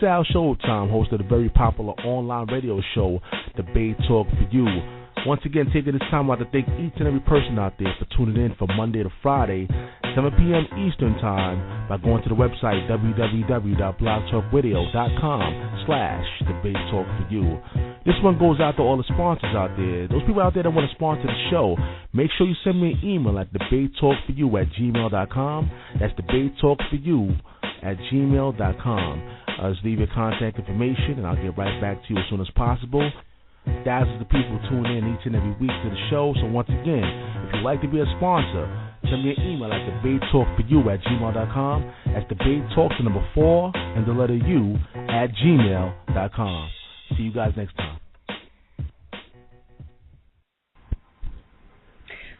Sal Showtime, host of the very popular online radio show, Debate Talk for You. Once again, taking this time out to thank each and every person out there for tuning in from Monday to Friday, 7 p.m. Eastern Time, by going to the website www.blogtalkradio.com/debatetalkforyou. This one goes out to all the sponsors out there. Those people out there that want to sponsor the show, make sure you send me an email at debatetalkforyou@gmail.com. That's debatetalkforyou@gmail.com. Just leave your contact information, and I'll get right back to you as soon as possible. Thousands of people tune in each and every week to the show. So once again, if you'd like to be a sponsor, send me an email at debatetalkforyou@gmail.com. That's debatetalk4 and the letter U @gmail.com. See you guys next time.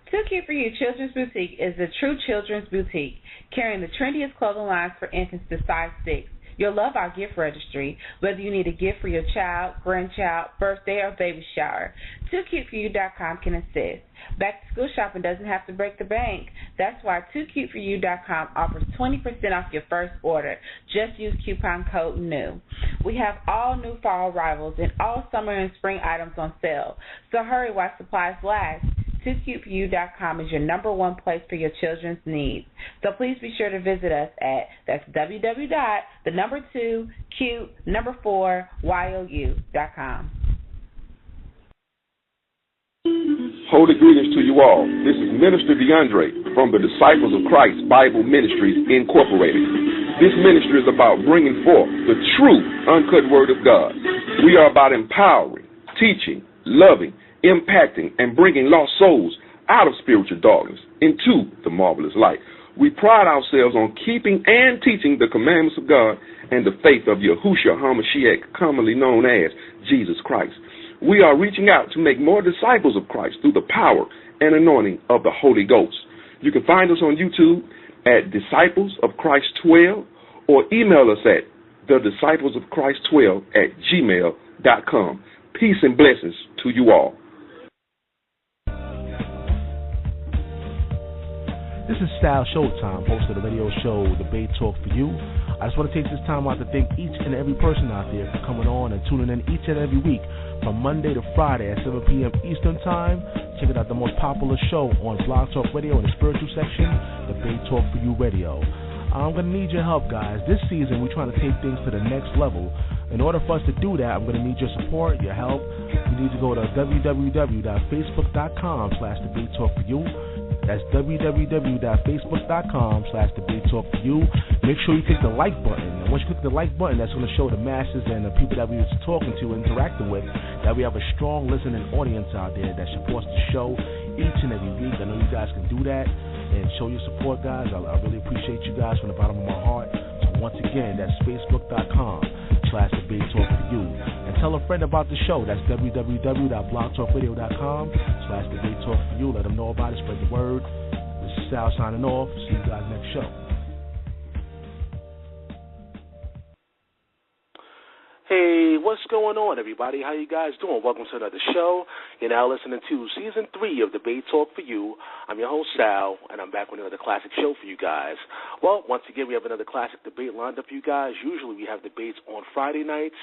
Too Cute for You Children's Boutique is the true children's boutique, carrying the trendiest clothing lines for infants to size 6. You'll love our gift registry, whether you need a gift for your child, grandchild, birthday, or baby shower. TooCuteForYou.com can assist. Back to school shopping doesn't have to break the bank. That's why TooCuteForYou.com offers 20% off your first order. Just use coupon code NEW. We have all new fall arrivals and all summer and spring items on sale. So hurry while supplies last. TooCuteForYou.com is your number one place for your children's needs. So please be sure to visit us at, that's www.cute4you.com. Holy greetings to you all. This is Minister DeAndre from the Disciples of Christ Bible Ministries Incorporated. This ministry is about bringing forth the true, uncut Word of God. We are about empowering, teaching, loving, impacting, and bringing lost souls out of spiritual darkness into the marvelous light. We pride ourselves on keeping and teaching the commandments of God and the faith of Yahushua HaMashiach, commonly known as Jesus Christ. We are reaching out to make more disciples of Christ through the power and anointing of the Holy Ghost. You can find us on YouTube at Disciples of Christ 12 or email us at thedisciplesofchrist12@gmail.com. Peace and blessings to you all. This is Sal Showtime, host of the radio show Debate Talk for You. I just want to take this time out to thank each and every person out there for coming on and tuning in each and every week from Monday to Friday at 7 p.m. Eastern Time. Check out the most popular show on Blog Talk Radio in the spiritual section, Debate Talk for You Radio. I'm going to need your help, guys. This season, we're trying to take things to the next level. In order for us to do that, I'm going to need your support, your help. You need to go to www.facebook.com/debatetalkforyou. That's www.facebook.com/debatetalkforyou. Make sure you click the like button. And once you click the like button, that's going to show the masses and the people that we was talking to and interacting with that we have a strong listening audience out there that supports the show each and every week. I know you guys can do that and show your support, guys. I really appreciate you guys from the bottom of my heart. So once again, that's facebook.com/debatetalkforyou. And tell a friend about the show. That's www.blogtalkradio.com/debatetalkforyou. Let them know about it. Spread the word. This is Sal signing off. See you guys next show. Hey, what's going on, everybody? How you guys doing? Welcome to another show. You're now listening to Season 3 of Debate Talk for You. I'm your host, Sal, and I'm back with another classic show for you guys. Well, once again, we have another classic debate lined up for you guys. Usually we have debates on Friday nights,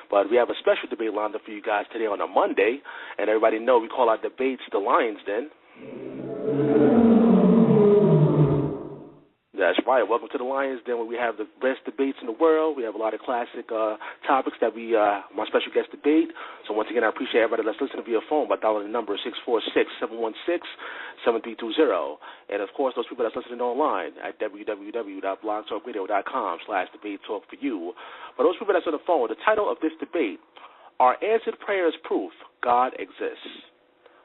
but we have a special debate lined up for you guys today on a Monday. And everybody know we call our debates the Lion's Den. That's right. Welcome to the Lions Den, where we have the best debates in the world. We have a lot of classic topics that my special guest debate. So once again, I appreciate everybody that's listening via phone by dialing the number 646-716-7320. And, of course, those people that's listening online at www.blogtalkradio.com/debatetalkforyou. But those people that's on the phone, the title of this debate, Are Answered Prayers Proof God Exists?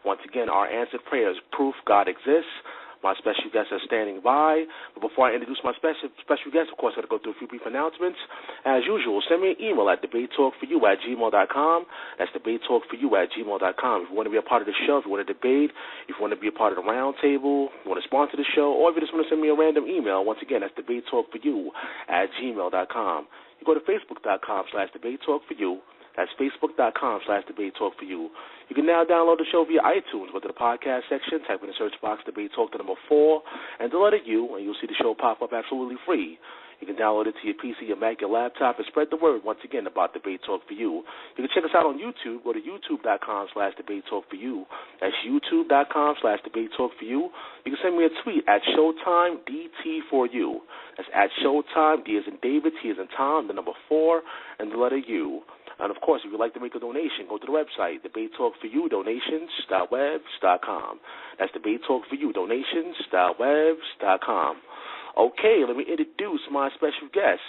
Once again, Are Answered Prayers Proof God Exists? My special guests are standing by. But before I introduce my special guest, of course, I got to go through a few brief announcements. As usual, send me an email at debatetalkforyou@gmail.com. That's debatetalkforyou@gmail.com. If you want to be a part of the show, if you want to debate, if you want to be a part of the round table, if you want to sponsor the show, or if you just want to send me a random email, once again, that's debatetalkforyou@gmail.com. You go to facebook.com/debatetalkforyou. That's facebook.com/debatetalkforyou. You can now download the show via iTunes. Go to the podcast section, type in the search box Debate Talk, the number 4, and the letter U, and you'll see the show pop up absolutely free. You can download it to your PC, your Mac, your laptop, and spread the word, once again, about Debate Talk for You. You can check us out on YouTube. Go to youtube.com/Debate Talk for You. That's youtube.com/Debate Talk for You. You can send me a tweet at Showtime DT for You. That's at Showtime, D as in David, T as in Tom, the number 4, and the letter U. And, of course, if you'd like to make a donation, go to the website, debatetalkforyou.donations.webs.com. That's debatetalkforyou.donations.webs.com. Okay, let me introduce my special guest.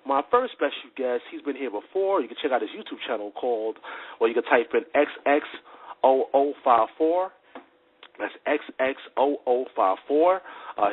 My first special guest, he's been here before. You can check out his YouTube channel called, well, you can type in XX0054. That's XX0054.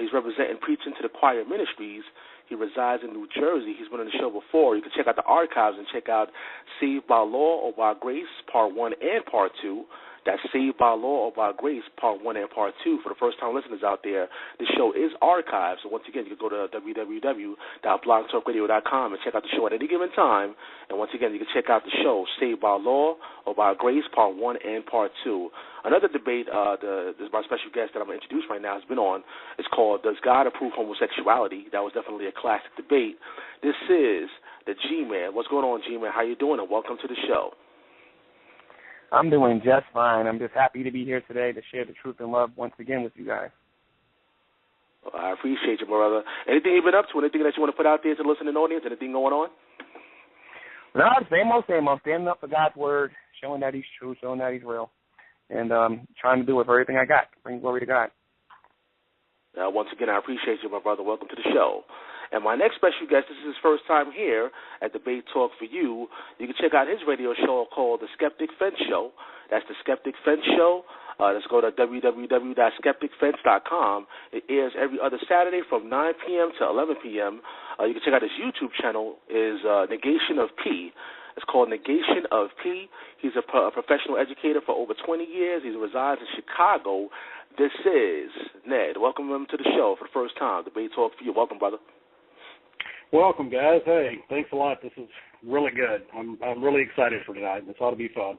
He's representing Preaching to the Choir Ministries. He resides in New Jersey. He's been on the show before. You can check out the archives and check out Saved by Law or by Grace, Part 1 and Part 2. That's Saved by Law or by Grace, Part 1 and Part 2. For the first-time listeners out there, the show is archived. So once again, you can go to www.blogtalkradio.com and check out the show at any given time. And once again, you can check out the show, Saved by Law or by Grace, Part 1 and Part 2. Another debate, this is my special guest that I'm going to introduce right now, has been on. It's called, Does God Approve Homosexuality? That was definitely a classic debate. This is the Gman. What's going on, Gman? How you doing? And welcome to the show. I'm doing just fine. I'm just happy to be here today to share the truth and love once again with you guys. Well, I appreciate you, my brother. Anything you've been up to? Anything that you want to put out there to the listening audience? Anything going on? No, same old. Standing up for God's word, showing that he's true, showing that he's real, and trying to do with everything I got, bring glory to God. Once again, I appreciate you, my brother. Welcome to the show. And my next special guest, this is his first time here at Debate Talk for You. You can check out his radio show called The Skeptic Fence Show. That's The Skeptic Fence Show. Let's go to www.skepticfence.com. It airs every other Saturday from 9 p.m. to 11 p.m. You can check out his YouTube channel, is Negation of P. It's called Negation of P. He's a professional educator for over 20 years. He resides in Chicago. This is Ned. Welcome him to the show for the first time. Debate Talk for You. Welcome, brother. Welcome, guys. Hey, thanks a lot. This is really good. I'm really excited for tonight. This ought to be fun.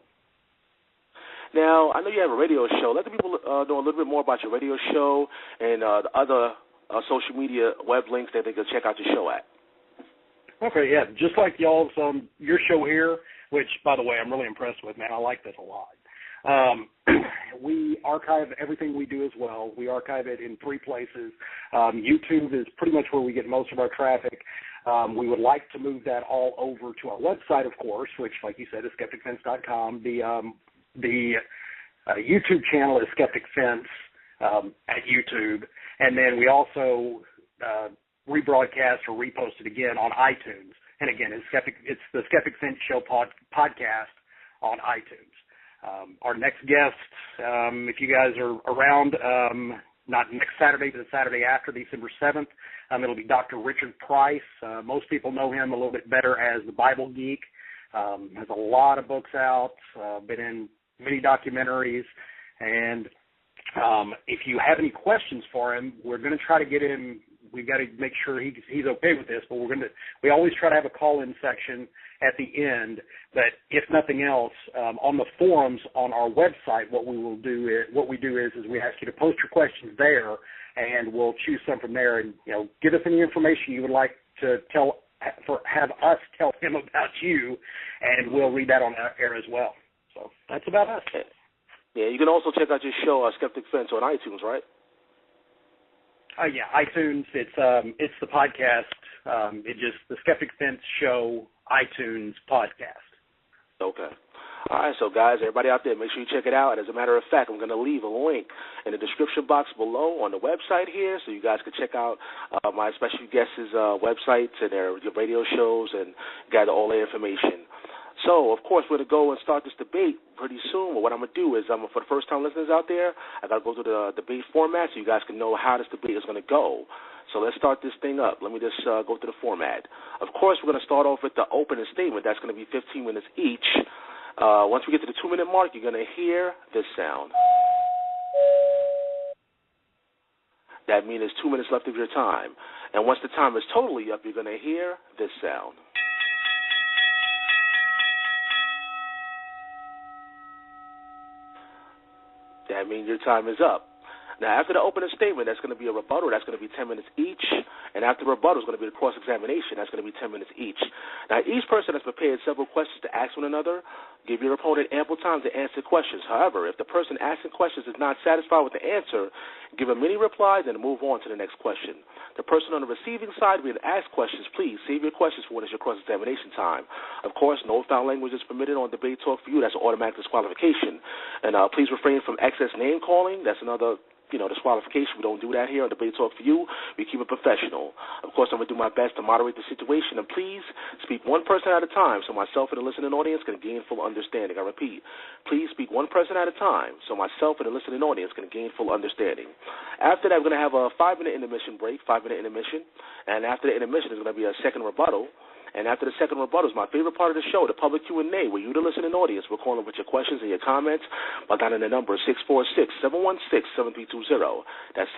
Now, I know you have a radio show. Let the people know a little bit more about your radio show and the other social media web links that they can check out your show at. Okay, yeah. Just like y'all's your show here, which, by the way, I'm really impressed with, man. I like this a lot. We archive everything we do as well. We archive it in 3 places. YouTube is pretty much where we get most of our traffic. We would like to move that all over to our website, of course, which, like you said, is skepticfence.com. The YouTube channel is Skeptic Fence at YouTube. And then we also rebroadcast or repost it again on iTunes. And again, it's the Skeptic Fence Show podcast on iTunes. Our next guest, if you guys are around, not next Saturday, but the Saturday after, December 7th, it'll be Dr. Richard Price. Most people know him a little bit better as the Bible Geek. Has a lot of books out, been in many documentaries, and if you have any questions for him, we're going to try to get him. We've got to make sure he's okay with this, but we always try to have a call-in section at the end. But if nothing else, on the forums on our website, what we do is we ask you to post your questions there, and we'll choose some from there. And give us any information you would like to have us tell him about you, and we'll read that on air as well. So that's about us. Yeah, you can also check out your show, Skeptic Fence, on iTunes, right? Yeah, iTunes. It's the podcast. The Skeptic Fence Show iTunes podcast. Okay. All right, so guys, everybody out there, make sure you check it out. And as a matter of fact, I'm going to leave a link in the description box below on the website here, so you guys can check out my special guests' websites and their radio shows and gather all the information. So, of course, we're going to go and start this debate pretty soon. But what I'm going to do is, for the first-time listeners out there, I got to go through the debate format so you guys can know how this debate is going to go. So let's start this thing up. Let me just go through the format. Of course, we're going to start off with the opening statement. That's going to be 15 minutes each. Once we get to the 2-minute mark, you're going to hear this sound. That means there's 2 minutes left of your time. And once the time is totally up, you're going to hear this sound. That means your time is up. Now, after the opening statement, that's going to be a rebuttal. That's going to be 10 minutes each. And after the rebuttal is going to be the cross-examination. That's going to be 10 minutes each. Now, each person has prepared several questions to ask one another. Give your opponent ample time to answer questions. However, if the person asking questions is not satisfied with the answer, give a mini reply, then move on to the next question. The person on the receiving side being asked questions, please save your questions for when it's your cross-examination time. Of course, no foul language is permitted on Debate Talk for You. That's an automatic disqualification. And please refrain from excess name calling. That's another disqualification. We don't do that here on Debate Talk for You. We keep it professional. Of course, I'm going to do my best to moderate the situation, and please speak one person at a time so myself and the listening audience can gain full understanding. I repeat, please speak one person at a time so myself and the listening audience can gain full understanding. After that, we're going to have a 5-minute intermission break, 5-minute intermission, and after the intermission, there's going to be a second rebuttal. And after the second rebuttal is my favorite part of the show, the public Q&A, where you, the listening audience, will call in with your questions and your comments by dialing the number 646-716-7320. That's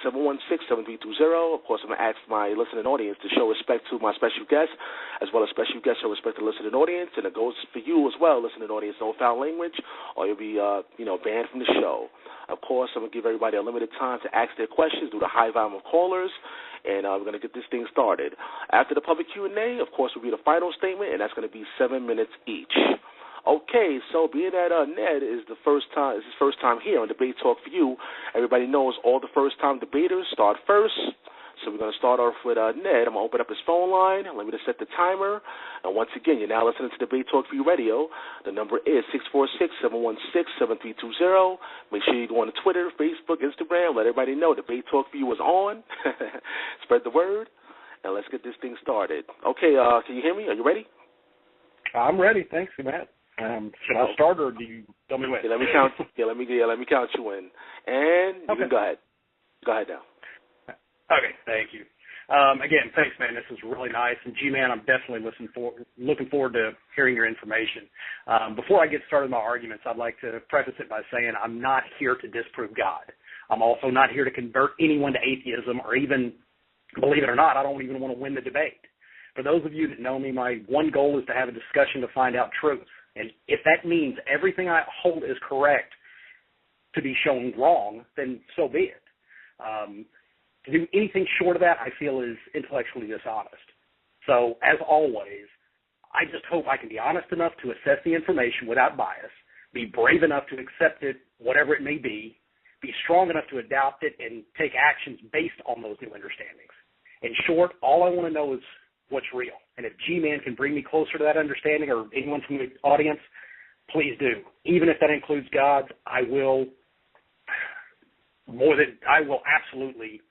646-716-7320. Of course, I'm going to ask my listening audience to show respect to my special guest, as well as special guests show respect to the listening audience. And it goes for you as well, listening audience, no foul language, or you'll be banned from the show. Of course, I'm going to give everybody a limited time to ask their questions due to high volume of callers, and we're going to get this thing started. After the public Q&A, of course, will be the final statement, and that's going to be 7 minutes each. Okay, so being that Ned is his first time here on Debate Talk for You, everybody knows all the first-time debaters start first. So we're going to start off with Ned. I'm going to open up his phone line. Let me just set the timer. And once again, you're now listening to Debate Talk for You Radio. The number is 646-716-7320. Make sure you go on to Twitter, Facebook, Instagram. Let everybody know Debate Talk for You is on. Spread the word. And let's get this thing started. Okay, can you hear me? Are you ready? I'm ready. Thanks, Matt. Should I start, or do you tell me when? Let me count. Let me count you in. And you can go ahead. Go ahead now. Okay, thank you. Again, thanks, man. This is really nice. And, Gman, I'm definitely looking forward to hearing your information. Before I get started with my arguments, I'd like to preface it by saying I'm not here to disprove God. I'm also not here to convert anyone to atheism, or even, believe it or not, I don't even want to win the debate. For those of you that know me, my one goal is to have a discussion to find out truth. And if that means everything I hold is correct to be shown wrong, then so be it. To do anything short of that, I feel, is intellectually dishonest. So, as always, I just hope I can be honest enough to assess the information without bias, be brave enough to accept it, whatever it may be strong enough to adopt it, and take actions based on those new understandings. In short, all I want to know is what's real. And if G-Man can bring me closer to that understanding, or anyone from the audience, please do. Even if that includes God's, I will absolutely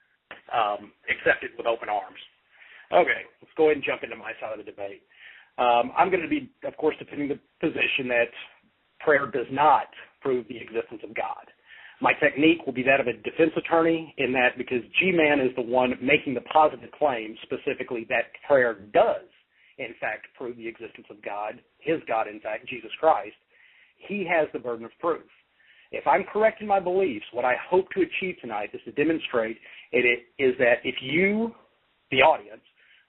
accept it with open arms. Okay, let's go ahead and jump into my side of the debate. I'm going to be, of course, defending the position that prayer does not prove the existence of God. My technique will be that of a defense attorney, in that because G-Man is the one making the positive claim, specifically that prayer does, in fact, prove the existence of God, his God, in fact, Jesus Christ, he has the burden of proof. If I'm correct in my beliefs, what I hope to achieve tonight is to demonstrate is that if you, the audience,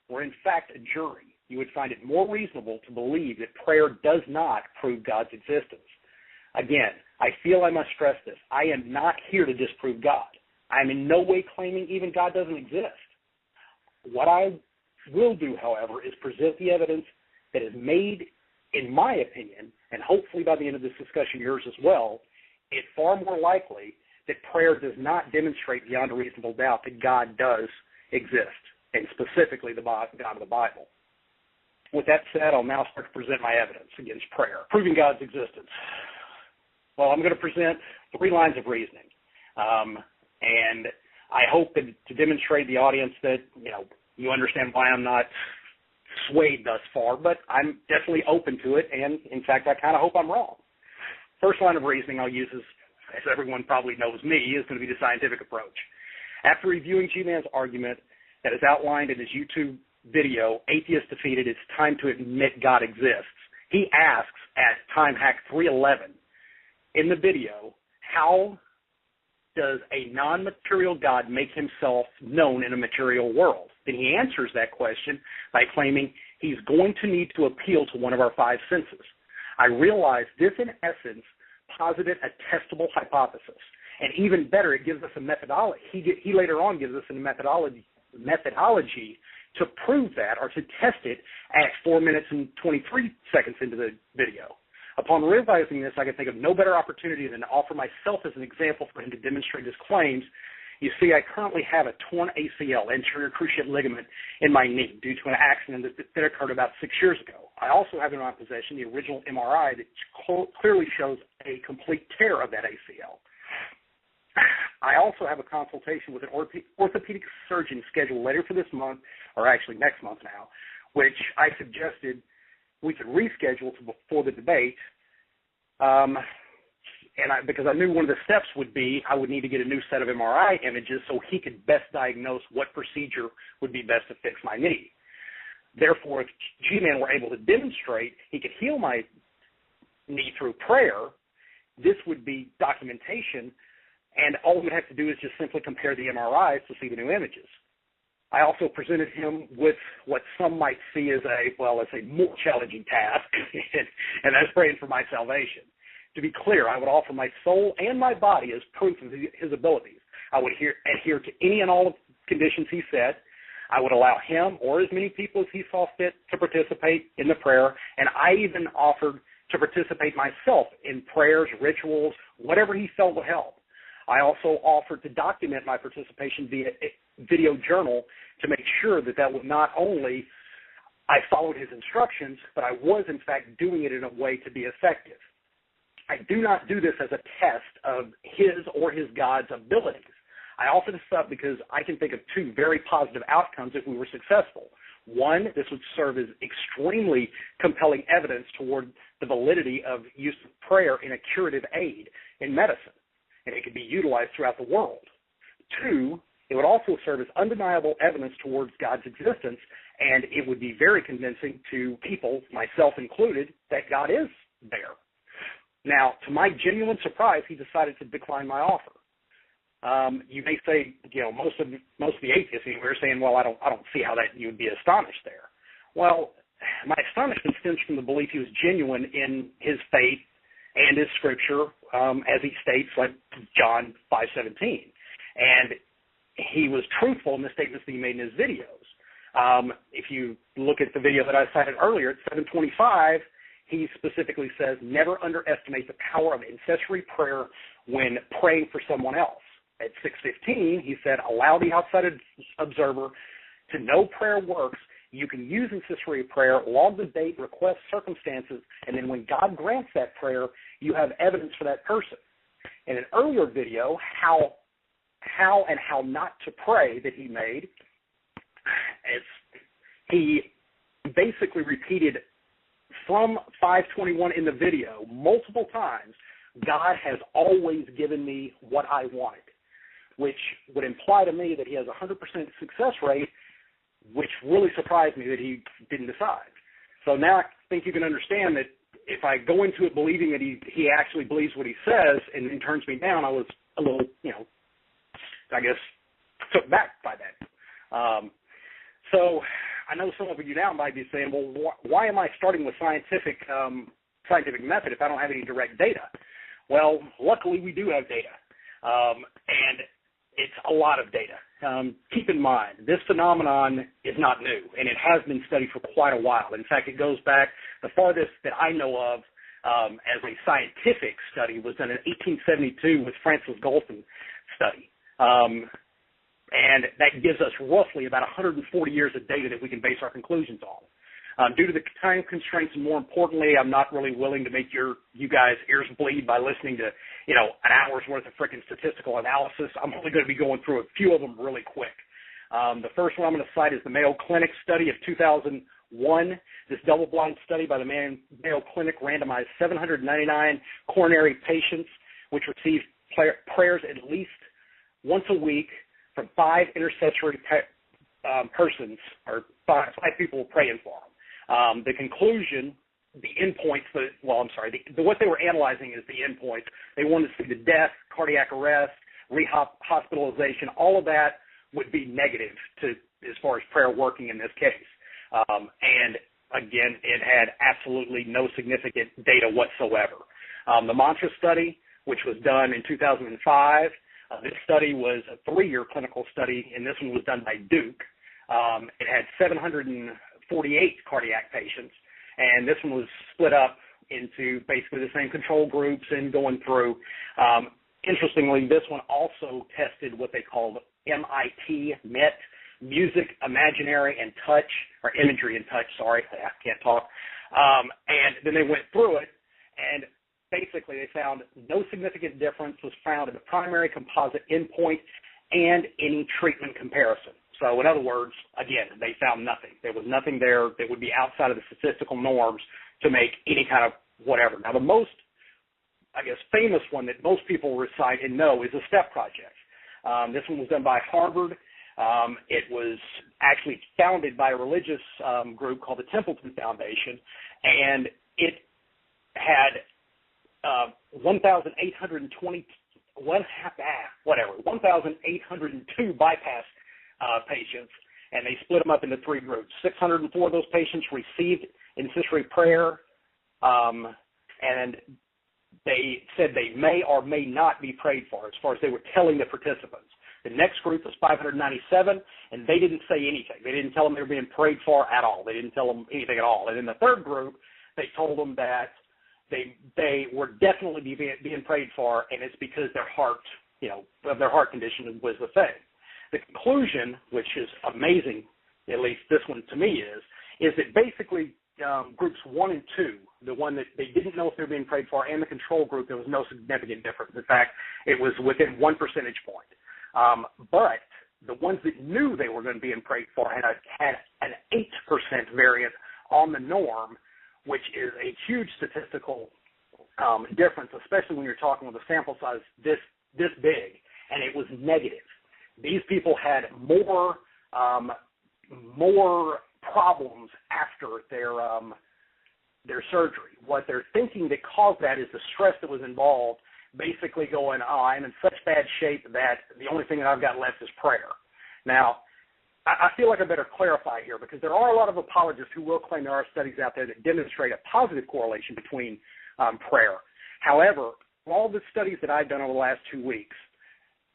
were in fact a jury, you would find it more reasonable to believe that prayer does not prove God's existence. Again, I feel I must stress this. I am not here to disprove God. I am in no way claiming even God doesn't exist. What I will do, however, is present the evidence that is made, in my opinion, and hopefully by the end of this discussion, yours as well, it's far more likely that prayer does not demonstrate beyond a reasonable doubt that God does exist, and specifically the God of the Bible. With that said, I'll now start to present my evidence against prayer, proving God's existence. Well, I'm going to present 3 lines of reasoning, and I hope that to demonstrate to the audience that, you understand why I'm not swayed thus far, but I'm definitely open to it, and, in fact, I kind of hope I'm wrong. First line of reasoning I'll use, as everyone probably knows me, is going to be the scientific approach. After reviewing G-Man's argument that is outlined in his YouTube video, Atheist Defeated, It's Time to Admit God Exists, he asks at Time Hack 311 in the video, how does a non-material God make himself known in a material world? Then he answers that question by claiming he's going to need to appeal to one of our 5 senses. I realize this, in essence, posited a testable hypothesis, And even better, it gives us a methodology. He later on gives us a methodology to prove that or to test it at 4 minutes and 23 seconds into the video. Upon realizing this, I could think of no better opportunity than to offer myself as an example for him to demonstrate his claims. You see, I currently have a torn ACL, anterior cruciate ligament, in my knee due to an accident that occurred about 6 years ago. I also have in my possession the original MRI that clearly shows a complete tear of that ACL. I also have a consultation with an orthopedic surgeon scheduled later for this month, or actually next month now, which I suggested we could reschedule to before the debate, because I knew one of the steps would be I would need to get a new set of MRI images so he could best diagnose what procedure would be best to fix my knee. Therefore, if Gman were able to demonstrate he could heal my knee through prayer, this would be documentation, and all we would have to do is just simply compare the MRIs to see the new images. I also presented him with what some might see as a more challenging task, and that's praying for my salvation. To be clear, I would offer my soul and my body as proof of his abilities. I would adhere to any and all conditions he set. I would allow him or as many people as he saw fit to participate in the prayer, and I even offered to participate myself in prayers, rituals, whatever he felt would help. I also offered to document my participation via video journal to make sure that would not only I followed his instructions, but I was in fact doing it in a way to be effective. I do not do this as a test of his or his God's abilities. I offer this up because I can think of two very positive outcomes if we were successful. One, this would serve as extremely compelling evidence toward the validity of use of prayer in a curative aid in medicine, and it could be utilized throughout the world. Two, it would also serve as undeniable evidence towards God's existence, and it would be very convincing to people, myself included, that God is there. Now, to my genuine surprise, he decided to decline my offer. You may say, most of the atheists are saying, well, I don't see how that you would be astonished there. Well, my astonishment stems from the belief he was genuine in his faith and his scripture, as he states, like John 5:17, and he was truthful in the statements that he made in his videos. If you look at the video that I cited earlier at 7:25. He specifically says, never underestimate the power of intercessory prayer when praying for someone else. At 6:15, he said, allow the outside observer to know prayer works. You can use intercessory prayer, log the date, request circumstances, and then when God grants that prayer, you have evidence for that person. In an earlier video, how and how not to pray that he made, he basically repeated from 5:21 in the video multiple times, God has always given me what I wanted, which would imply to me that he has a 100% success rate, which really surprised me that he didn't decide. So now I think you can understand that if I go into it believing that he actually believes what he says and then turns me down, I was a little, I guess, took back by that. So I know some of you now might be saying, well, why am I starting with scientific method if I don't have any direct data? Well, luckily we do have data, and it's a lot of data. Keep in mind, this phenomenon is not new, and it has been studied for quite a while. In fact, it goes back, the farthest that I know of as a scientific study was done in 1872 with Francis Galton study. And that gives us roughly about 140 years of data that we can base our conclusions on. Due to the time constraints, and more importantly, I'm not really willing to make you guys ears bleed by listening to, an hour's worth of freaking statistical analysis. I'm only going to be going through a few of them really quick. The first one I'm going to cite is the Mayo Clinic study of 2001. This double-blind study by the Mayo Clinic randomized 799 coronary patients, which received prayers at least once a week from 5 intercessory persons, or five people praying for them. The conclusion, the endpoints, what they were analyzing is the endpoints. They wanted to see the death, cardiac arrest, hospitalization, all of that would be negative as far as prayer working in this case. And again, it had absolutely no significant data whatsoever. The mantra study which was done in 2005. This study was a 3-year clinical study, and this one was done by Duke. It had 748 cardiac patients, and this one was split up into basically the same control groups and going through. Interestingly, this one also tested what they called MET, music, imaginary, and touch, or imagery and touch, sorry, I can't talk. And then they went through it, and basically they found no significant difference was found in the primary composite endpoint and any treatment comparison. So in other words, again, they found nothing. There was nothing there that would be outside of the statistical norms to make any kind of whatever. Now, the most, I guess, famous one that most people recite and know is the STEP project. This one was done by Harvard. It was actually founded by a religious group called the Templeton Foundation, and it had 1,802 bypass patients, and they split them up into 3 groups. 604 of those patients received intercessory prayer, and they said they may or may not be prayed for as far as they were telling the participants. The next group was 597, and they didn't say anything. They didn't tell them they were being prayed for at all. They didn't tell them anything at all. And in the third group, they told them that they were definitely being prayed for, and it's because their heart, of their heart condition was the thing. The conclusion, which is amazing, at least this one to me is that basically groups 1 and 2, the one that they didn't know if they were being prayed for, and the control group, there was no significant difference. In fact, it was within 1 percentage point. But the ones that knew they were going to be prayed for had an 8% variance on the norm, which is a huge statistical difference, especially when you're talking with a sample size this big, and it was negative. These people had more problems after their surgery. What they're thinking that caused that is the stress that was involved, basically going, I'm in such bad shape that the only thing that I've got left is prayer. Now, I feel like I better clarify here, because there are a lot of apologists who will claim there are studies out there that demonstrate a positive correlation between prayer. However, all the studies that I've done over the last 2 weeks,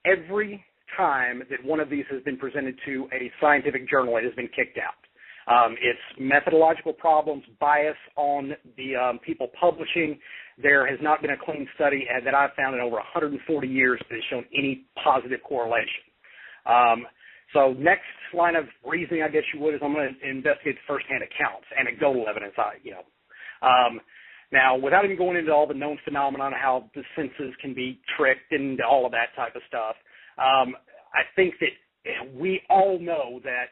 every time that one of these has been presented to a scientific journal, it has been kicked out. It's methodological problems, bias on the people publishing. There has not been a clean study that I've found in over 140 years that has shown any positive correlation. So next line of reasoning, I guess you would, is I'm going to investigate firsthand accounts, anecdotal evidence. Now, without even going into all the known phenomena on how the senses can be tricked and all of that type of stuff, I think that we all know that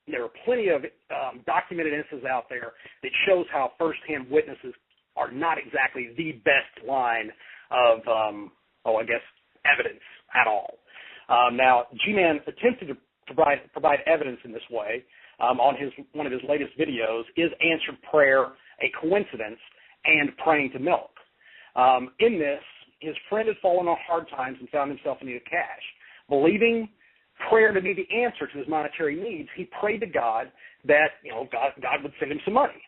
there are plenty of documented instances out there that shows how firsthand witnesses are not exactly the best line of, evidence at all. Now, Gman attempted to provide evidence in this way on one of his latest videos, Is Answered Prayer a Coincidence? And Praying to Milk. In this, his friend had fallen on hard times and found himself in need of cash. Believing prayer to be the answer to his monetary needs, he prayed to God that God would send him some money.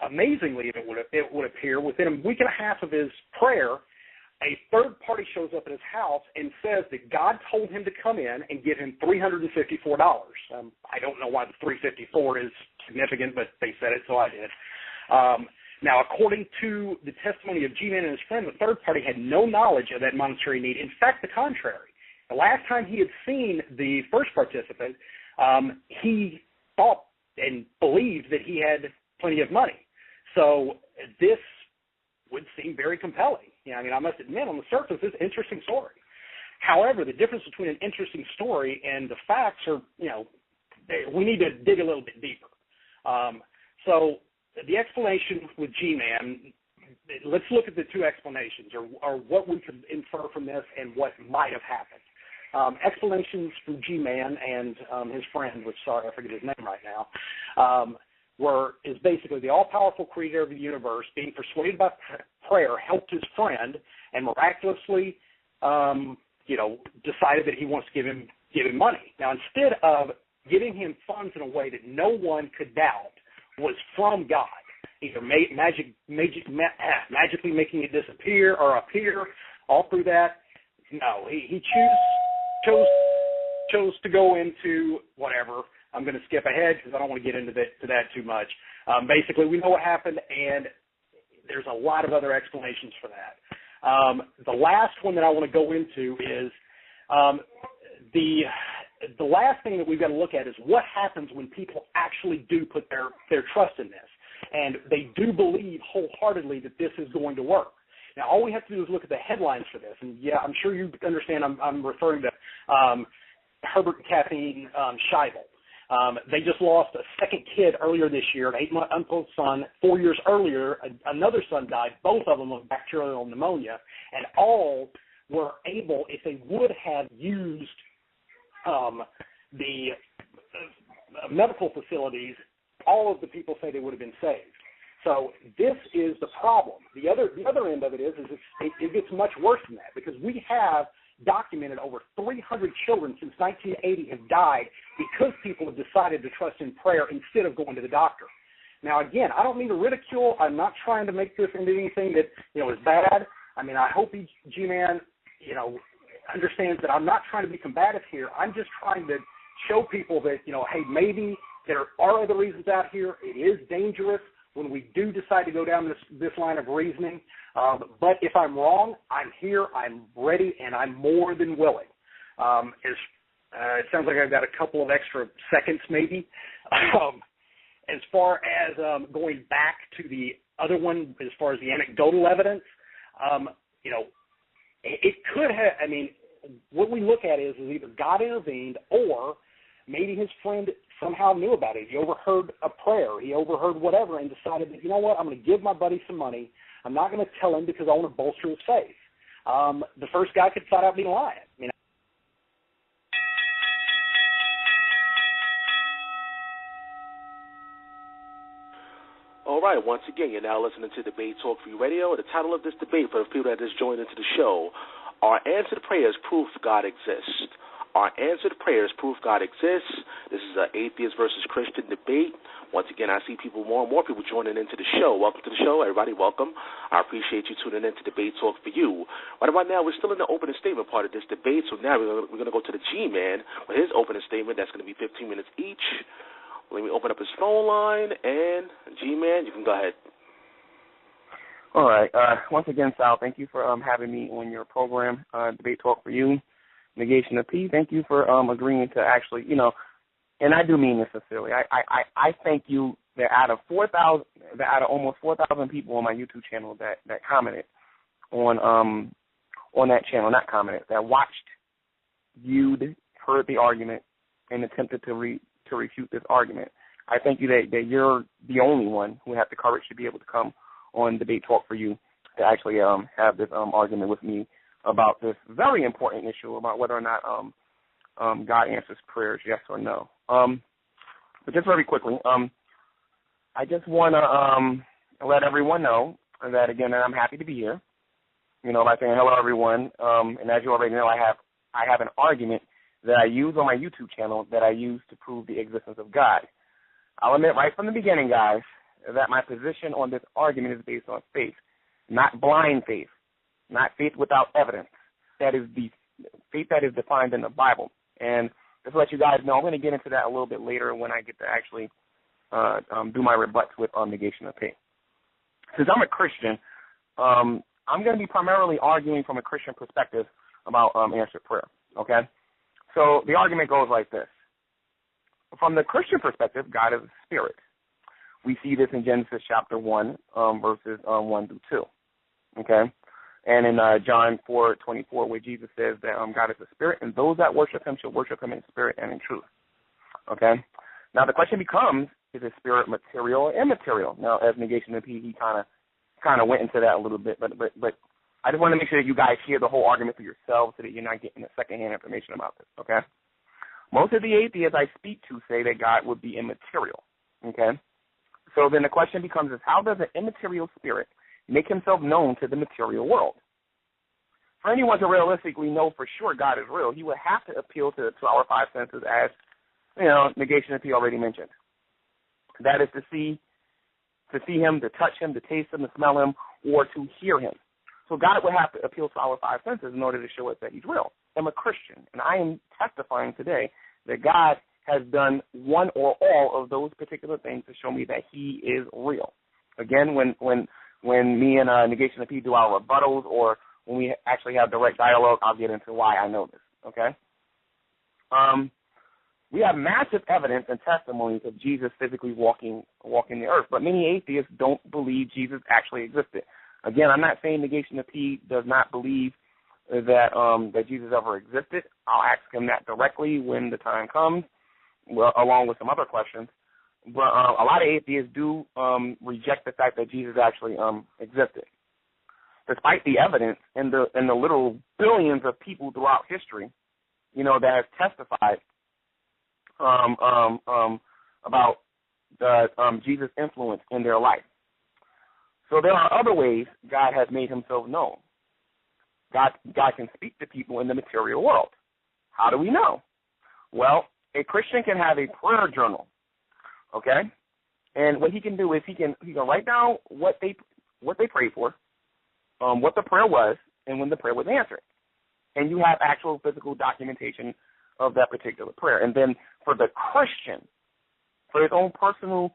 Amazingly, it would appear within a week and a half of his prayer, a third party shows up at his house and says that God told him to come in and give him $354. I don't know why the $354 is significant, but they said it, so I did. Now, according to the testimony of Gman and his friend, the third party had no knowledge of that monetary need. In fact, the contrary. The last time he had seen the first participant, he thought and believed that he had plenty of money. So this would seem very compelling. I must admit, on the surface, it's an interesting story. However, the difference between an interesting story and the facts are, we need to dig a little bit deeper. So the explanation with Gman, let's look at the two explanations, or what we could infer from this and what might have happened. Explanations from Gman and his friend, which, sorry, I forget his name right now, is basically the all-powerful creator of the universe being persuaded by prayer helped his friend and miraculously, decided that he wants to give him money. Now, instead of giving him funds in a way that no one could doubt was from God, either magically making it disappear or appear, all through that, no, he chose to go into whatever. I'm going to skip ahead because I don't want to get into that too much. Basically, we know what happened, and there's a lot of other explanations for that. The last one that I want to go into is the last thing that we've got to look at is what happens when people actually do put their trust in this, and they do believe wholeheartedly that this is going to work. Now, all we have to do is look at the headlines for this, and yeah, I'm sure you understand I'm referring to Herbert and Kathleen Scheibel. They just lost a second kid earlier this year, an 8-month-old son. 4 years earlier, another son died, both of them of bacterial pneumonia, and all were able, if they would have used the medical facilities, all of the people say they would have been saved. So this is the problem. The other end of it is it gets much worse than that, because we have documented over 300 children since 1980 have died because people have decided to trust in prayer instead of going to the doctor. Now, again, I don't mean to ridicule. I'm not trying to make this into anything that is bad. I mean, I hope Gman understands that I'm not trying to be combative here. I'm just trying to show people that hey, maybe there are other reasons out here. It is dangerous when we do decide to go down this line of reasoning. But if I'm wrong, I'm here, I'm ready, and I'm more than willing. It sounds like I've got a couple of extra seconds maybe. As far as going back to the other one, as far as the anecdotal evidence, it could have, what we look at is either God intervened or maybe his friend somehow knew about it. He overheard a prayer. He overheard whatever and decided that, you know what, I'm going to give my buddy some money. I'm not going to tell him because I want to bolster his faith. The first guy could flat out be lying. All right, once again, you're now listening to Debate Talk for You Radio. The title of this debate for the people that just joined into the show, Are Answered Prayers Proof God Exists? Are answered prayers proof God exists? This is an atheist versus Christian debate. Once again, I see more and more people joining into the show. Welcome to the show, everybody. Welcome. I appreciate you tuning in to Debate Talk for You. Right about now, we're still in the opening statement part of this debate, so now we're going to go to the G-Man with his opening statement. That's going to be 15 minutes each. Let me open up his phone line, and G-Man, you can go ahead. All right. Once again, Sal, thank you for having me on your program, Debate Talk for You. NEGATIONofP, thank you for agreeing to actually, and I do mean this sincerely. I thank you that out of almost 4,000 people on my YouTube channel that commented on that channel, not commented, that watched, viewed, heard the argument, and attempted to refute this argument. I thank you that you're the only one who had the courage to be able to come on Debate Talk for You to actually have this argument with me about this very important issue about whether or not God answers prayers, yes or no. But just very quickly, I just want to let everyone know that, again, that I'm happy to be here, by saying hello, everyone. And as you already know, I have an argument that I use on my YouTube channel that I use to prove the existence of God. I'll admit right from the beginning, guys, that my position on this argument is based on faith, not blind faith. Not faith without evidence. That is the faith that is defined in the Bible. And just to let you guys know, I'm going to get into that a little bit later when I get to actually do my rebuts with NEGATIONofP. Since I'm a Christian, I'm going to be primarily arguing from a Christian perspective about answered prayer. Okay? So the argument goes like this. From the Christian perspective, God is a spirit. We see this in Genesis chapter 1, verses 1 through 2. Okay? And in John 4:24, where Jesus says that God is a spirit, and those that worship him shall worship him in spirit and in truth. Okay? Now, the question becomes, is a spirit material or immaterial? Now, as NEGATIONofP, he kind of went into that a little bit, but I just want to make sure that you guys hear the whole argument for yourselves so that you're not getting the secondhand information about this, okay? Most of the atheists I speak to say that God would be immaterial, okay? So then the question becomes is, how does an immaterial spirit make himself known to the material world? For anyone to realistically know for sure God is real, he would have to appeal to our five senses, as NEGATIONofP already mentioned. That is to see him, to touch him, to taste him, to smell him, or to hear him. So God would have to appeal to our five senses in order to show us that he's real. I'm a Christian, and I am testifying today that God has done one or all of those particular things to show me that he is real. Again, when me and NEGATIONofP do our rebuttals, or when we actually have direct dialogue, I'll get into why I know this, okay? We have massive evidence and testimonies of Jesus physically walking the earth, but many atheists don't believe Jesus actually existed. Again, I'm not saying NEGATIONofP does not believe that Jesus ever existed. I'll ask him that directly when the time comes, well, along with some other questions. But a lot of atheists do reject the fact that Jesus actually existed, despite the evidence and the literal billions of people throughout history, that have testified about Jesus' influence in their life. So there are other ways God has made himself known. God can speak to people in the material world. How do we know? Well, a Christian can have a prayer journal, okay? And what he can do is he can write down what they prayed for, what the prayer was, and when the prayer was answered. And you have actual physical documentation of that particular prayer. And then for the Christian, for his own personal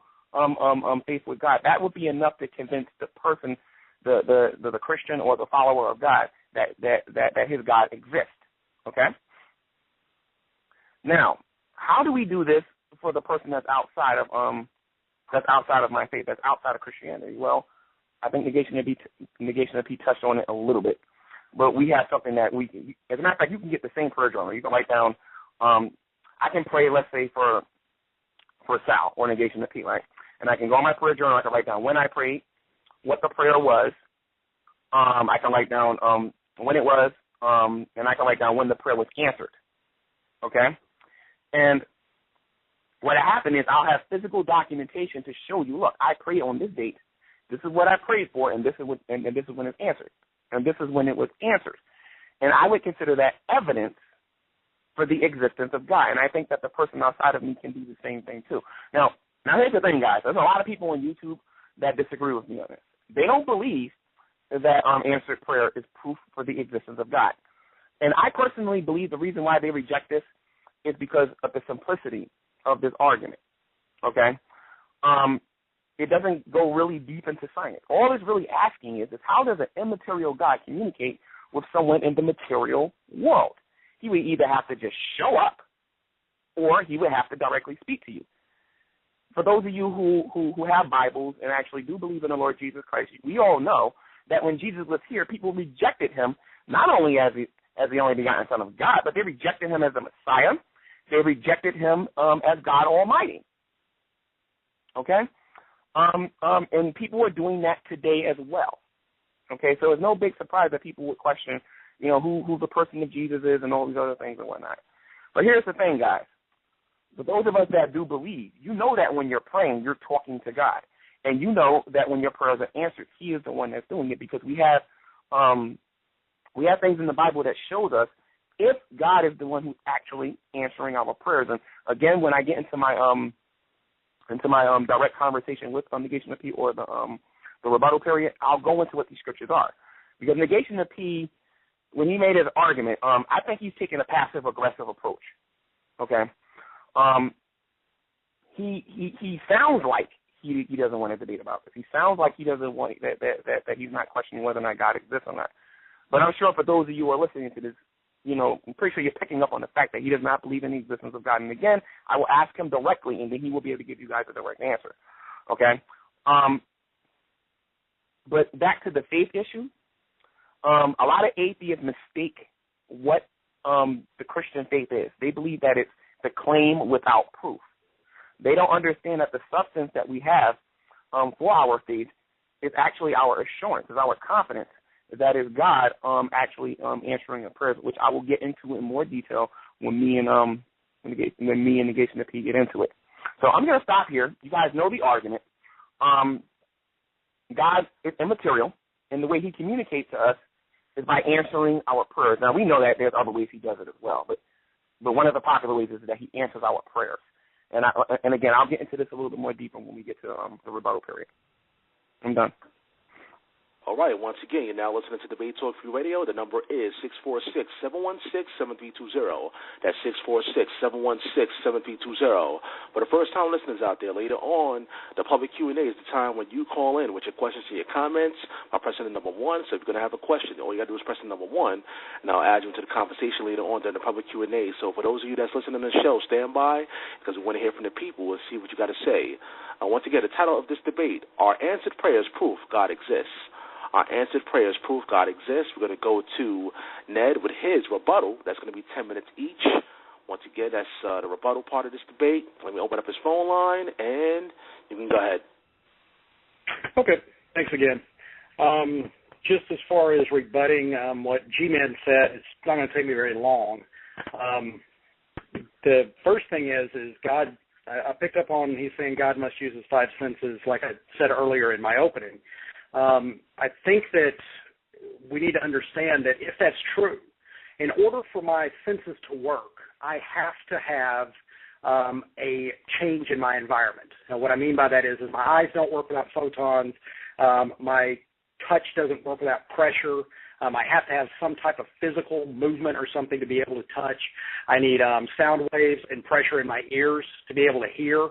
faith with God, that would be enough to convince the person, the Christian or the follower of God, that his God exists. Okay? Now, how do we do this for the person that's outside of my faith, that's outside of Christianity? Well, I think NEGATIONofP touched on it a little bit, but we have something that as a matter of fact, you can get the same prayer journal. You can write down. I can pray, let's say, for Sal or NEGATIONofP, right? And I can go on my prayer journal. I can write down when I prayed, what the prayer was. I can write down when it was, and I can write down when the prayer was answered. Okay? And what happened is I'll have physical documentation to show you, look, I prayed on this date. This is what I prayed for, and this is when it's answered. And this is when it was answered. And I would consider that evidence for the existence of God. And I think that the person outside of me can do the same thing too. Now here's the thing, guys. There's a lot of people on YouTube that disagree with me on this. They don't believe that answered prayer is proof for the existence of God. And I personally believe the reason why they reject this is because of the simplicity of this argument. Okay? It doesn't go really deep into science. All it's really asking is how does an immaterial God communicate with someone in the material world? He would either have to just show up or he would have to directly speak to you. For those of you who have Bibles and actually do believe in the Lord Jesus Christ, we all know that when Jesus was here, people rejected him not only as the only begotten Son of God, but they rejected him as the Messiah. They rejected him as God Almighty. Okay? And people are doing that today as well. Okay? So it's no big surprise that people would question, who the person of Jesus is and all these other things and whatnot. But here's the thing, guys. For those of us that do believe, you know that when you're praying, you're talking to God. And you know that when your prayers are answered, he is the one that's doing it, because we have things in the Bible that shows us if God is the one who's actually answering our prayers. And again, when I get into my direct conversation with NEGATIONofP or the rebuttal period, I'll go into what these scriptures are. Because NEGATIONofP, when he made his argument, I think he's taking a passive-aggressive approach. Okay? He sounds like he doesn't want to debate about this. He sounds like he doesn't want that he's not questioning whether or not God exists or not. But I'm sure for those of you who are listening to this, I'm pretty sure you're picking up on the fact that he does not believe in the existence of God. And again, I will ask him directly, and then he will be able to give you guys a direct answer. Okay? But back to the faith issue, a lot of atheists mistake what the Christian faith is. They believe that it's the claim without proof. They don't understand that the substance that we have for our faith is actually our assurance, is our confidence that is God actually answering our prayers, which I will get into in more detail when me and NEGATIONofP get into it. So I'm going to stop here. You guys know the argument. God is immaterial, and the way he communicates to us is by answering our prayers. Now, we know that there's other ways he does it as well, but one of the popular ways is that he answers our prayers. And again, I'll get into this a little bit more deeper when we get to the rebuttal period. I'm done. All right, once again, you're now listening to Debate Talk Free Radio. The number is 646-716-7320. That's 646-716-7320. For the first-time listeners out there, later on, the public Q&A is the time when you call in with your questions and your comments by pressing the number 1. So if you're going to have a question, all you got to do is press the number 1, and I'll add you into the conversation later on during the public Q&A. So for those of you that's listening to the show, stand by, because we want to hear from the people and see what you got to say. Once again, the title of this debate, Are Answered Prayers Proof God Exists? Our answered prayers proof God exists. We're going to go to Ned with his rebuttal. That's going to be 10 minutes each. Once again, that's the rebuttal part of this debate. Let me open up his phone line, and you can go ahead. Okay. Thanks again. Just as far as rebutting what Gman said, it's not going to take me very long. The first thing is God, I picked up on he's saying God must use his 5 senses, like I said earlier in my opening. I think that we need to understand that if that's true, in order for my senses to work, I have to have a change in my environment. Now, what I mean by that is my eyes don't work without photons, my touch doesn't work without pressure. I have to have some type of physical movement or something to be able to touch. I need sound waves and pressure in my ears to be able to hear.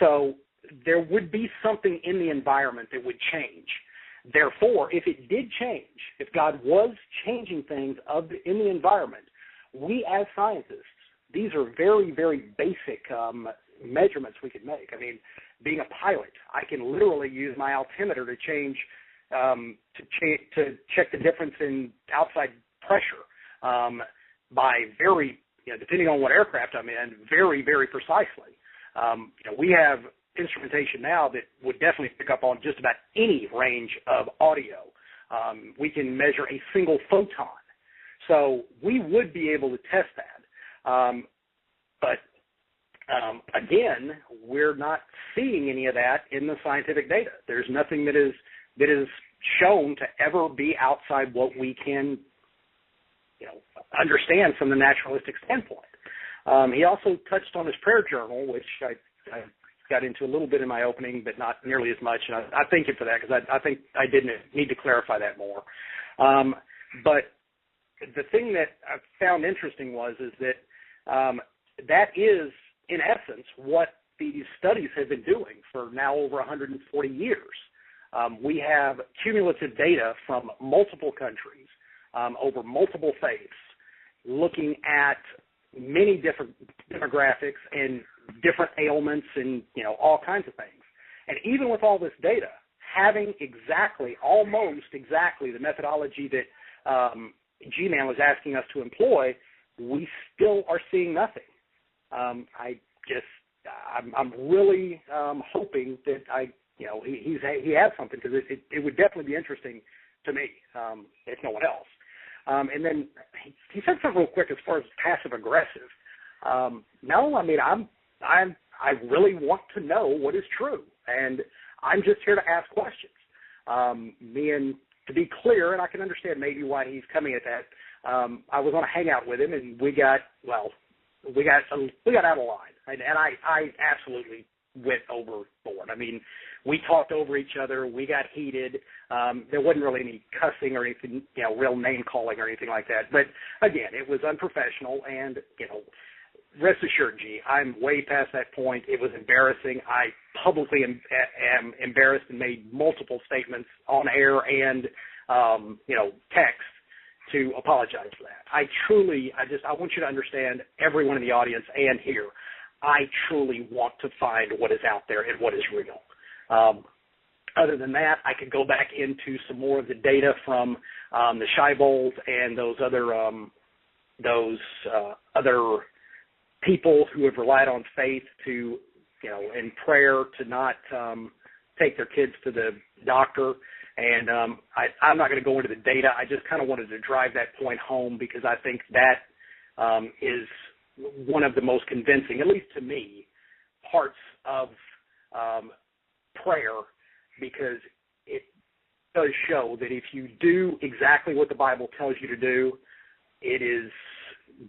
So there would be something in the environment that would change. Therefore, if it did change, if God was changing things in the environment, we as scientists, these are very, very basic measurements we could make. I mean, being a pilot, I can literally use my altimeter to change, to check the difference in outside pressure by very, depending on what aircraft I'm in, very, very precisely. We have instrumentation now that would definitely pick up on just about any range of audio. We can measure a single photon. So we would be able to test that. But again, we're not seeing any of that in the scientific data. There's nothing that is shown to ever be outside what we can understand from the naturalistic standpoint. He also touched on his prayer journal, which I got into a little bit in my opening, but not nearly as much. And I thank him for that, because I think I did need to clarify that more. But the thing that I found interesting is that that is, in essence, what these studies have been doing for now over 140 years. We have cumulative data from multiple countries over multiple faiths looking at many different demographics and different ailments and, all kinds of things. And even with all this data, having almost exactly the methodology that Gman was asking us to employ, we still are seeing nothing. I'm really hoping that he has something, because it would definitely be interesting to me, if no one else. And then he said something real quick as far as passive aggressive. No, I mean I really want to know what is true, and I'm just here to ask questions. And to be clear, and I can understand maybe why he's coming at that. I was on a hangout with him, and we got out of line, and I absolutely went overboard. I mean, we talked over each other. We got heated. There wasn't really any cussing or anything, real name calling or anything like that. But again, it was unprofessional, and rest assured, G, I'm way past that point. It was embarrassing. I publicly am embarrassed and made multiple statements on air and text to apologize for that. I want you to understand, everyone in the audience and here, I truly want to find what is out there and what is real. Other than that, I could go back into some more of the data from the Shy Bowls and those other people who have relied on faith to, in prayer to not take their kids to the doctor. And I'm not going to go into the data. I just kind of wanted to drive that point home, because I think that is one of the most convincing, at least to me, parts of prayer, because it does show that if you do exactly what the Bible tells you to do, it is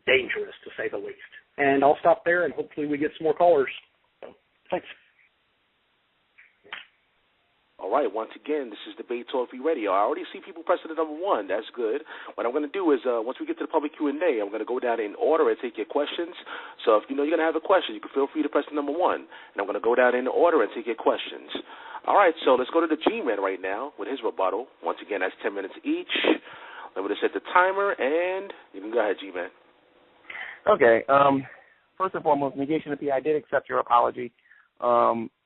dangerous, to say the least. And I'll stop there, and hopefully we get some more callers. So, thanks. All right, once again, this is Debate Talk Free Radio. I already see people pressing the number 1. That's good. What I'm going to do is, once we get to the public Q&A, I'm going to go down in order and take your questions. So if you know you're going to have a question, you can feel free to press the number 1. And I'm going to go down in order and take your questions. All right, so let's go to the Gman right now with his rebuttal. Once again, that's 10 minutes each. Let me just set the timer, and you can go ahead, Gman. Okay. First and foremost, NEGATIONofP, I did accept your apology.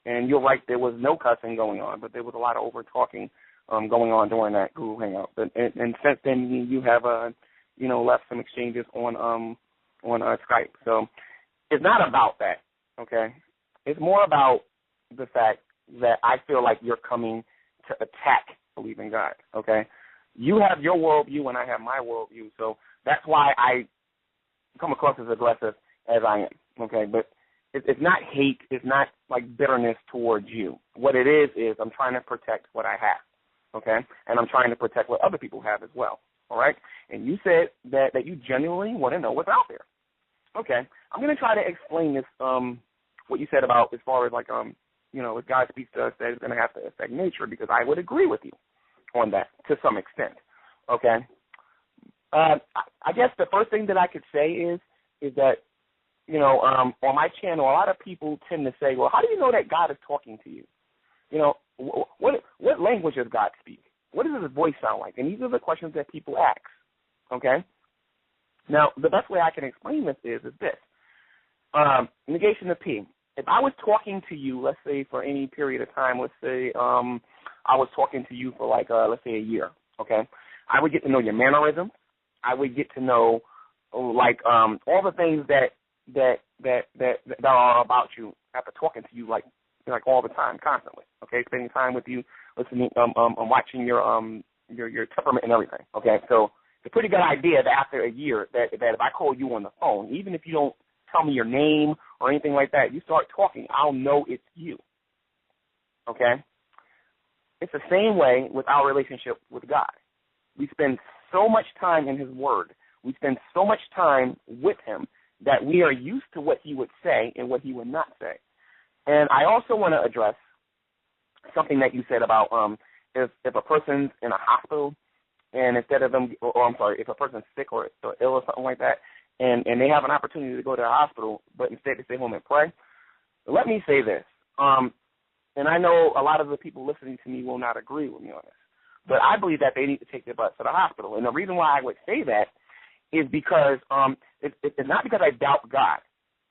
And you're right, there was no cussing going on, but there was a lot of over-talking going on during that Google Hangout. And since then, you have, left some exchanges on Skype. So it's not about that, okay? It's more about the fact that I feel like you're coming to attack believing God, okay? You have your worldview and I have my worldview, so that's why I come across as aggressive as I am, okay? But it's not hate. It's not like bitterness towards you. What it is I'm trying to protect what I have, okay? And I'm trying to protect what other people have as well, all right? And you said that you genuinely want to know what's out there. Okay. I'm going to try to explain this, what you said about as far as like, if God speaks to us, that it's going to have to affect nature, because I would agree with you on that to some extent, okay? I guess the first thing that I could say is that, on my channel, a lot of people tend to say, well, how do you know that God is talking to you? What language does God speak? What does his voice sound like? And these are the questions that people ask, okay? Now, the best way I can explain this is this. NEGATIONofP. If I was talking to you, let's say for any period of time, let's say I was talking to you for like, let's say a year, okay? I would get to know your mannerisms. I would get to know, like, all the things that are about you after talking to you like all the time, constantly. Okay, spending time with you, listening, watching your temperament and everything. Okay, so it's a pretty good idea that after a year that if I call you on the phone, even if you don't tell me your name or anything like that, you start talking, I'll know it's you. Okay, it's the same way with our relationship with God. We spend so much time in His Word. We spend so much time with Him that we are used to what He would say and what He would not say. And I also want to address something that you said about if a person's in a hospital and instead of them, if a person's sick or ill or something like that, and they have an opportunity to go to the hospital, but instead they stay home and pray. Let me say this, and I know a lot of the people listening to me will not agree with me on this, but I believe that they need to take their butts to the hospital. And the reason why I would say that is because it's not because I doubt God.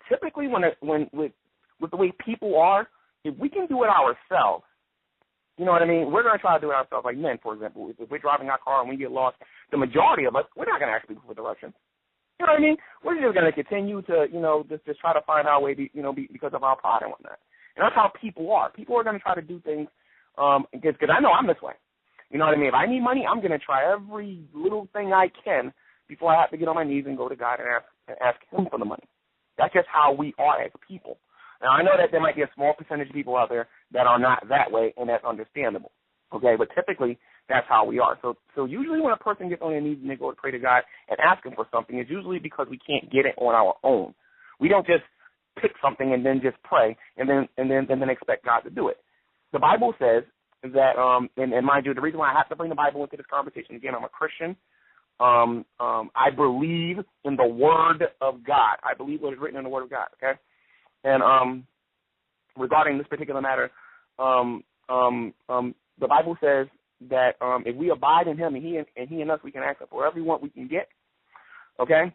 Typically, with the way people are, if we can do it ourselves, you know what I mean? We're going to try to do it ourselves. Like men, for example, if we're driving our car and we get lost, the majority of us, we're not going to ask people for directions. You know what I mean? We're just going to continue to, just try to find our way, because of our pride and whatnot. And that's how people are. People are going to try to do things because I know I'm this way. You know what I mean? If I need money, I'm going to try every little thing I can before I have to get on my knees and go to God and ask Him for the money. That's just how we are as people. Now, I know that there might be a small percentage of people out there that are not that way, and that's understandable, okay? But typically, that's how we are. So usually when a person gets on their knees and they go to pray to God and ask Him for something, it's usually because we can't get it on our own. We don't just pick something and then just pray and then expect God to do it. The Bible says that, and mind you, the reason why I have to bring the Bible into this conversation, again, I'm a Christian. I believe in the Word of God. I believe what is written in the Word of God, okay? And regarding this particular matter, the Bible says that if we abide in Him and He in us, we can ask for every want we can get, okay?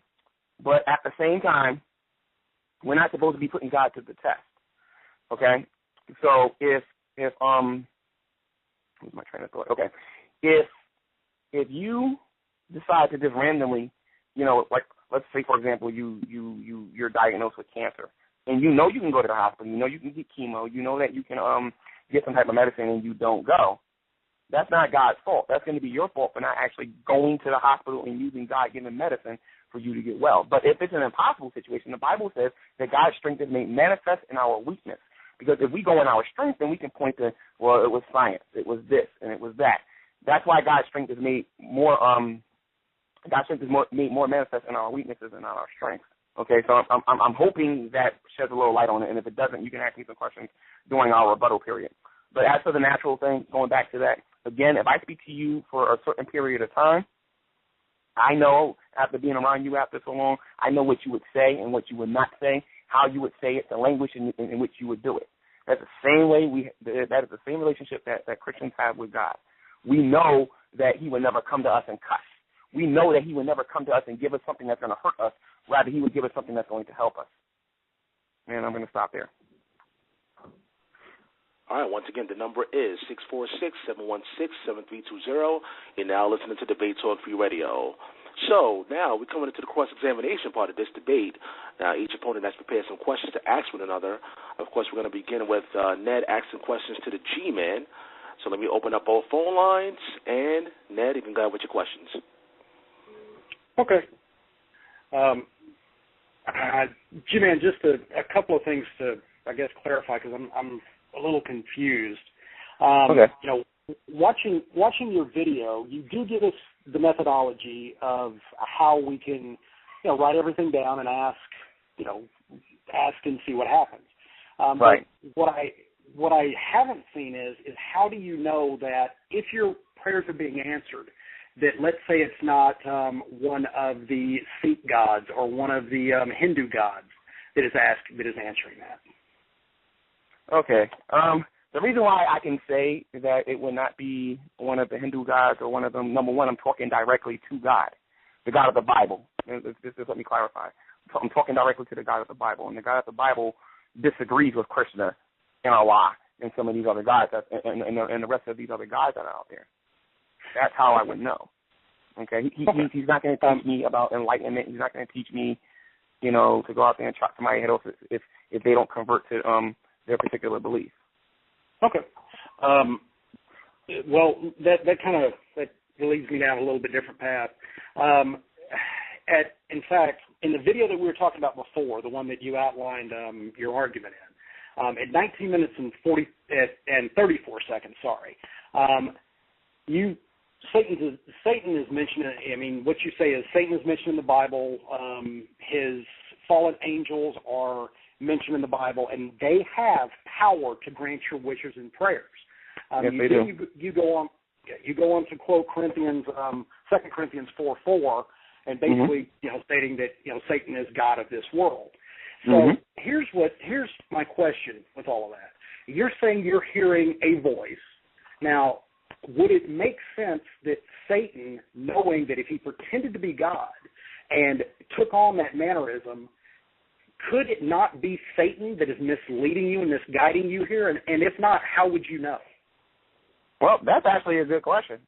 But at the same time, we're not supposed to be putting God to the test, okay? So if where's my train of thought? Okay, if you decide to just randomly, like let's say for example you're diagnosed with cancer, and you can go to the hospital, you can get chemo, that you can get some type of medicine, and you don't go. That's not God's fault. That's going to be your fault for not actually going to the hospital and using God-given medicine for you to get well. But if it's an impossible situation, the Bible says that God's strength is made manifest in our weakness. Because if we go in our strength, then we can point to, well, it was science, it was this, and it was that. That's why God's strength is made more. God's strength is made more manifest in our weaknesses and not our strengths. Okay, so I'm hoping that sheds a little light on it, and if it doesn't, you can ask me some questions during our rebuttal period. But as for the natural thing, going back to that, again, if I speak to you for a certain period of time, I know, after being around you after so long, I know what you would say and what you would not say, how you would say it, the language in which you would do it. That's the same way that is the same relationship that Christians have with God. We know that he would never come to us and cuss. We know that he would never come to us and give us something that's going to hurt us. Rather, he would give us something that's going to help us. And I'm going to stop there. All right, once again, the number is 646-716-7320. You're now listening to Debate Talk Free Radio. So now we're coming into the cross-examination part of this debate. Now, each opponent has prepared some questions to ask one another. Of course, we're going to begin with Ned asking questions to the G-Man. So let me open up both phone lines. And, Ned, you can go ahead with your questions. Okay. G-Man, just a couple of things to, I guess, clarify, because I'm a little confused. Okay. You know, watching your video, you do give us the methodology of how we can, you know, write everything down and ask and see what happens. Right. But what I haven't seen is how do you know that if your prayers are being answered, that let's say it's not one of the Sikh gods or one of the Hindu gods that is answering that. Okay. The reason why I can say that it would not be one of the Hindu gods or one of them, number one, I'm talking directly to God, the God of the Bible. Just let me clarify. I'm talking directly to the God of the Bible, and the God of the Bible disagrees with Krishna and Allah and some of these other gods and the rest of these other gods that are out there. That's how I would know. Okay? He's not going to teach me about enlightenment. He's not going to teach me, you know, to go out there and chop somebody's head off if they don't convert to their particular belief. Okay. Well, that kind of leads me down a little bit different path. In fact, in the video that we were talking about before, the one that you outlined your argument in, at 19 minutes and 34 seconds, Satan is mentioned. I mean, what you say is Satan is mentioned in the Bible. His fallen angels are mentioned in the Bible, and they have power to grant your wishes and prayers. Yes, they do. You go on to quote Corinthians, 2 Corinthians 4:4, and basically, stating that Satan is God of this world. So here's my question with all of that. You're saying you're hearing a voice. Now, would it make sense that Satan, knowing that if he pretended to be God and took on that mannerism, could it not be Satan that is misleading you and misguiding you here? And if not, how would you know? Well, that's actually a good question,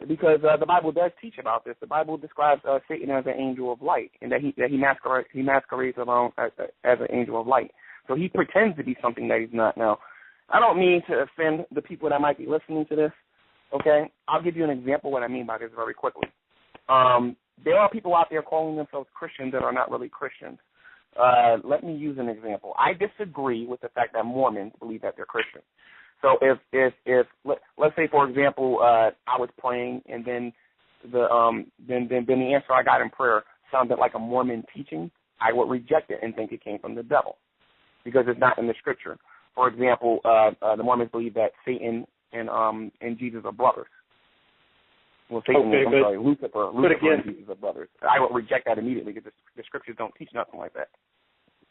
because the Bible does teach about this. The Bible describes Satan as an angel of light, and that he masquerades alone as an angel of light. So he pretends to be something that he's not. Now, I don't mean to offend the people that might be listening to this, okay? I'll give you an example of what I mean by this very quickly. There are people out there calling themselves Christians that are not really Christians. Let me use an example. I disagree with the fact that Mormons believe that they're Christians. So if let's say, for example, I was praying and then the answer I got in prayer sounded like a Mormon teaching, I would reject it and think it came from the devil because it's not in the scripture. For example, the Mormons believe that Satan and Jesus are brothers. Well, Satan, Lucifer and Jesus are brothers. I would reject that immediately because the scriptures don't teach nothing like that.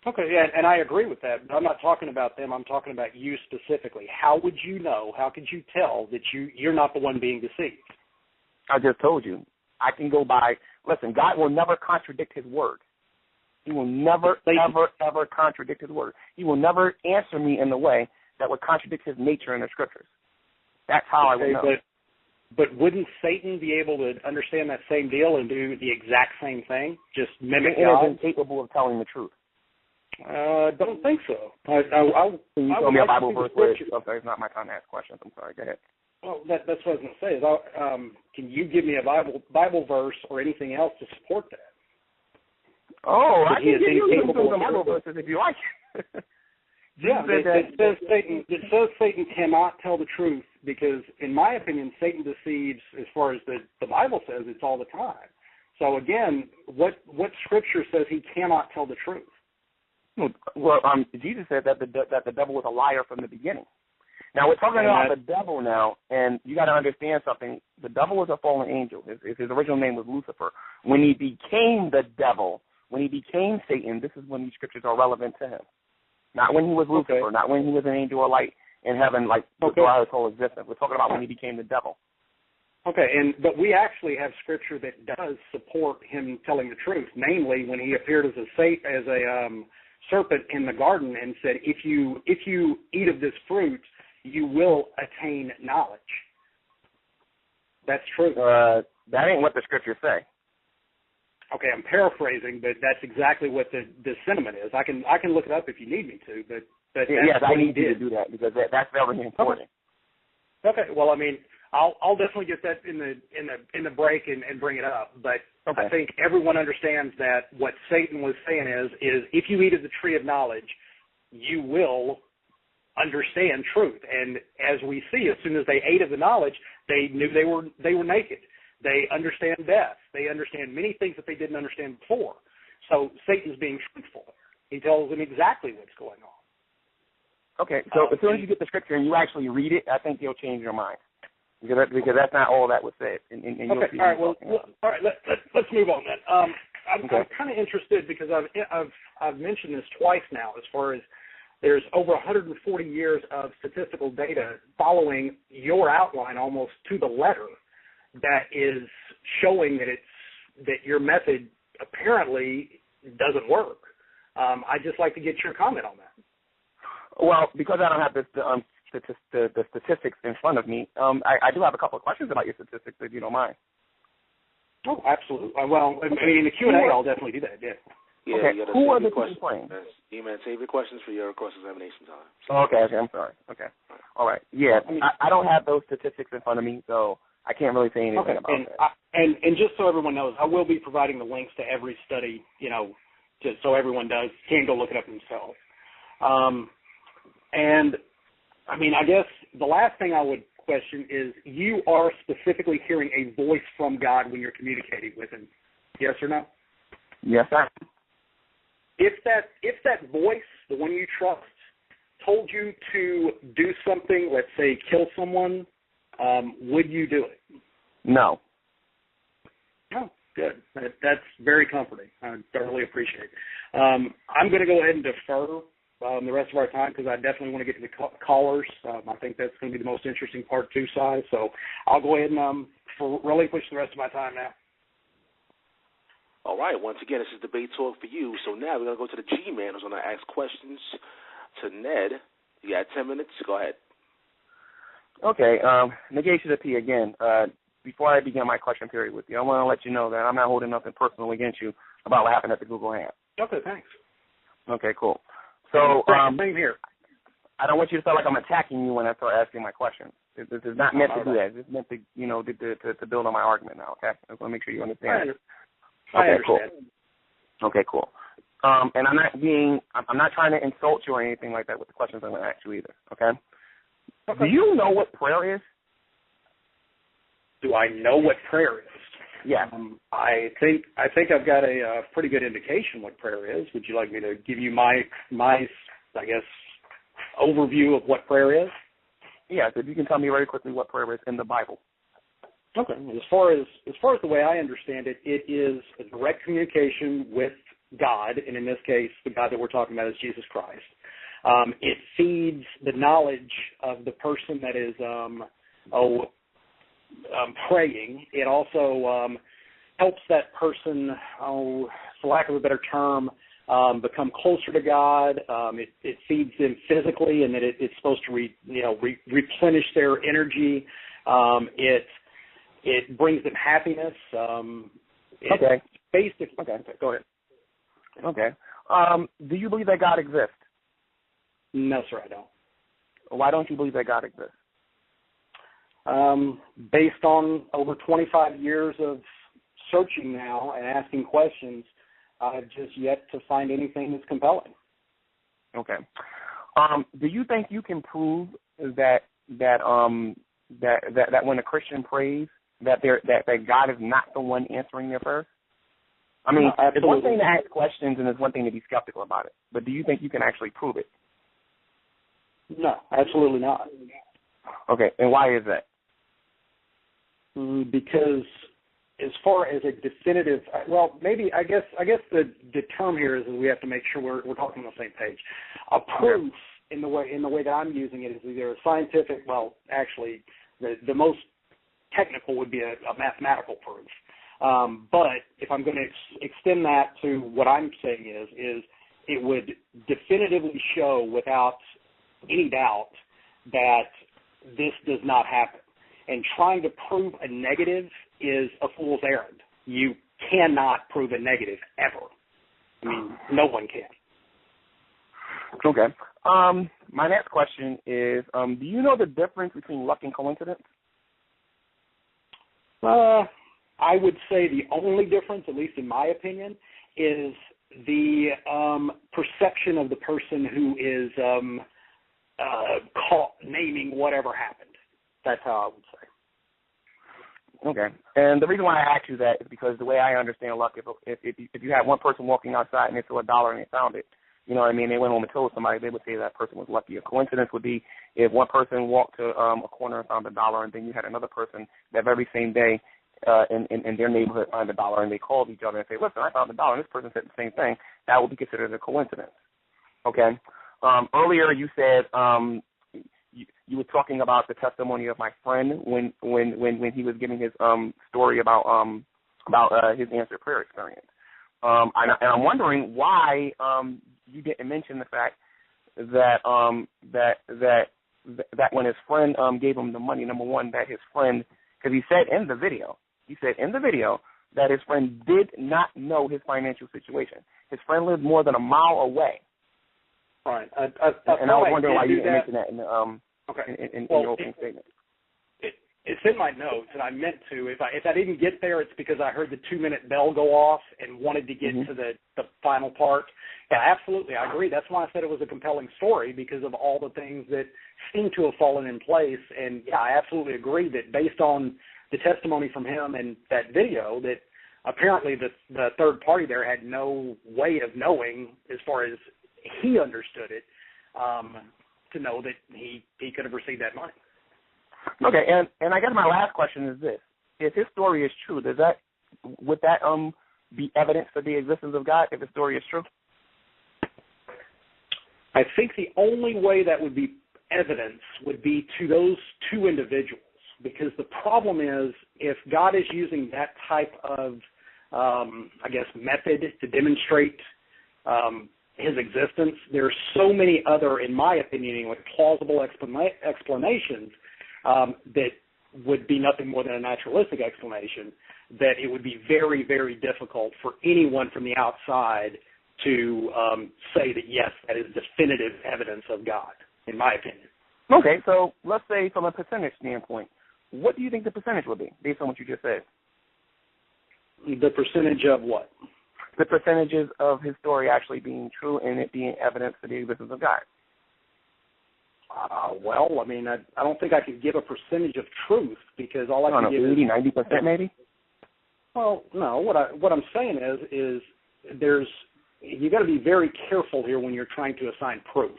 Okay, yeah, and I agree with that. But I'm not talking about them. I'm talking about you specifically. How would you know? How could you tell that you're not the one being deceived? I just told you. I can go by. Listen, God will never contradict His word. He will never, ever contradict His word. He will never answer me in the way that would contradict His nature in the scriptures. That's how I would know. But wouldn't Satan be able to understand that same deal and do the exact same thing? Just mimic God? He is incapable of telling the truth. Don't think so. Can you tell me a Bible verse where it's not my time to ask questions? I'm sorry. Go ahead. Well, that's what I was going to say. Can you give me a Bible verse or anything else to support that? Oh, I can give you some Bible verses if you like. Yeah, it says Satan cannot tell the truth because, in my opinion, Satan deceives as far as the Bible says it's all the time. So, again, what scripture says he cannot tell the truth? Well, Jesus said that the devil was a liar from the beginning. Now, we're talking about the devil now, and you got to understand something. The devil was a fallen angel. His original name was Lucifer. When he became the devil, when he became Satan, this is when these scriptures are relevant to him. Not when he was Lucifer, not when he was an angel of light in heaven, like throughout his whole existence. We're talking about when he became the devil. Okay, but we actually have scripture that does support him telling the truth. Namely, when he appeared as a serpent in the garden and said, "If you eat of this fruit, you will attain knowledge." That's true. That ain't what the scriptures say. Okay, I'm paraphrasing, but that's exactly what the sentiment is. I can look it up if you need me to, but yes, I need you to do that because that's very important. Okay. Well, I mean, I'll definitely get that in the break and bring it up. But I think everyone understands that what Satan was saying is if you eat of the tree of knowledge, you will understand truth. And as we see, as soon as they ate of the knowledge, they knew they were naked. They understand death. They understand many things that they didn't understand before. So Satan's being truthful. He tells them exactly what's going on. Okay, so as soon as you get the scripture and you actually read it, I think you'll change your mind. Because that's not all that was said. And okay, all right, all right, let's move on then. I'm kind of interested because I've mentioned this twice now as far as there's over 140 years of statistical data following your outline almost to the letter that is showing that your method apparently doesn't work. I'd just like to get your comment on that. Well, because I don't have the statistics in front of me, I do have a couple of questions about your statistics, if you don't mind. Oh, absolutely. Well, I mean, in the Q&A, I'll definitely do that, yeah. Yeah, okay. Who are the people playing? Gman, save your questions for your cross-examination time. So. Okay, I'm sorry. Okay. All right. Yeah, I don't have those statistics in front of me, so I can't really say anything about that. And just so everyone knows, I will be providing the links to every study, just so everyone can go look it up themselves. And, I mean, I guess the last thing I would question is you are specifically hearing a voice from God when you're communicating with him. Yes or no? Yes, sir. If that voice, the one you trust, told you to do something, let's say kill someone, would you do it? No. Oh, good. That's very comforting. I thoroughly appreciate it. I'm going to go ahead and defer the rest of our time because I definitely want to get to the callers. I think that's going to be the most interesting part, too, Si. So I'll go ahead and relinquish the rest of my time now. All right. Once again, this is Debate Talk for you. So now we're going to go to the G-Man who's going to ask questions to Ned. You got 10 minutes. Go ahead. Okay. NEGATIONofP again. Before I begin my question period with you, I want to let you know that I'm not holding nothing personal against you about what happened at the Google Hang. Okay, thanks. Okay, cool. So, same here. I don't want you to feel like I'm attacking you when I start asking my questions. This is not meant to do that. It's meant to, to build on my argument now, okay? I want to make sure you understand. I understand. Cool. Okay, cool. And I'm not trying to insult you or anything like that with the questions I'm going to ask you either, okay? Do you know what prayer is? Do I know what prayer is? Yeah. I think I've got a pretty good indication what prayer is. Would you like me to give you my I guess overview of what prayer is? Yes, if you can tell me very quickly what prayer is in the Bible. Okay. As far as the way I understand it, it is a direct communication with God, and in this case, the God that we're talking about is Jesus Christ. It feeds the knowledge of the person that is praying. It also helps that person, for lack of a better term, become closer to God. It feeds them physically, and that it's supposed to replenish their energy. It brings them happiness. Okay. Basically, okay. Go ahead. Okay. Do you believe that God exists? No, sir, I don't. Why don't you believe that God exists? Based on over 25 years of searching now and asking questions, I've just yet to find anything that's compelling. Okay. Do you think you can prove that when a Christian prays, that God is not the one answering their prayers? I mean, it's one thing to ask questions and it's one thing to be skeptical about it. But do you think you can actually prove it? No, absolutely not. Okay, and why is that? Because as far as a definitive, well, maybe I guess the term here is we have to make sure we're talking on the same page. A proof in the way that I'm using it is either a scientific. Well, actually, the most technical would be a mathematical proof. But if I'm going to extend that to what I'm saying is it would definitively show without any doubt that this does not happen. And trying to prove a negative is a fool's errand. You cannot prove a negative ever. I mean, no one can. Okay. My next question is, do you know the difference between luck and coincidence? I would say the only difference, at least in my opinion, is the perception of the person who is naming whatever happened. That's how I would say. Okay. And the reason why I asked you that is because the way I understand luck, if you had one person walking outside and they saw $1 and they found it, you know what I mean, they went home and told somebody, they would say that person was lucky. A coincidence would be if one person walked to a corner and found $1 and then you had another person that very same day in their neighborhood found $1 and they called each other and say, listen, I found $1 and this person said the same thing. That would be considered a coincidence. Okay. Earlier you said you were talking about the testimony of my friend when he was giving his story about his answered prayer experience. And I'm wondering why you didn't mention the fact that that when his friend gave him the money, number one, that his friend, because he said in the video that his friend did not know his financial situation. His friend lived more than a mile away. Right. And I was wondering why you didn't mention that in the in your opening statement. It's in my notes, and I meant to. If I didn't get there, it's because I heard the 2-minute bell go off and wanted to get to the final part. Yeah, absolutely, I agree. That's why I said it was a compelling story, because of all the things that seem to have fallen in place. And yeah, I absolutely agree that based on the testimony from him and that video, that apparently the third party there had no way of knowing, as far as he understood it, to know that he could have received that money. Okay, and I guess my last question is this: if his story is true, would that be evidence for the existence of God if his story is true? I think the only way that would be evidence would be to those two individuals, because the problem is if God is using that type of, method to demonstrate his existence, there's so many other, in my opinion, anyway, plausible explanations that would be nothing more than a naturalistic explanation, that it would be very, very difficult for anyone from the outside to say that, yes, that is definitive evidence of God, in my opinion. Okay, so let's say from a percentage standpoint, what do you think the percentage would be, based on what you just said? The percentage of what? The percentages of his story actually being true and it being evidence for the existence of God. Well, I mean, I don't think I could give a percentage of truth, because all I can give 80, 90% maybe? Well, no. What I'm saying is you got to be very careful here when you're trying to assign proof,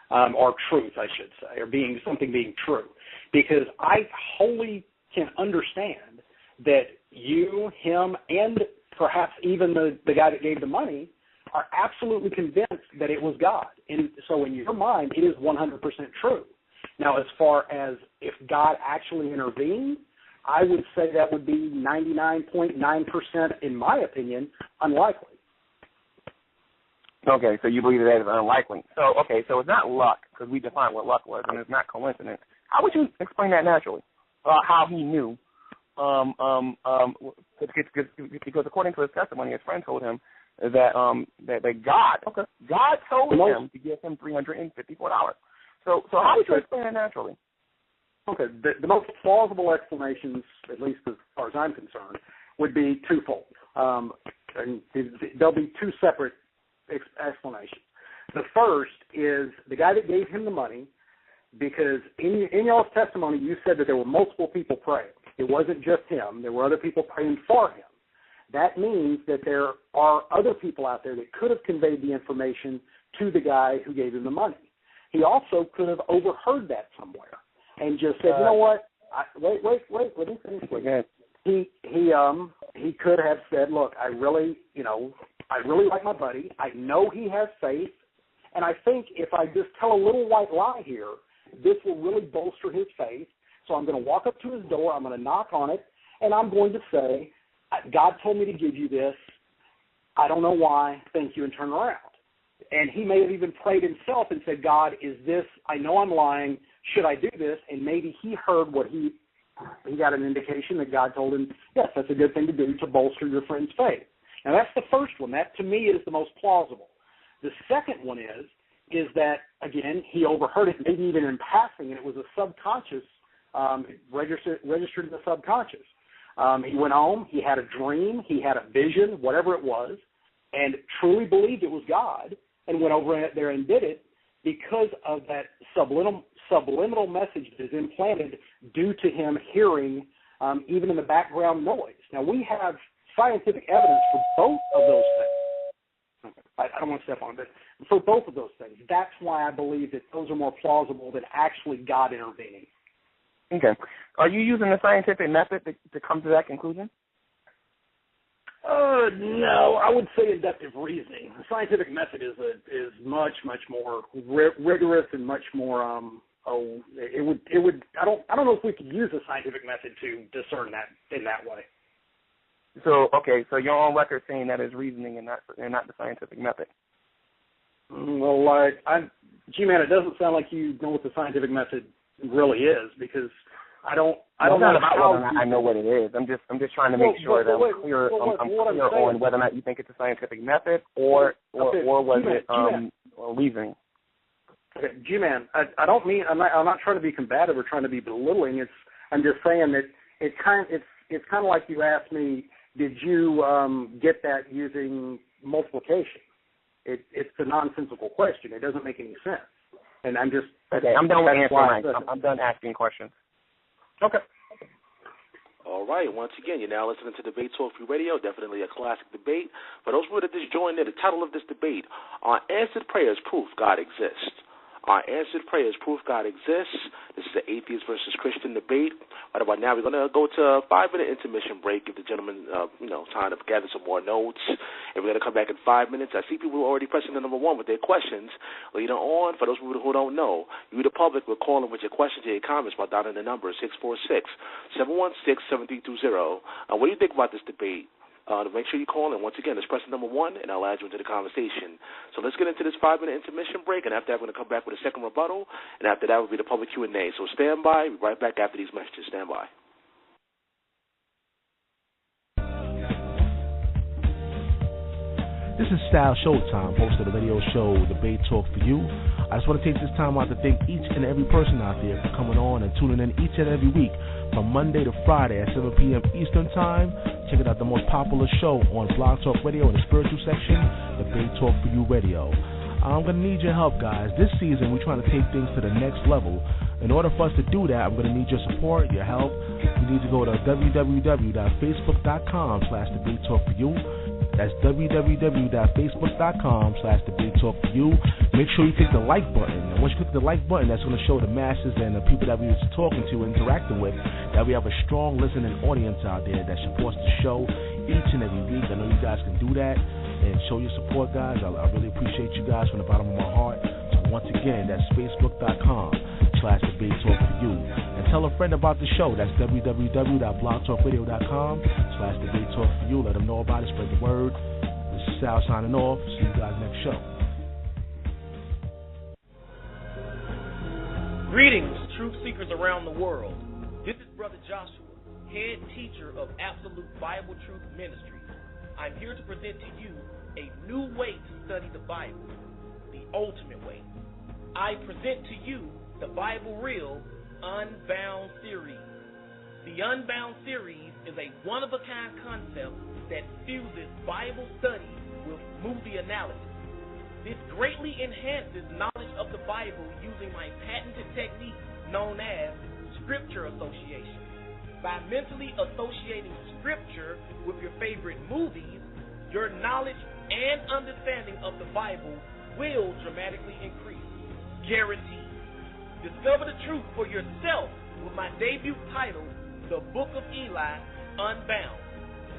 or truth, I should say, or something being true, because I wholly can understand that you, him, and perhaps even the guy that gave the money are absolutely convinced that it was God. And so in your mind, it is 100% true. Now, as far as if God actually intervened, I would say that would be 99.9%, in my opinion, unlikely. Okay, so you believe that is unlikely. So it's not luck, because we defined what luck was, and it's not coincidence. How would you explain that naturally? How he knew? Because according to his testimony, his friend told him that God told him to give him $354. So how would you explain that naturally? Okay, the most plausible explanations, at least as far as I'm concerned, would be twofold. And there'll be two separate explanations. The first is the guy that gave him the money, because in y'all's testimony, you said that there were multiple people praying. It wasn't just him. There were other people praying for him. That means that there are other people out there that could have conveyed the information to the guy who gave him the money. he also could have overheard that somewhere and just said, you know what? Wait, let me finish. He could have said, look, I really like my buddy. I know he has faith, and I think if I just tell a little white lie here, this will really bolster his faith. So I'm going to walk up to his door, I'm going to knock on it, and I'm going to say, God told me to give you this. I don't know why. Thank you, and turn around. And he may have even prayed himself and said, God, is this, I know I'm lying, should I do this? And maybe he heard what he got an indication that God told him, yes, that's a good thing to do to bolster your friend's faith. Now, that's the first one. That, to me, is the most plausible. The second one is that, again, he overheard it, maybe even in passing, and it was a subconscious, registered in the subconscious. He went home, he had a dream, he had a vision, whatever it was, and truly believed it was God, and went over there and did it because of that subliminal message that is implanted due to him hearing even in the background noise. Now, we have scientific evidence for both of those things. I don't want to step on it, but for both of those things. That's why I believe that those are more plausible than actually God intervening. Okay. Are you using the scientific method to come to that conclusion? No, I would say inductive reasoning. The scientific method is much more rigorous and much more. It would. I don't know if we could use the scientific method to discern that in that way. So okay, so you're on record saying that is reasoning and not the scientific method. Well, Gman, it doesn't sound like you know what the scientific method really is, because I don't know how whether or not I know what it is. I'm just trying to make sure that I'm clear on whether or not you think it's a scientific method or was it reasoning. Okay, G-Man, I don't mean I'm not trying to be combative or trying to be belittling. I'm just saying that it's kind of like you asked me, did you get that using multiplication? It's a nonsensical question. It doesn't make any sense. And I'm just okay. I'm done with answering. I'm done asking questions. Okay. All right. Once again, you're now listening to Debate Talk Free Radio. Definitely a classic debate. For those of you that just joined in, the title of this debate: Are answered prayers proof God exists? Are answered prayers proof God exists? This is the atheist versus Christian debate. Right about now, we're going to go to a 5-minute intermission break, give the gentleman, time to gather some more notes. And we're going to come back in 5 minutes. I see people already pressing the number 1 with their questions. Later on, for those people who don't know, you, the public, will call in with your questions or your comments by dialing the number 646-716-7320. What do you think about this debate? To make sure you call in. Once again, let's press number 1, and I'll add you into the conversation. So let's get into this 5-minute intermission break, and after that, we're going to come back with a second rebuttal, and after that will be the public Q&A. So stand by. We'll be right back after these messages. Stand by. This is Style Showtime, host of the radio show Debate Talk for You. I just want to take this time out to thank each and every person out there for coming on and tuning in each and every week from Monday to Friday at 7 p.m. Eastern Time. Check out the most popular show on Blog Talk Radio in the spiritual section, Debate Talk for You Radio. I'm going to need your help, guys. This season, we're trying to take things to the next level. In order for us to do that, I'm going to need your support, your help. You need to go to www.facebook.com/debatetalkforyou. That's www.facebook.com/debatetalkforyou. Make sure you click the like button. And once you click the like button, that's going to show the masses and the people that we're talking to, interacting with, that we have a strong listening audience out there that supports the show each and every week. I know you guys can do that and show your support, guys. I really appreciate you guys from the bottom of my heart. So once again, that's facebook.com/debatetalkforyou. And tell a friend about the show. That's www.blogtalkradio.com/debatetalkforyou. Let them know about it. Spread the word. This is Sal signing off. See you guys next show. Greetings, truth seekers around the world. This is Brother Joshua, head teacher of Absolute Bible Truth Ministries. I'm here to present to you a new way to study the Bible, the ultimate way. I present to you the Bible Real Unbound series. The Unbound series is a one-of-a-kind concept that fuses Bible study with movie analysis. This greatly enhances knowledge of the Bible using my patented technique known as Scripture Association. By mentally associating Scripture with your favorite movies, your knowledge and understanding of the Bible will dramatically increase. guaranteed. Discover the truth for yourself with my debut title, The Book of Eli, Unbound.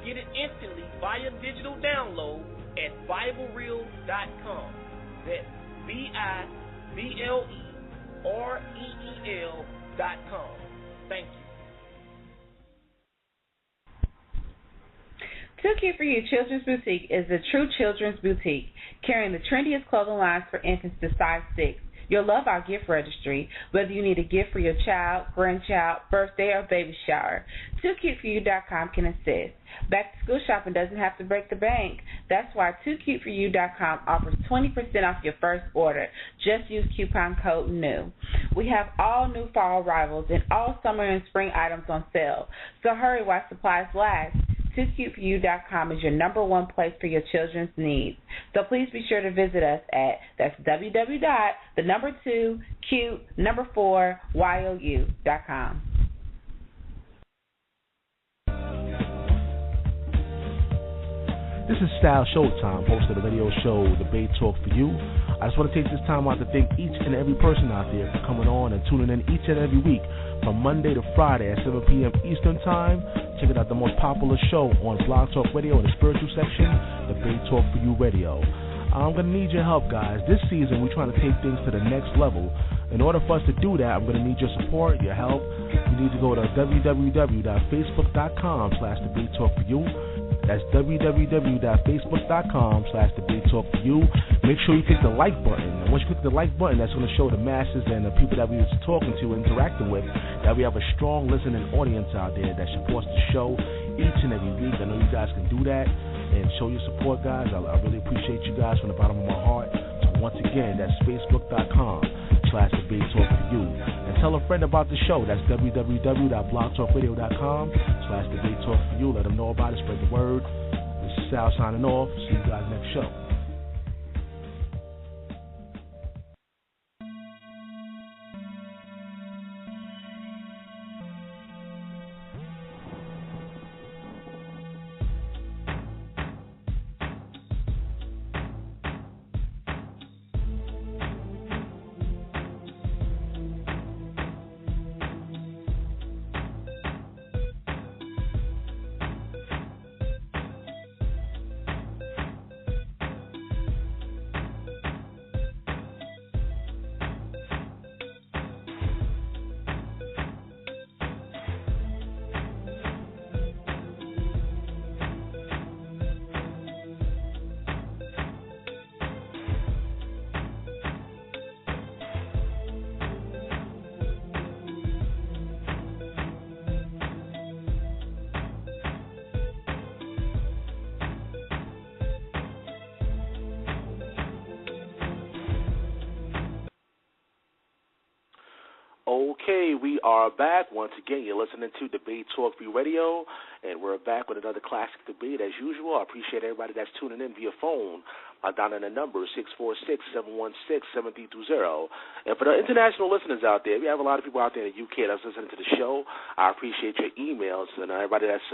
Get it instantly via digital download at BibleReel.com. That's BibleReel.com. Thank you. Too Cute for You Children's Boutique is the true children's boutique, carrying the trendiest clothing lines for infants to size 6. You'll love our gift registry, whether you need a gift for your child, grandchild, birthday, or baby shower. TooCuteForYou.com can assist. Back to school shopping doesn't have to break the bank. That's why TooCuteForYou.com offers 20% off your first order. Just use coupon code NEW. We have all new fall arrivals and all summer and spring items on sale. So hurry while supplies last. TooCuteForYou.com is your number one place for your children's needs. So please be sure to visit us at, that's www.4YOU.com. This is Style Showtime, host of the radio show Debate Talk for You. I just want to take this time out to thank each and every person out there for coming on and tuning in each and every week from Monday to Friday at 7 p.m. Eastern Time. Check out the most popular show on Blog Talk Radio in the spiritual section, Debate Talk for You Radio. I'm going to need your help, guys. This season, we're trying to take things to the next level. In order for us to do that, I'm going to need your support, your help. You need to go to www.facebook.com/debatetalkforyou. That's www.facebook.com/debatetalkforyou. Make sure you click the like button. And once you click the like button, that's going to show the masses and the people that we was talking to, interacting with, that we have a strong listening audience out there that supports the show each and every week. I know you guys can do that and show your support, guys. I really appreciate you guys from the bottom of my heart. So once again, that's facebook.com/debatetalkforyou. And tell a friend about the show. That's www.blogtalkradio.com/debatetalkforyou. Let them know about it. Spread the word. This is Sal signing off. See you guys next show. Okay, we are back. Once again, you're listening to Debate Talk for You Radio, and we're back with another classic debate as usual. I appreciate everybody that's tuning in via phone. Down in the number 646-716-7320. And for the international listeners out there, we have a lot of people out there in the UK that's listening to the show. I appreciate your emails, and everybody that's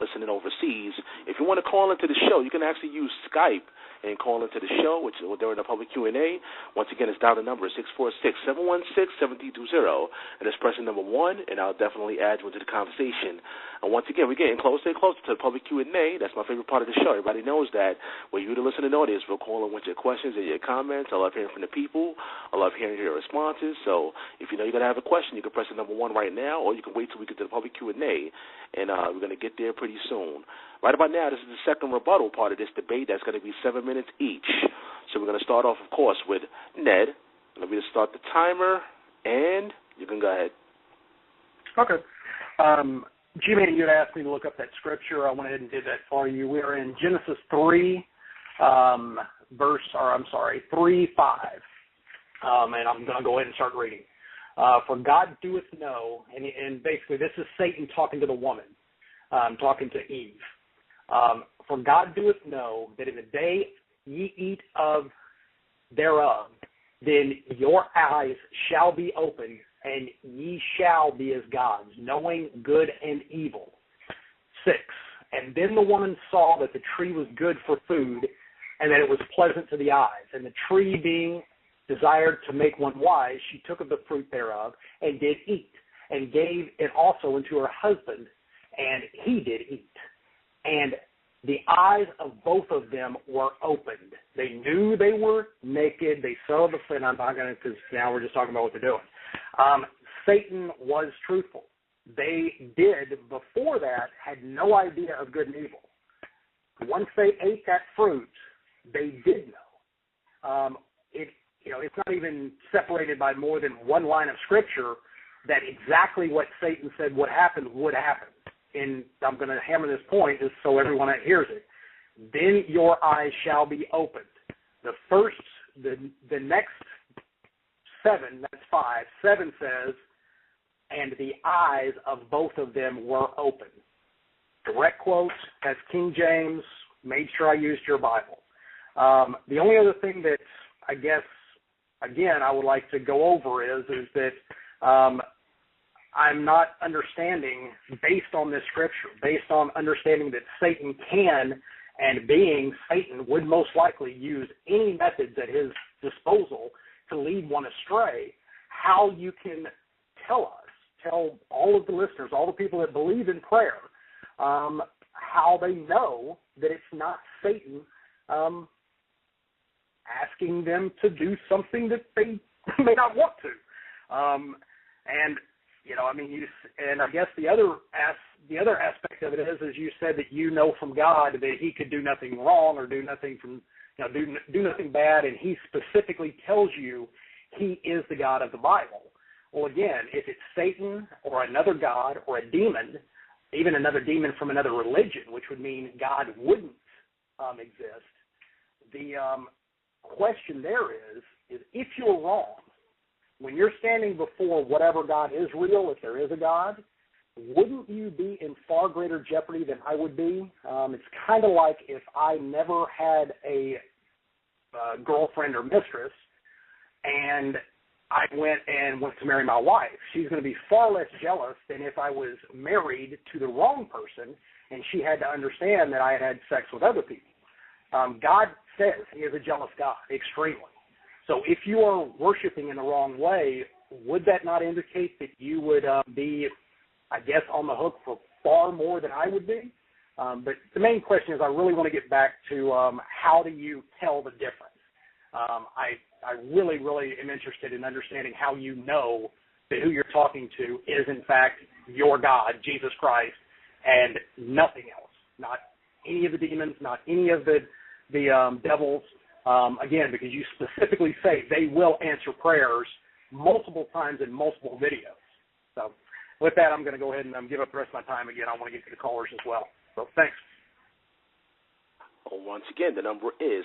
listening overseas. If you want to call into the show, you can actually use Skype and call into the show, which is during the public Q&A. Once again, it's down the number 646-716-7320, and it's pressing number 1, and I'll definitely add you into the conversation. And once again, we're getting closer and closer to the public Q&A. That's my favorite part of the show. Everybody knows that when you're the listening audience, we'll call in with your questions and your comments. I love hearing from the people. I love hearing your responses. So if you know you're going to have a question, you can press the number 1 right now, or you can wait till we get to the public Q&A, and we're going to get there pretty soon. Right about now, this is the second rebuttal part of this debate. That's going to be 7 minutes each. So we're going to start off, of course, with Ned. Let me just start the timer, and you can go ahead. Okay. Gman, you had asked me to look up that scripture. I went ahead and did that for you. We're in Genesis 3, 3:5. And I'm going to go ahead and start reading. For God doeth know, and basically this is Satan talking to the woman, talking to Eve. For God doeth know that in the day ye eat of thereof, then your eyes shall be opened, and ye shall be as gods, knowing good and evil. 6. And then the woman saw that the tree was good for food, and that it was pleasant to the eyes, and the tree being desired to make one wise, she took of the fruit thereof and did eat, and gave it also unto her husband, and he did eat. And the eyes of both of them were opened. They knew they were naked. They saw the sin. I'm not going to, because now we're just talking about what they're doing. Satan was truthful. They did, before that, had no idea of good and evil. Once they ate that fruit, they did know. It's not even separated by more than one line of scripture that exactly what Satan said would happen. And I'm going to hammer this point just so everyone hears it. Then your eyes shall be opened. The next 7, that's 5, 7 says, and the eyes of both of them were open. Direct quotes, that's King James. Made sure I used your Bible. The only other thing that I guess, again, I would like to go over is that I'm not understanding, based on this scripture, based on understanding that Satan can, and being Satan, would most likely use any methods at his disposal to lead one astray, how you can tell all of the listeners, all the people that believe in prayer, how they know that it's not Satan asking them to do something that they may not want to. And I guess the other aspect of it is you said that you know from God that he could do nothing wrong or do nothing do nothing bad, and he specifically tells you he is the God of the Bible. Well, again, if it's Satan or another god or a demon, even another demon from another religion, which would mean God wouldn't exist, the question there is if you're wrong, when you're standing before whatever God is real, if there is a God, wouldn't you be in far greater jeopardy than I would be? It's kind of like if I never had a girlfriend or mistress and I went to marry my wife. She's going to be far less jealous than if I was married to the wrong person and she had to understand that I had sex with other people. God says he is a jealous God, extremely. So if you are worshiping in the wrong way, would that not indicate that you would be, I guess, on the hook for far more than I would be? But the main question is I really want to get back to how do you tell the difference? I really, really am interested in understanding how you know that who you're talking to is, in fact, your God, Jesus Christ, and nothing else. Not any of the demons, not any of the devils. Again, because you specifically say they will answer prayers multiple times in multiple videos. So with that, I'm going to go ahead and give up the rest of my time again. I want to get to the callers as well. So thanks. Once again, the number is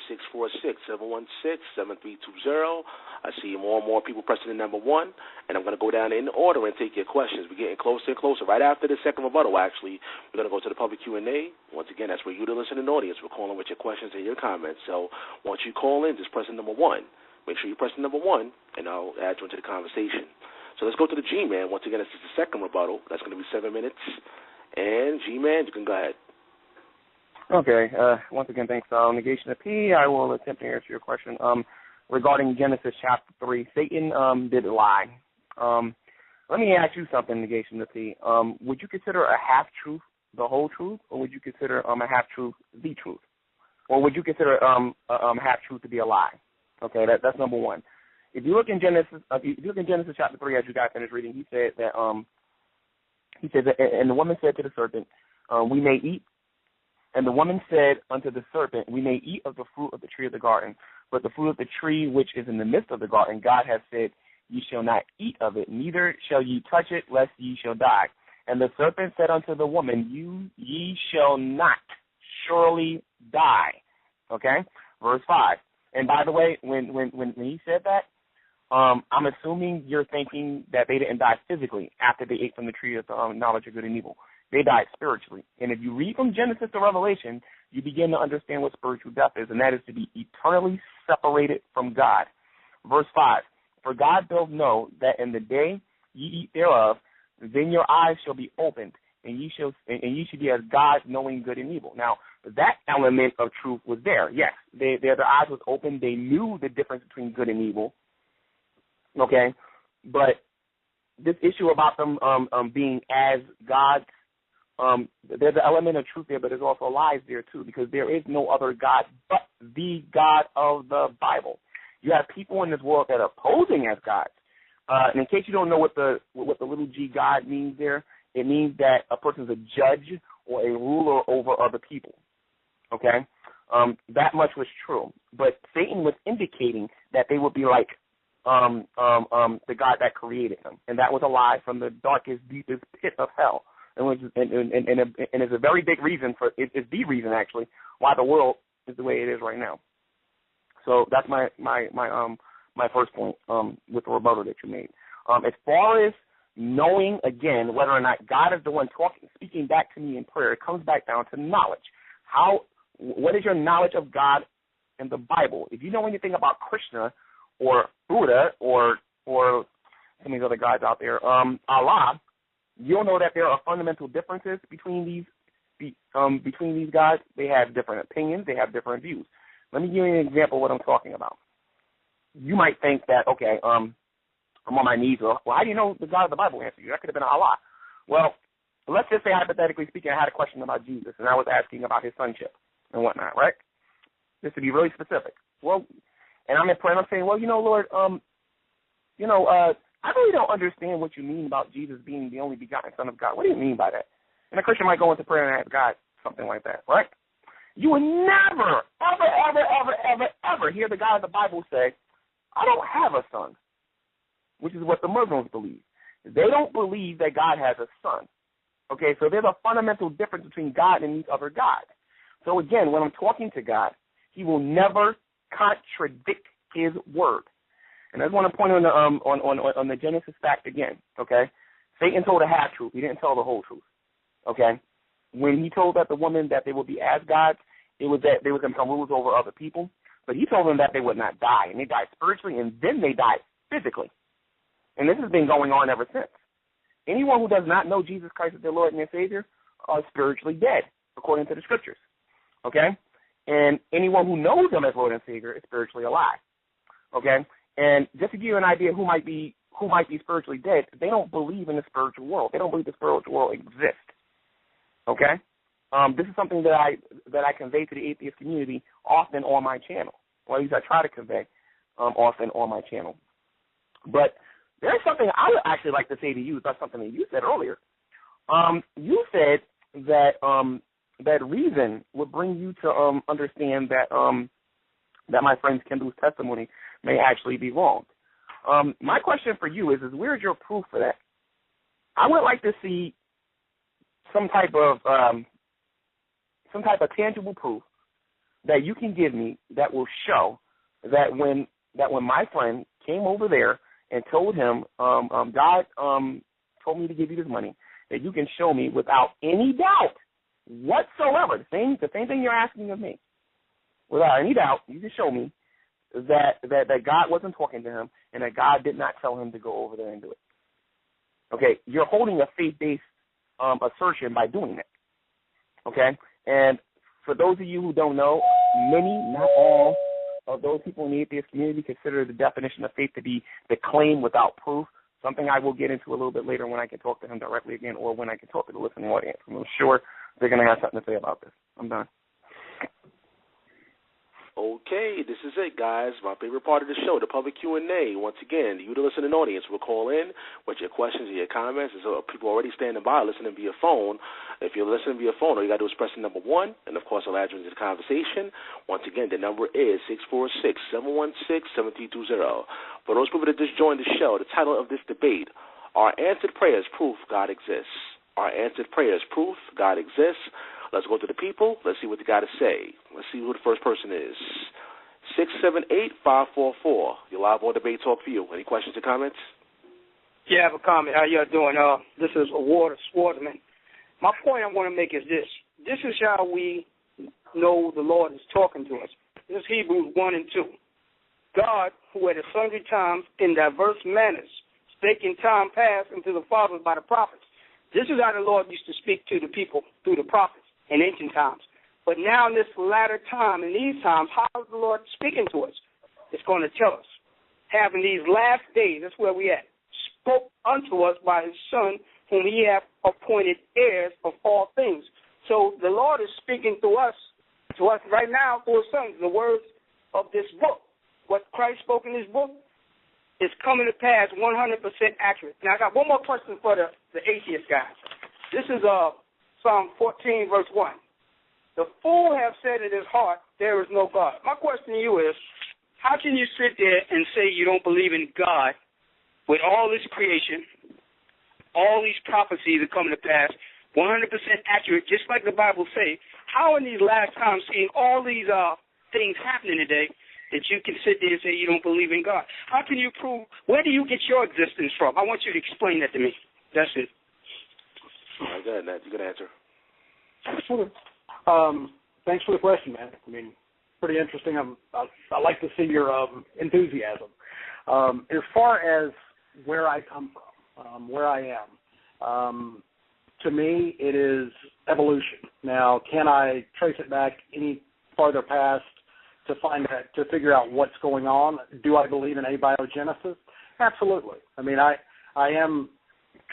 646-716-7320. I see more and more people pressing the number 1, and I'm going to go down in order and take your questions. We're getting closer and closer. Right after the second rebuttal, actually, we're going to go to the public Q&A. Once again, that's where you, the listening audience, we're calling with your questions and your comments. So once you call in, just press the number 1. Make sure you press the number 1, and I'll add you into the conversation. So let's go to the Gman. Once again, this is the second rebuttal. That's going to be 7 minutes. And Gman, you can go ahead. Okay. Once again, thanks. NEGATIONofP, I will attempt to answer your question. Regarding Genesis chapter 3, Satan did lie. Let me ask you something, NEGATIONofP. Would you consider a half-truth the whole truth, or would you consider a half-truth the truth? Or would you consider a half-truth to be a lie? Okay, that's number 1. If you look in Genesis, chapter 3, as you guys finished reading, he said that, and the woman said to the serpent, we may eat. And the woman said unto the serpent, we may eat of the fruit of the tree of the garden, but the fruit of the tree which is in the midst of the garden, God hath said, ye shall not eat of it, neither shall ye touch it, lest ye shall die. And the serpent said unto the woman, ye shall not surely die. Okay? Verse 5. And by the way, when he said that, I'm assuming you're thinking that they didn't die physically after they ate from the tree of the knowledge of good and evil. They died spiritually. And if you read from Genesis to Revelation, you begin to understand what spiritual death is, and that is to be eternally separated from God. Verse 5, for God doth know that in the day ye eat thereof, then your eyes shall be opened, and ye shall be as gods, knowing good and evil. Now, that element of truth was there. Yes, their eyes was open. They knew the difference between good and evil. Okay? But this issue about them being as gods, there's an element of truth there, but there's also lies there too, because there is no other God but the God of the Bible. You have people in this world that are posing as gods. And in case you don't know what the little g God means there, it means that a person's a judge or a ruler over other people. Okay? That much was true. But Satan was indicating that they would be like the God that created them. And that was a lie from the darkest, deepest pit of hell. And it's a very big reason it's the reason actually why the world is the way it is right now. So that's my first point with the rebuttal that you made. As far as knowing again whether or not God is the one speaking back to me in prayer, it comes back down to knowledge. What is your knowledge of God and the Bible? If you know anything about Krishna or Buddha or some of these other guys out there, Allah, you'll know that there are fundamental differences between these guys. They have different opinions. They have different views. Let me give you an example of what I'm talking about. You might think that, okay, I'm on my knees. Well, how do you know the God of the Bible answered you? That could have been Allah. Well, let's just say, hypothetically speaking, I had a question about Jesus, and I was asking about his sonship and whatnot, right? Just to be really specific. Well, and I'm in prayer, and I'm saying, well, Lord, I really don't understand what you mean about Jesus being the only begotten Son of God. What do you mean by that? And a Christian might go into prayer and ask God something like that, right? You would never, ever hear the God of the Bible say, I don't have a son, which is what the Muslims believe. They don't believe that God has a son. Okay, so there's a fundamental difference between God and these other gods. So again, when I'm talking to God, he will never contradict his word. And I just want to point on the Genesis fact again, okay? Satan told a half-truth. He didn't tell the whole truth, okay? When he told that the woman that they would be as gods, it was that they would become rulers over other people. But he told them that they would not die, and they died spiritually, and then they died physically. And this has been going on ever since. Anyone who does not know Jesus Christ as their Lord and their Savior are spiritually dead, according to the Scriptures, okay? And anyone who knows him as Lord and Savior is spiritually alive, okay? And just to give you an idea who might be spiritually dead, they don't believe in the spiritual world. They don't believe the spiritual world exists. Okay? This is something that I convey to the atheist community often on my channel. Or at least I try to convey often on my channel. But there's something I would actually like to say to you. That's something that you said earlier. You said that reason would bring you to understand that my friend Kendall's testimony may actually be wrong. My question for you is where's your proof for that? I would like to see some type of tangible proof that you can give me that will show that when my friend came over there and told him, God told me to give you this money, that you can show me without any doubt whatsoever, the same thing you're asking of me, without any doubt, you can show me that God wasn't talking to him and that God did not tell him to go over there and do it. Okay, you're holding a faith-based assertion by doing that. Okay, and for those of you who don't know, many, not all, of those people in the atheist community consider the definition of faith to be the claim without proof, something I will get into a little bit later when I can talk to him directly again or when I can talk to the listening audience. I'm sure they're going to have something to say about this. I'm done. Okay, this is it, guys. My favorite part of the show, the public Q&A. Once again, you, the listening audience, will call in with your questions and your comments. There's people already standing by listening via phone. If you're listening via phone, all you got to do is press the number 1, and, of course, I'll add you into the conversation. Once again, the number is 646-716-7320. For those people that just joined the show, the title of this debate, Are Answered Prayers Proof God Exists? Are Answered Prayers Proof God Exists? Let's go to the people. Let's see what they got to say. Let's see who the first person is. 678-544. You're live on Debate Talk for you. Any questions or comments? Yeah, I have a comment. How y'all doing? This is Award Swartzman. My point I want to make is this. This is how we know the Lord is talking to us. This is Hebrews 1 and 2. God, who at sundry times in diverse manners spake in time past unto the fathers by the prophets. This is how the Lord used to speak to the people through the prophets in ancient times. But now in this latter time, in these times, how is the Lord speaking to us? It's going to tell us. have in these last days, that's where we at, spoke unto us by his Son, whom he hath appointed heirs of all things. So the Lord is speaking to us right now through his Son. The words of this book, what Christ spoke in this book, is coming to pass 100% accurate. Now, I got one more question for the atheist guys. This is Psalm 14, verse 1. The fool have said in his heart, there is no God. My question to you is, how can you sit there and say you don't believe in God with all this creation, all these prophecies are coming to pass, 100% accurate, just like the Bible say? How in these last times, seeing all these things happening today, that you can sit there and say you don't believe in God? How can you prove, where do you get your existence from? I want you to explain that to me. That's it. All right, go ahead, Nat. You can answer. Thanks for the question, man. I mean, pretty interesting. I like to see your enthusiasm. As far as where I come from, where I am, to me, it is evolution. Now, can I trace it back any farther past to find that, to figure out what's going on? Do I believe in abiogenesis? Absolutely. I mean, I am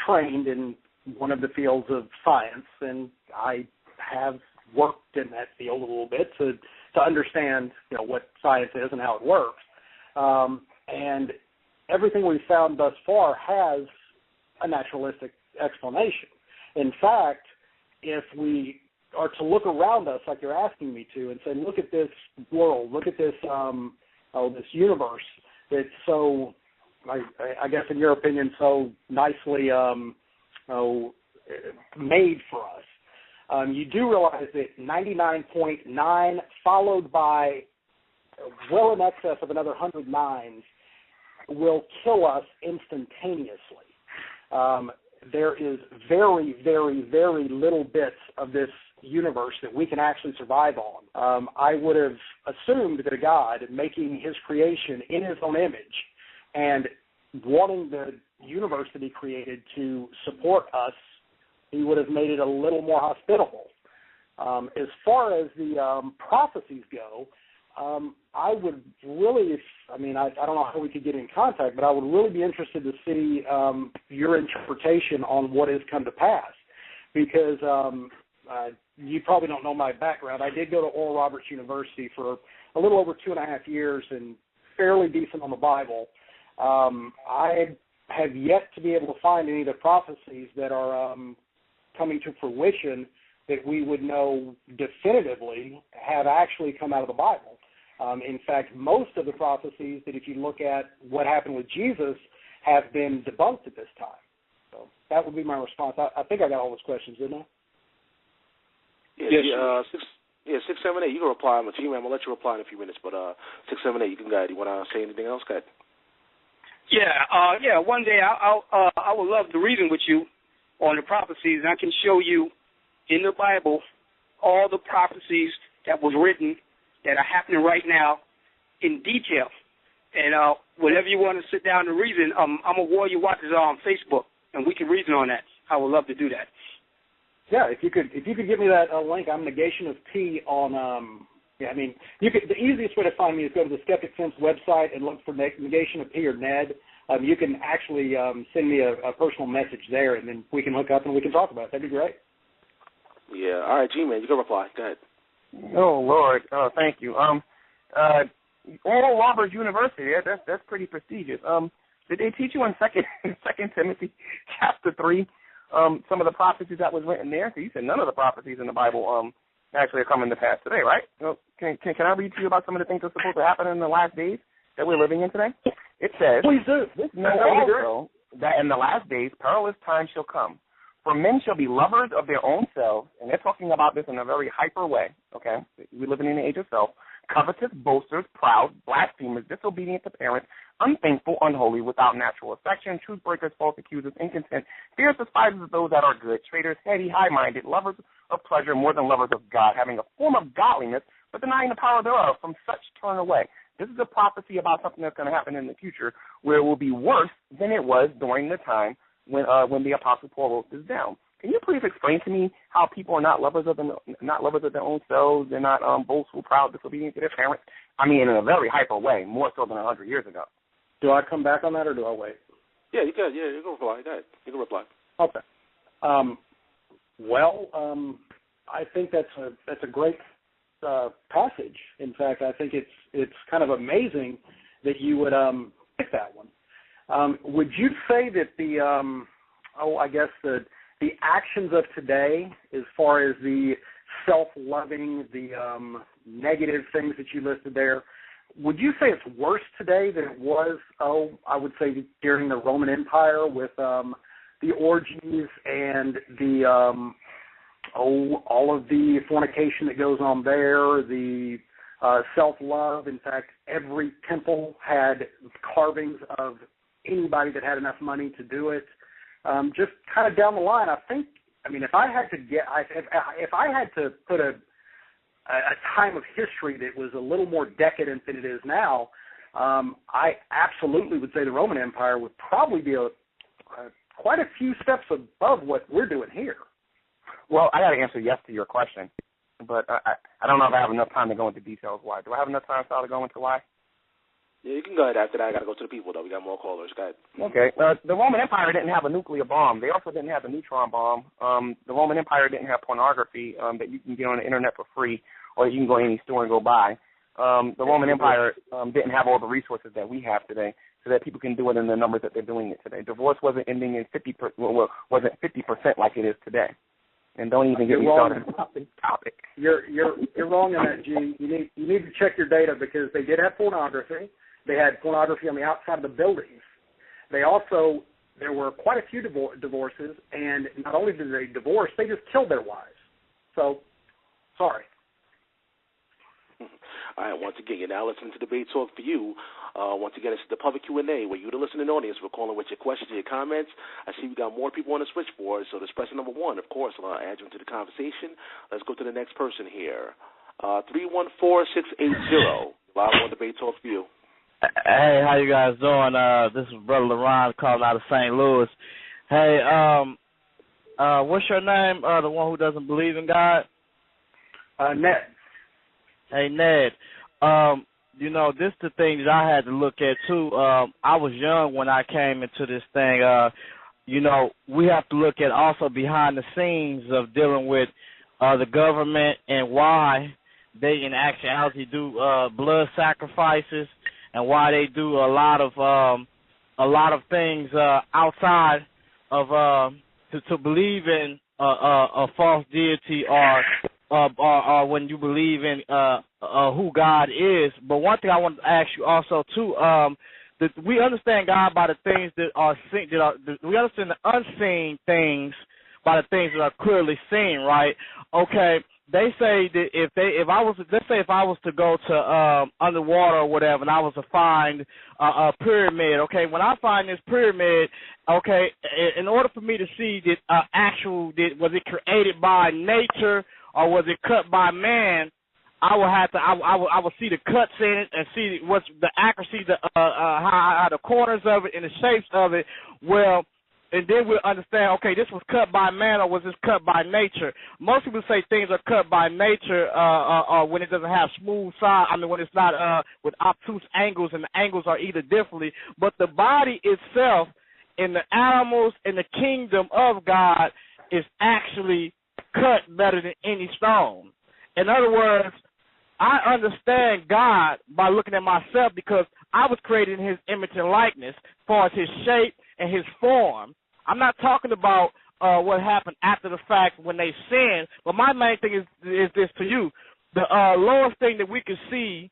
trained in one of the fields of science, and I have worked in that field a little bit to understand, what science is and how it works. And everything we've found thus far has a naturalistic explanation. In fact, if we are to look around us like you're asking me to and say, look at this world, look at this this universe that's so, I guess in your opinion, so nicely made for us. You do realize that 99.9 followed by well in excess of another 100 nines will kill us instantaneously. There is very, very, very little bits of this universe that we can actually survive on. I would have assumed that a God making his creation in his own image and wanting the universe that he created to support us, he would have made it a little more hospitable. As far as the prophecies go, I would really, I don't know how we could get in contact, but I would really be interested to see your interpretation on what has come to pass, because you probably don't know my background. I did go to Oral Roberts University for a little over 2.5 years and fairly decent on the Bible. I have yet to be able to find any of the prophecies that are coming to fruition that we would know definitively have actually come out of the Bible. In fact, most of the prophecies that if you look at what happened with Jesus have been debunked at this time. So that would be my response. I think I got all those questions, didn't I? Yes. 678, you can reply. I'm a Gman. I'm going to let you reply in a few minutes, but 678, you can go ahead. You want to say anything else? Go ahead. Yeah. One day I would love to reason with you on the prophecies, and I can show you in the Bible all the prophecies that was written that are happening right now in detail. And whenever you want to sit down and reason, I'm a Warrior Watchers on Facebook, and we can reason on that. I would love to do that. Yeah, if you could give me that link, I'm NEGATIONofP on. The easiest way to find me is go to the Skeptic Sense website and look for NEGATIONofP or Ned. You can actually send me a personal message there, and then we can hook up and we can talk about it. That'd be great. Yeah. All right, Gman, you can reply. Go ahead. Oh, Lord. Thank you. Oral Roberts University, that's pretty prestigious. Did they teach you in Second Timothy chapter 3 some of the prophecies that was written there? So you said none of the prophecies in the Bible actually are coming to pass today, right? Can I read to you about some of the things that are supposed to happen in the last days that we're living in today? It says, please do. Also that in the last days perilous times shall come. For men shall be lovers of their own selves, and they're talking about this in a very hyper way, okay? We're living in the age of self. Covetous, boasters, proud, blasphemers, disobedient to parents, unthankful, unholy, without natural affection, truth breakers, false accusers, incontent, fierce despisers of those that are good, traitors, heady, high-minded, lovers of pleasure more than lovers of God, having a form of godliness, but denying the power thereof. From such turn away. This is a prophecy about something that's going to happen in the future where it will be worse than it was during the time when the Apostle Paul wrote this down. Can you please explain to me how people are not lovers of their own selves? They're not boastful, proud, disobedient to their parents. In a very hyper way, more so than 100 years ago. Do I come back on that or do I wait? Yeah, you can. Yeah, you can reply. Go ahead. You can reply. Okay. I think that's a great passage. In fact, I think it's kind of amazing that you would pick that one. Would you say that the actions of today, as far as the self-loving, the negative things that you listed there, would you say it's worse today than it was, I would say during the Roman Empire with the orgies and the all of the fornication that goes on there, the self-love? In fact, every temple had carvings of anybody that had enough money to do it. Just kind of down the line, if I had to put a time of history that was a little more decadent than it is now, I absolutely would say the Roman Empire would probably be quite a few steps above what we're doing here. Well, I got to answer yes to your question, but I don't know if I have enough time to go into details why. Do I have enough time, Sal, to go into why? Yeah, you can go ahead after that. I got to go to the people, though. We got more callers. Go ahead. Okay. The Roman Empire didn't have a nuclear bomb. They also didn't have a neutron bomb. The Roman Empire didn't have pornography that you can get on the internet for free, or you can go to any store and go buy. The Roman Empire didn't have all the resources that we have today, so that people can do it in the numbers that they're doing it today. Divorce wasn't ending in 50% like it is today. And don't even get me started about this topic. You're wrong on that, G. You need to check your data, because they did have pornography. They had pornography on the outside of the buildings. There were quite a few divorces, and not only did they divorce, they just killed their wives. So, sorry. All right, once again, you're now listening to Debate Talk for You. Once again, it's the public Q&A where you, the listening audience, we're calling with your questions, your comments. I see we got more people on the switchboard, so this person number one, of course, I'll add you into the conversation. Let's go to the next person here. 314-680, live on Debate Talk for You. Hey, how you guys doing? This is Brother LaRon calling out of St. Louis. Hey, what's your name? The one who doesn't believe in God? Ned. Hey, Ned. This is the thing that I had to look at, too. I was young when I came into this thing. We have to look at also behind the scenes of dealing with the government and why they in actuality do blood sacrifices, and why they do a lot of things outside of to believe in a false deity or when you believe in who God is. But one thing I want to ask you also too, that we understand God by the things that are seen. We understand the unseen things by the things that are clearly seen, right? Okay. They say that if I was to go to underwater or whatever, and I was to find a pyramid, okay, when I find this pyramid, okay, in order for me to see that was it created by nature or was it cut by man, I would see the cuts in it and see what's the accuracy, how the corners of it and the shapes of it. Well, and then we'll understand, okay, this was cut by man or was this cut by nature? Most people say things are cut by nature when it doesn't have smooth sides. When it's not with obtuse angles, and the angles are either differently. But the body itself in the animals in the kingdom of God is actually cut better than any stone. In other words, I understand God by looking at myself because I was created in his image and likeness as far as his shape and his form. I'm not talking about what happened after the fact when they sinned, but my main thing is this to you. The lowest thing that we can see,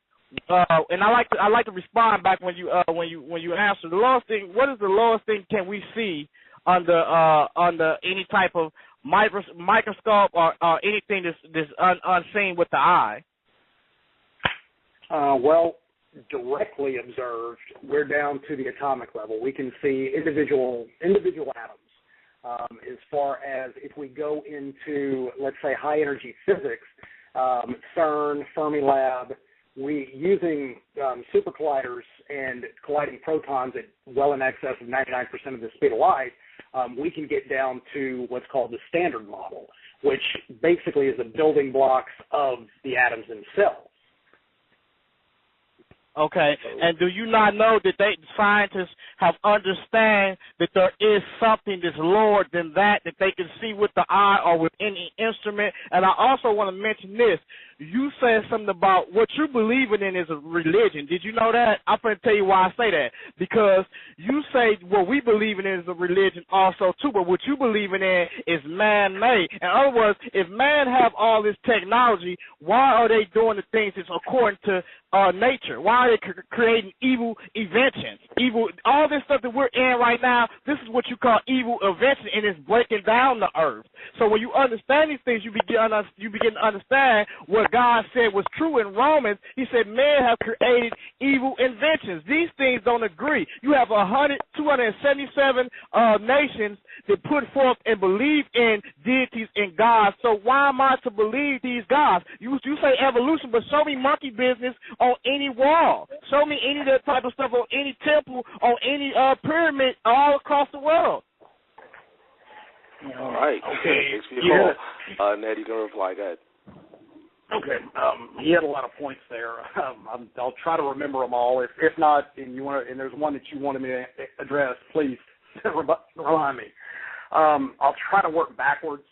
and I like to respond back when you answer. The lowest thing, what is the lowest thing can we see under any type of microscope or anything that's unseen with the eye? Well, directly observed, we're down to the atomic level. We can see individual atoms. As far as if we go into, let's say, high energy physics, CERN, Fermilab, using super colliders and colliding protons at well in excess of 99% of the speed of light, we can get down to what's called the Standard Model, which basically is the building blocks of the atoms themselves. Okay, and do you not know that scientists have understand that there is something that's lower than that they can see with the eye or with any instrument? And I also want to mention this. You said something about what you're believing in is a religion. Did you know that? I'm going to tell you why I say that. Because you say what we believe in is a religion also, too, but what you believe in is man-made. In other words, if man have all this technology, why are they doing the things that's according to nature? Why are they creating evil inventions? All this stuff that we're in right now, this is what you call evil invention, and it's breaking down the earth. So when you understand these things, you begin to understand what God said was true in Romans. He said men have created evil inventions. These things don't agree. You have 277 nations that put forth and believe in deities and gods. So why am I to believe these gods? You say evolution, but show me monkey business on any wall. Show me any of that type of stuff on any temple, on any pyramid all across the world. All right. Okay. Thanks for your call. Ned, you can reply. Go ahead. Okay. He had a lot of points there. I'll try to remember them all. If not, and there's one that you wanted me to address, please remind me. I'll try to work backwards.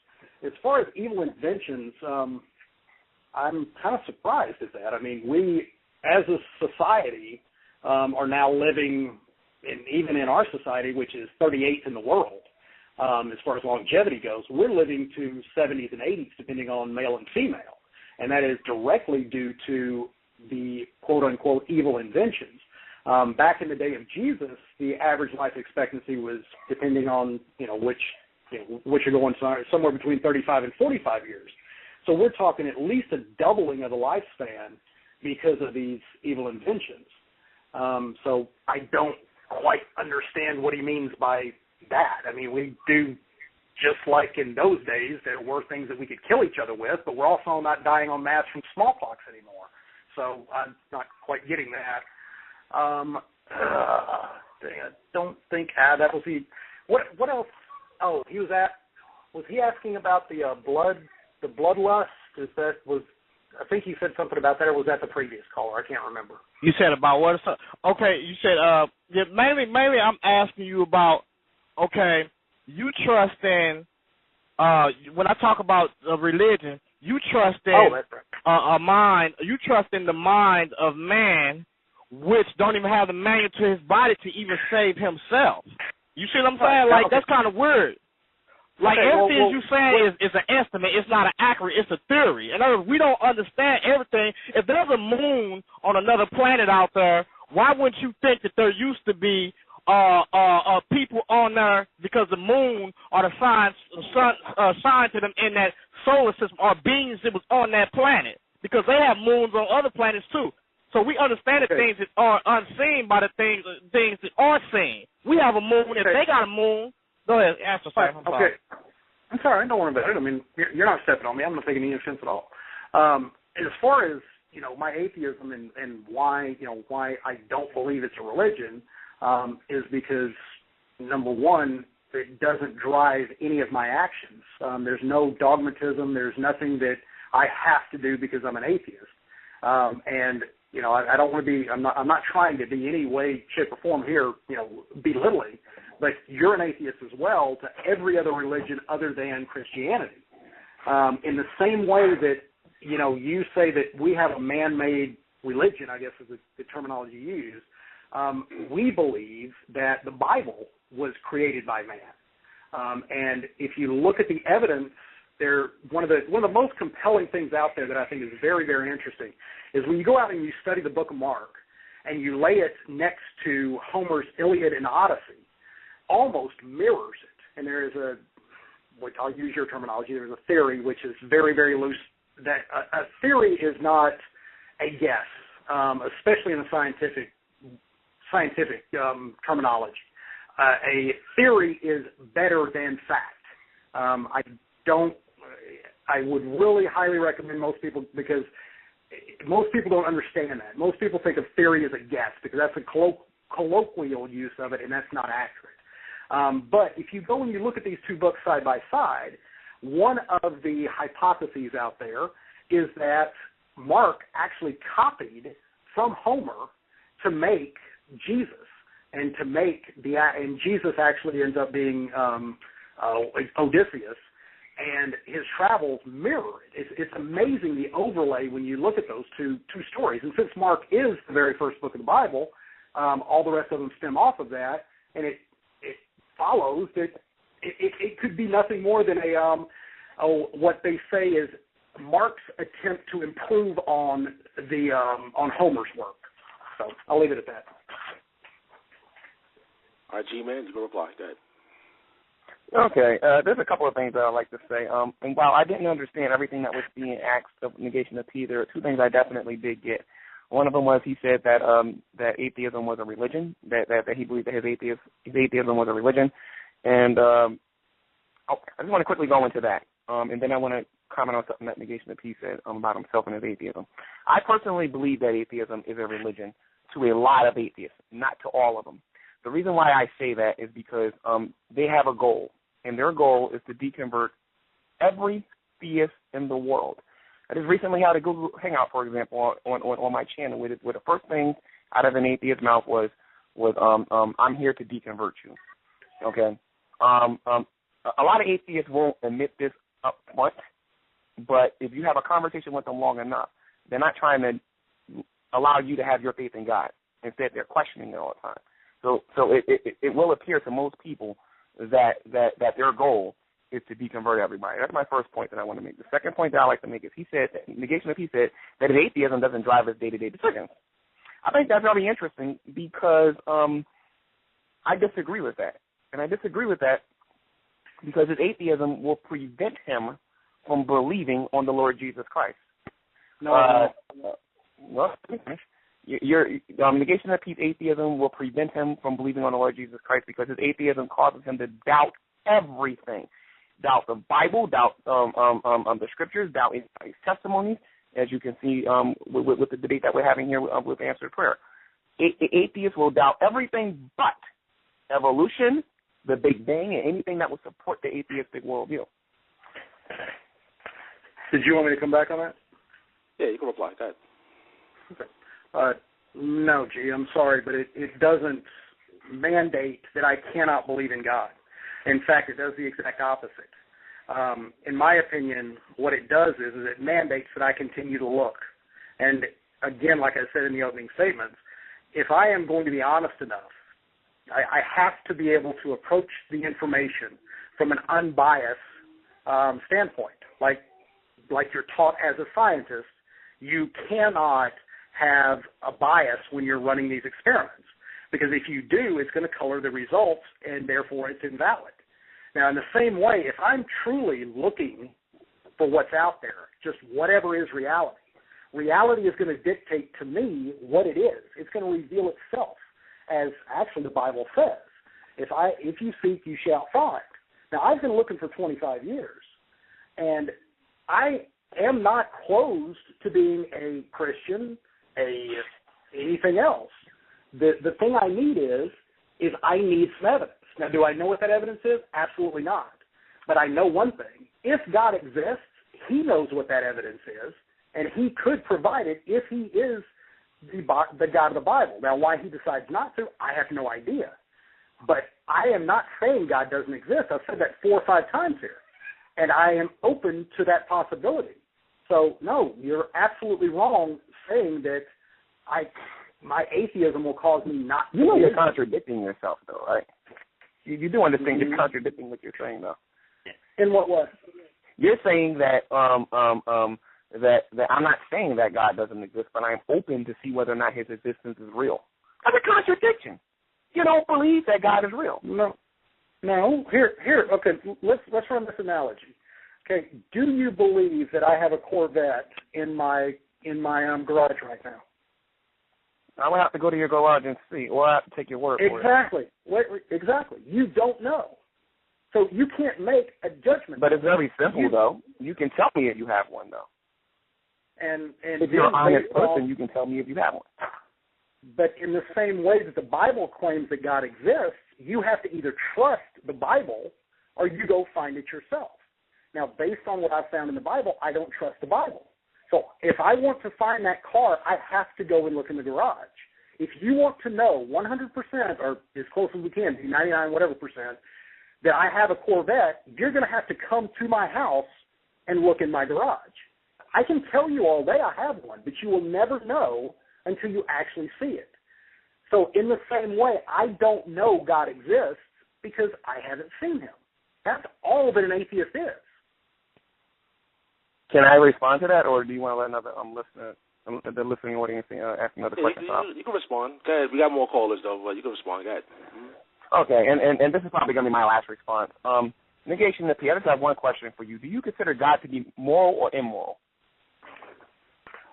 As far as evil inventions, I'm kind of surprised at that. I mean, we, as a society, are now living, even in our society, which is 38th in the world, as far as longevity goes, we're living to 70s and 80s, depending on male and female. And that is directly due to the quote-unquote evil inventions. Back in the day of Jesus, the average life expectancy was, depending on which you're going, somewhere between 35 and 45 years. So we're talking at least a doubling of the lifespan because of these evil inventions. So I don't quite understand what he means by that. I mean, we do, just like in those days, there were things that we could kill each other with, but we're also not dying en masse from smallpox anymore. So I'm not quite getting that. I don't think that was the. What else? Oh, was he asking about the bloodlust? I think he said something about that, or was that the previous caller? I can't remember. You said about what? Okay, you said mainly I'm asking you about. Okay, you trust in when I talk about religion, you trust in a mind. You trust in the mind of man, which don't even have the manual to his body to even save himself. You see what I'm saying? Like, that's kind of weird. Like, everything you saying is an estimate. It's not an accurate. It's a theory. In other words, we don't understand everything. If there's a moon on another planet out there, why wouldn't you think that there used to be people on there because the moon or the sun assigned to them in that solar system or beings that was on that planet? Because they have moons on other planets too. So we understand the things that are unseen by the things that are seen. We have a moon. If they got a moon, go ahead, answer. Sorry. Okay. I'm sorry. Don't worry about it. I mean, you're not stepping on me. I'm not taking any offense at all. As far as my atheism and why I don't believe it's a religion is because, number one, it doesn't drive any of my actions. There's no dogmatism. There's nothing that I have to do because I'm an atheist. And I don't want to be. I'm not trying to be any way, shape, or form here, belittling. But you're an atheist as well to every other religion other than Christianity. In the same way that you say that we have a man-made religion, I guess is the terminology you use. We believe that the Bible was created by man. And if you look at the evidence, one of the most compelling things out there that I think is very, very interesting is when you go out and you study the book of Mark and you lay it next to Homer's Iliad and Odyssey, almost mirrors it. And there is I'll use your terminology, there's a theory which is very, very loose, that a theory is not a guess, especially in the scientific terminology. A theory is better than fact. I would really highly recommend most people, because most people don't understand that. Most people think of theory as a guess because that's a colloquial use of it, and that's not accurate. But if you go and you look at these two books side by side, one of the hypotheses out there is that Mark actually copied from Homer to make Jesus, and Jesus actually ends up being Odysseus, and his travels mirror it. It's amazing the overlay when you look at those two stories. And since Mark is the very first book of the Bible, all the rest of them stem off of that, and it follows that it could be nothing more than what they say is Mark's attempt to improve on Homer's work. So I'll leave it at that. All right, Gman, you can reply. Go ahead. Okay, there's a couple of things that I'd like to say. And while I didn't understand everything that was being asked of negation of P, there are two things I definitely did get. One of them was he said that that atheism was a religion, that he believed that his atheism was a religion. And I just want to quickly go into that. And then I want to comment on something that negation of P said about himself and his atheism. I personally believe that atheism is a religion to a lot of atheists, not to all of them. The reason why I say that is because they have a goal, and their goal is to deconvert every theist in the world. I just recently had a Google Hangout, for example, on my channel, where the first thing out of an atheist's mouth was I'm here to deconvert you. Okay? A lot of atheists won't admit this up front, but if you have a conversation with them long enough, they're not trying to allow you to have your faith in God. Instead, they're questioning it all the time. So it will appear to most people that their goal is to deconvert everybody. That's my first point that I want to make. The second point that I like to make is negation of he said that his atheism doesn't drive his day-to-day decisions. I think that's very interesting because I disagree with that. And I disagree with that because his atheism will prevent him from believing on the Lord Jesus Christ. Well, your negation of Pete's atheism will prevent him from believing on the Lord Jesus Christ because his atheism causes him to doubt everything. Doubt the Bible, doubt the Scriptures, doubt his testimonies, as you can see with the debate that we're having here with answered prayer. Atheists will doubt everything but evolution, the Big Bang, and anything that will support the atheistic worldview. Did you want me to come back on that? Yeah, you can reply. Go ahead. Okay. No, G, I'm sorry, but it doesn't mandate that I cannot believe in God. In fact, it does the exact opposite. In my opinion, what it does is it mandates that I continue to look. And again, like I said in the opening statements, if I am going to be honest enough, I have to be able to approach the information from an unbiased standpoint. Like you're taught as a scientist, you cannot have a bias when you're running these experiments, because if you do, it's going to color the results, and therefore it's invalid. Now, in the same way, if I'm truly looking for what's out there, just whatever is reality, reality is going to dictate to me what it is. It's going to reveal itself, as actually the Bible says. If you seek, you shall find. Now, I've been looking for 25 years, and I am not closed to being a Christian, anything else. The thing I need is I need some evidence. Now, do I know what that evidence is? Absolutely not. But I know one thing. If God exists, he knows what that evidence is, and he could provide it if he is the God of the Bible. Now, why he decides not to, I have no idea. But I am not saying God doesn't exist. I've said that 4 or 5 times here, and I am open to that possibility. So, no, you're absolutely wrong saying that my atheism will cause me not to. You know you're contradicting yourself, though, right? You do understand you're contradicting what you're saying, though. In what way? You're saying that that I'm not saying that God doesn't exist, but I'm open to see whether or not his existence is real. That's a contradiction. You don't believe that God is real. No. Here. Okay, let's run this analogy. Okay, do you believe that I have a Corvette in my garage right now? I would have to go to your garage and see, or I have to take your word for it. Exactly. You don't know. So you can't make a judgment. But it's very simple, though. You can tell me if you have one, though. And if you're an honest person, you can tell me if you have one. But in the same way that the Bible claims that God exists, you have to either trust the Bible or you go find it yourself. Now, based on what I've found in the Bible, I don't trust the Bible. So if I want to find that car, I have to go and look in the garage. If you want to know 100%, or as close as we can, 99 whatever percent, that I have a Corvette, you're going to have to come to my house and look in my garage. I can tell you all day I have one, but you will never know until you actually see it. So in the same way, I don't know God exists because I haven't seen him. That's all that an atheist is. Can I respond to that, or do you want to let another listener, the listening audience, ask another question? You can respond. Go ahead. We got more callers, though, but you can respond. Go ahead. Okay, and this is probably going to be my last response. Negation of P, I just have one question for you. Do you consider God to be moral or immoral?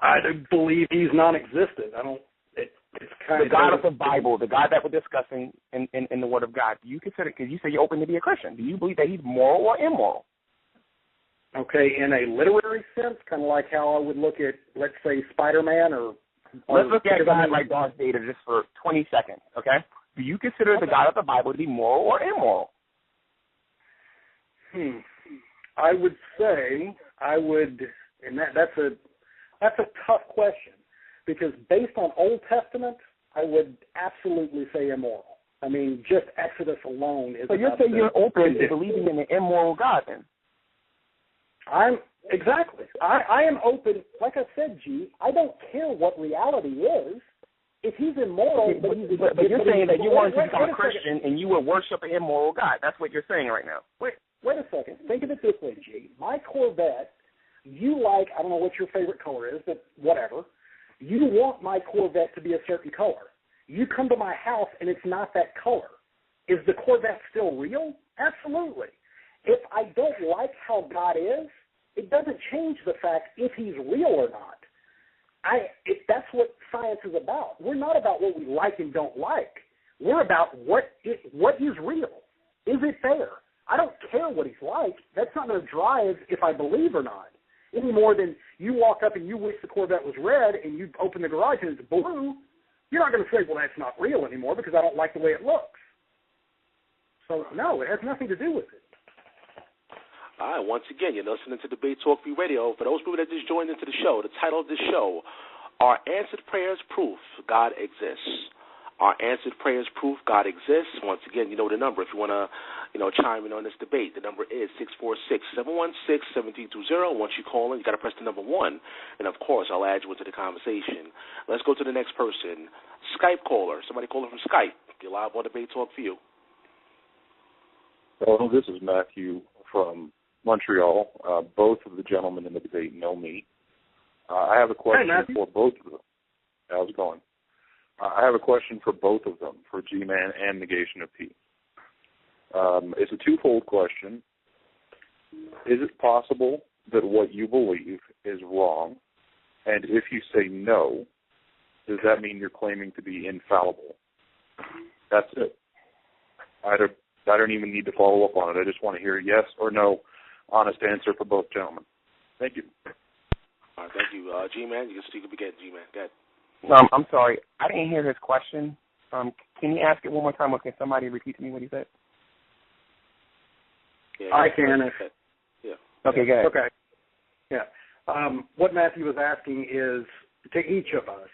I believe he's non-existent. I don't. It's kind the God of the Bible, the God that we're discussing in the Word of God. Do you consider? Because you say you're open to be a Christian. Do you believe that he's moral or immoral? Okay, in a literary sense, kind of like how I would look at, let's say, Spider-Man, or let's look at God like Darth Vader just for 20 seconds. Okay. Do you consider the God of the Bible to be moral or immoral? I would say and that's a tough question, because based on Old Testament, I would absolutely say immoral. I mean, just Exodus alone is. So you're saying you're open to believing in an immoral God, then? Exactly. I am open. Like I said, G, I don't care what reality is. If he's immoral, but you're saying that you want to become a Christian and you would worship an immoral God. That's what you're saying right now. Wait a second. Think of it this way, G. My Corvette, you like, I don't know what your favorite color is, but whatever. You want my Corvette to be a certain color. You come to my house and it's not that color. Is the Corvette still real? Absolutely. If I don't like how God is, it doesn't change the fact if he's real or not. That's what science is about. We're not about what we like and don't like. We're about what is real. Is it there? I don't care what he's like. That's not going to drive if I believe or not. Any more than you walk up and you wish the Corvette was red and you open the garage and it's blue, you're not going to say, well, that's not real anymore because I don't like the way it looks. So, no, it has nothing to do with it. All right, once again, you're listening to Debate Talk Free Radio. For those people that just joined into the show, the title of this show, Are Answered Prayers Proof God Exists? Are Answered Prayers Proof God Exists? Once again, you know the number. If you want to, chime in on this debate, the number is 646-716-7320. Once you call in, you got to press the number 1, and of course, I'll add you into the conversation. Let's go to the next person. Skype caller. Somebody calling from Skype. You're live on Debate Talk for you. Hello, this is Matthew from Montreal. Both of the gentlemen in the debate know me. I have a question for both of them. How's it going? I have a question for both of them, for Gman and Negation of P. It's a twofold question. Is it possible that what you believe is wrong? And if you say no, does that mean you're claiming to be infallible? That's it. I don't even need to follow up on it. I just want to hear a yes or no honest answer for both gentlemen. Thank you. All right, thank you. G-Man, you can speak up again, G-Man. Go ahead. I'm sorry. I didn't hear his question. Can you ask it one more time, or can somebody repeat to me what he said? Yeah, I can. Yeah. Okay, go ahead. Okay. Yeah. What Matthew was asking is, to each of us,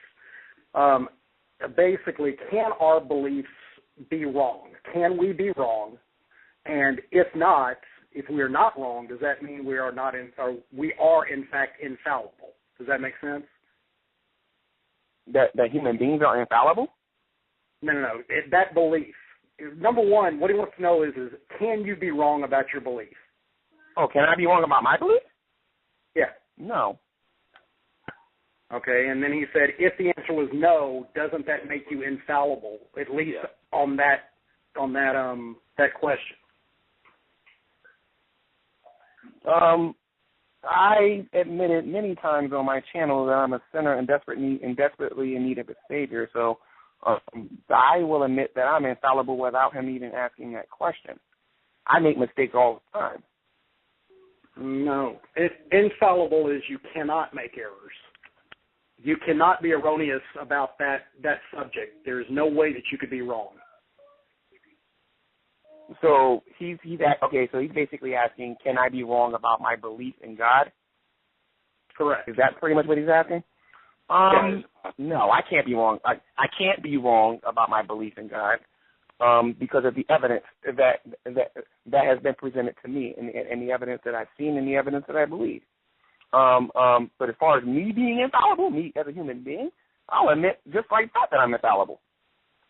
basically, can our beliefs be wrong? Can we be wrong? And if not, if we are not wrong, does that mean we are not we are in fact infallible? Does that make sense? That human beings are infallible? No. That belief. Number one, what he wants to know is can you be wrong about your belief? Oh, can I be wrong about my belief? Yeah. No. Okay, and then he said, if the answer was no, doesn't that make you infallible? At least on that question. I admitted many times on my channel that I'm a sinner and desperately in need of a Savior. So I will admit that I'm infallible without him even asking that question. I make mistakes all the time. No. Infallible is you cannot make errors. You cannot be erroneous about that subject. There is no way that you could be wrong. So he's basically asking, can I be wrong about my belief in God? Correct. Is that pretty much what he's asking? No, I can't be wrong. I can't be wrong about my belief in God because of the evidence that has been presented to me and the evidence that I've seen and the evidence that I believe. But as far as me being infallible, me as a human being, I'll admit just like that I'm infallible.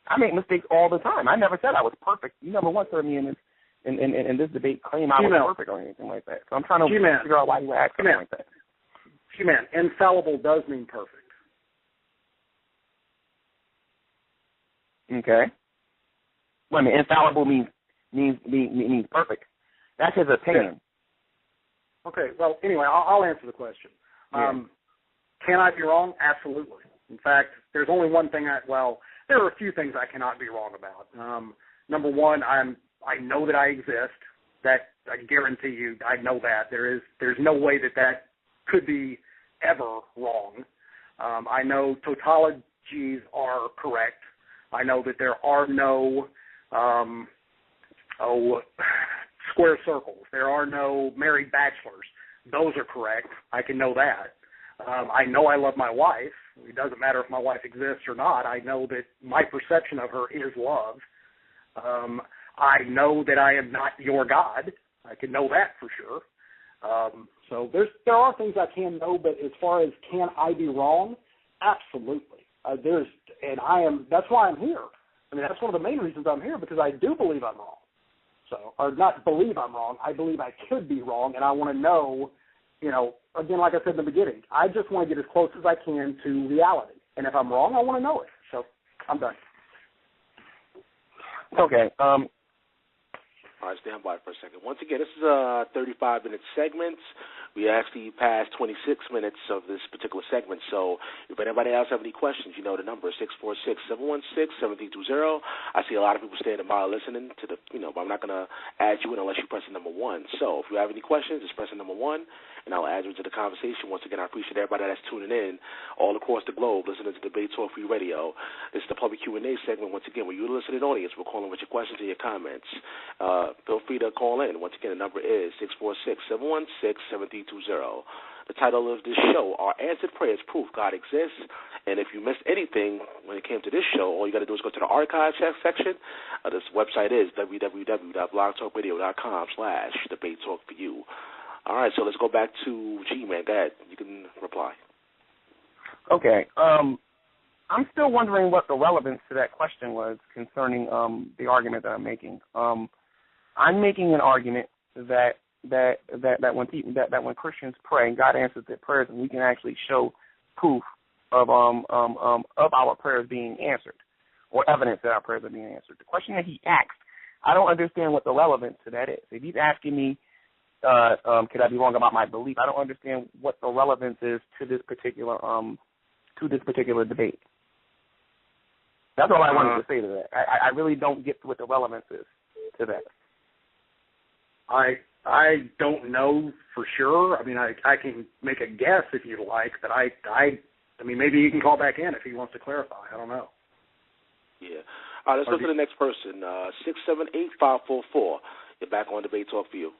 I make mistakes all the time. I never said I was perfect. You never once heard me in this debate claim I was perfect or anything like that. So I'm trying to figure out why you act something like that. Gman, infallible does mean perfect. Okay. Well, I mean, infallible means perfect. That's his opinion. Yeah. Okay. Well, anyway, I'll answer the question. Yeah. Can I be wrong? Absolutely. In fact, there's only one thing there are a few things I cannot be wrong about. Number one, I know that I exist. That I guarantee you, I know that. There's no way that could be ever wrong. I know tautologies are correct. I know that there are no square circles. There are no married bachelors. Those are correct. I can know that. I know I love my wife. It doesn't matter if my wife exists or not. I know that my perception of her is love. I know that I am not your God. I can know that for sure. So there are things I can know, but as far as can I be wrong, absolutely. That's why I'm here. I mean, that's one of the main reasons I'm here, because I do believe I'm wrong. So, or not believe I'm wrong, I believe I could be wrong, and I want to know, again, like I said in the beginning, I just want to get as close as I can to reality. And if I'm wrong, I want to know it. So, I'm done. Okay. All right, stand by for a second. Once again, this is a 35-minute segment. We actually passed 26 minutes of this particular segment. So if anybody else have any questions, you know the number is 646-716-7320. I see a lot of people standing by listening to but I'm not going to add you in unless you press the number 1. So if you have any questions, just press the number 1, and I'll add you to the conversation. Once again, I appreciate everybody that's tuning in all across the globe, listening to Debate Talk Free Radio. This is the public Q&A segment. Once again, when you're the listening audience, we're calling with your questions and your comments. Feel free to call in. Once again, the number is 646-716-7320. The title of this show, Our Answered Prayers Proof God Exists. And if you missed anything when it came to this show, all you got to do is go to the archive section. This website is www.blogtalkradio.com/debatetalkforyou. All right, so let's go back to Gman. Go ahead. You can reply. Okay. I'm still wondering what the relevance to that question was concerning the argument that I'm making. I'm making an argument that when Christians pray, God answers their prayers, and we can actually show proof of our prayers being answered, or evidence that our prayers are being answered. The question that he asked, I don't understand what the relevance to that is. If he's asking me, could I be wrong about my belief, I don't understand what the relevance is to this particular debate. That's all I wanted to say to that. I really don't get what the relevance is to that. I don't know for sure. I mean, I can make a guess if you'd like, but I mean, maybe you can call back in if he wants to clarify. I don't know. Yeah. All right, let's go to the next person. 678-544. You're back on Debate Talk for you.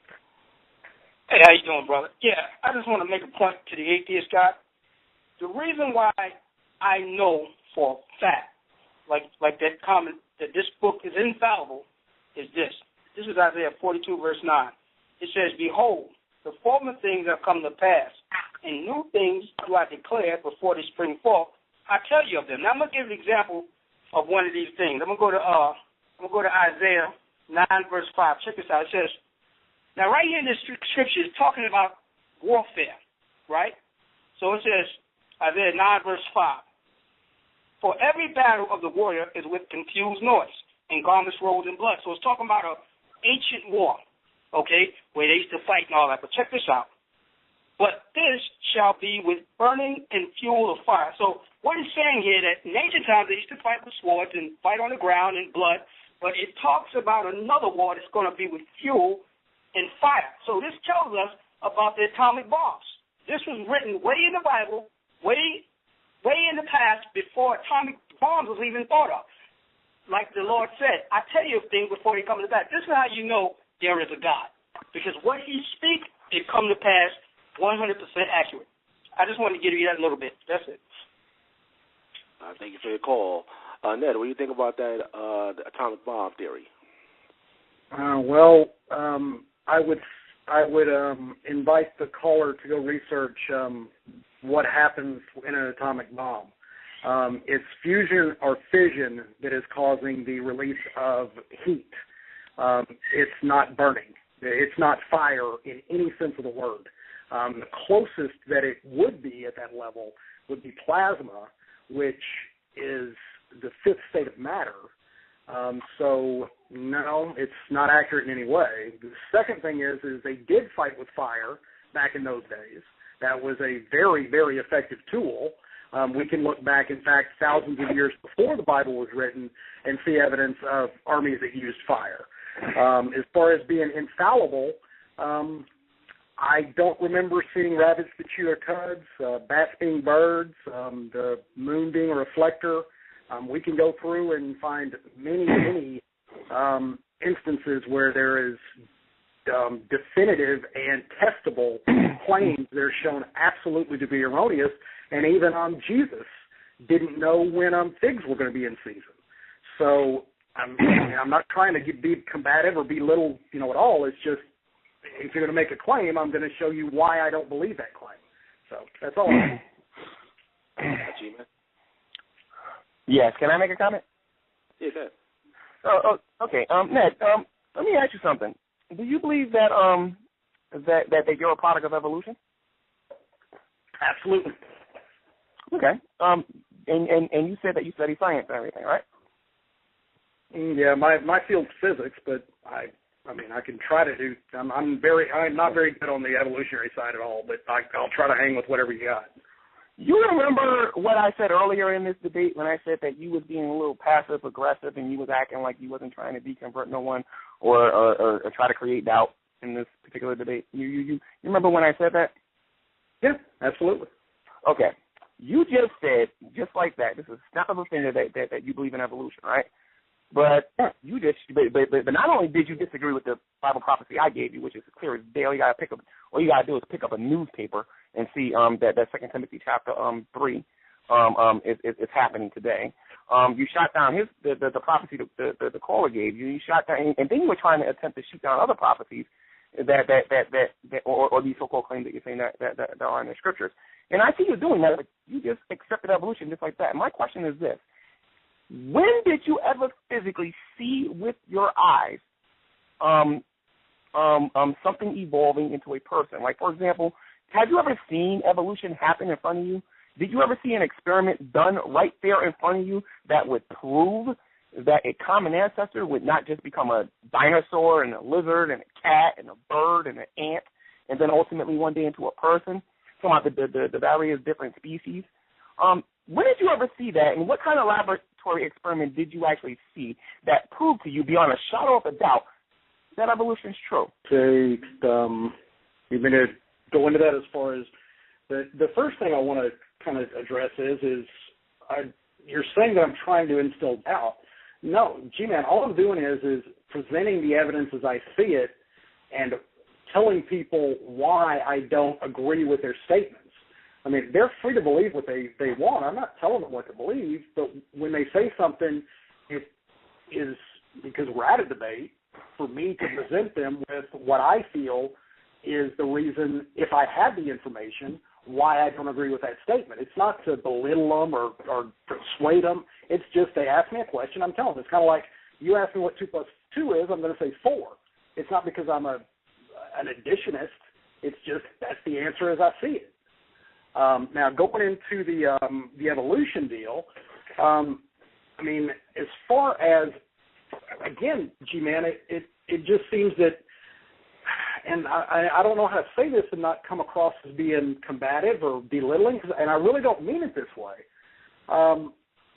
Hey, how you doing, brother? Yeah, I just want to make a point to the atheist guy. The reason why I know for a fact, like that comment, that this book is infallible is this. This is Isaiah 42, verse 9. It says, "Behold, the former things have come to pass, and new things do I declare before they spring forth. I tell you of them." Now I'm gonna give an example of one of these things. I'm gonna go to Isaiah 9, verse 5. Check this out. It says, now right here in this scripture is talking about warfare, right? So it says, Isaiah 9, verse 5. "For every battle of the warrior is with confused noise, and garments rolled in blood." So it's talking about an ancient war, okay, where they used to fight and all that. But check this out. "But this shall be with burning and fuel of fire." So what it's saying here that in ancient times they used to fight with swords and fight on the ground and blood, but it talks about another war that's going to be with fuel and fire. So this tells us about the atomic bombs. This was written way in the Bible, way in the past, before atomic bombs was even thought of. Like the Lord said, "I tell you things before they come to pass." This is how you know there is a God, because what He speaks, it come to pass 100% accurate. I just wanted to give you that a little bit. That's it. Thank you for your call. Ned, what do you think about that the atomic bomb theory? I would invite the caller to go research what happens in an atomic bomb. It's fusion or fission that is causing the release of heat. It's not burning. It's not fire in any sense of the word. The closest that it would be at that level would be plasma, which is the fifth state of matter. So, no, it's not accurate in any way. The second thing is they did fight with fire back in those days. That was a very, very effective tool. We can look back, in fact, thousands of years before the Bible was written and see evidence of armies that used fire. As far as being infallible, I don't remember seeing rabbits that chew their cuds, bats being birds, the moon being a reflector. We can go through and find many instances where there is definitive and testable claims that are shown absolutely to be erroneous, and even Jesus didn't know when figs were going to be in season. So I'm not trying to be combative or belittle, at all. It's just, if you're going to make a claim, I'm going to show you why I don't believe that claim. So that's all. Gman? Yes. Can I make a comment? Yeah, go ahead. Oh, okay. Ned, let me ask you something. Do you believe that that you're a product of evolution? Absolutely. Okay. And you said that you study science and everything, right? Yeah, my field's physics, but I can try to do. I'm not very good on the evolutionary side at all, but I'll try to hang with whatever you got. You remember what I said earlier in this debate when I said that you was being a little passive aggressive and you was acting like you wasn't trying to deconvert no one or try to create doubt in this particular debate? You remember when I said that? Yeah, absolutely. Okay. You just said, just like that, this is a snap of a finger that you believe in evolution, right? But but not only did you disagree with the Bible prophecy I gave you, which is clear as day, all you gotta do is pick up a newspaper and see that 2 Timothy chapter 3 is happening today. You shot down the prophecy the caller gave you. You shot down, and then you were trying to attempt to shoot down other prophecies that or these so-called claims that you're saying that are in the scriptures. And I see you doing that, but you just accepted evolution just like that. And my question is this. When did you ever physically see with your eyes something evolving into a person? Like, for example, have you ever seen evolution happen in front of you? Did you ever see an experiment done right there in front of you that would prove that a common ancestor would not just become a dinosaur and a lizard and a cat and a bird and an ant and then ultimately one day into a person? Talking about the various different species. When did you ever see that, and what kind of laboratory experiment did you actually see that proved to you beyond a shadow of a doubt that evolution is true? Okay, you're going to go into that as far as the first thing I want to kind of address is you're saying that I'm trying to instill doubt. No, Gman, all I'm doing is presenting the evidence as I see it and telling people why I don't agree with their statements. I mean, they're free to believe what they want. I'm not telling them what to believe, but when they say something, it is because we're at a debate for me to present them with what I feel is the reason, if I had the information, why I don't agree with that statement. It's not to belittle them or persuade them. It's just they ask me a question, I'm telling them. It's kind of like you ask me what 2 plus 2 is, I'm going to say 4. It's not because I'm an additionist. It's just that's the answer as I see it. Now, going into the evolution deal, I mean, as far as, again, G-Man, it just seems that, and I don't know how to say this and not come across as being combative or belittling, and I really don't mean it this way.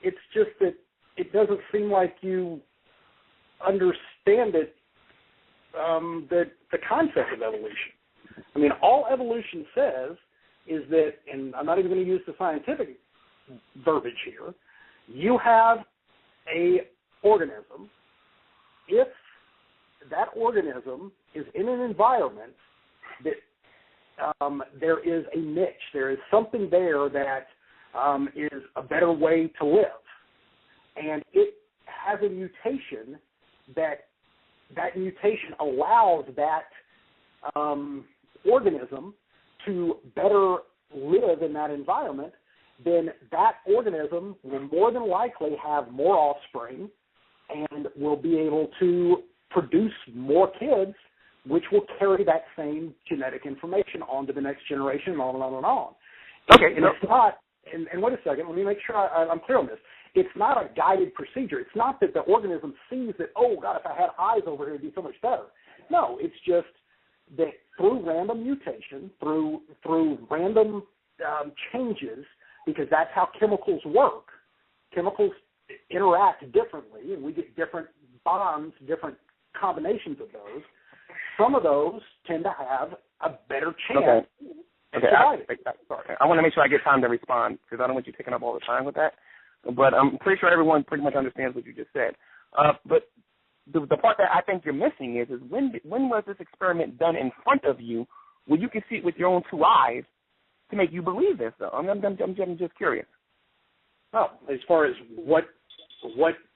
It's just that it doesn't seem like you understand it, the concept of evolution. I mean, all evolution says is that, and I'm not even going to use the scientific verbiage here, you have a organism. If that organism is in an environment that there is a niche, there is something there that is a better way to live. And it has a mutation that mutation allows that organism to better live in that environment, then that organism will more than likely have more offspring and will be able to produce more kids, which will carry that same genetic information on to the next generation, and on and on and on. Okay. And it's not, and wait a second, let me make sure I'm clear on this. It's not a guided procedure. It's not that the organism sees that, oh, God, if I had eyes over here, it'd be so much better. No, it's just that through random mutation, through random changes, because that's how chemicals work. Chemicals interact differently, and we get different bonds, different combinations of those. Some of those tend to have a better chance. Okay. I want to make sure I get time to respond because I don't want you taking up all the time with that. But I'm pretty sure everyone pretty much understands what you just said. But the part that I think you're missing is when was this experiment done in front of you where you can see it with your own two eyes to make you believe this, though? I'm just curious. Oh, as far as what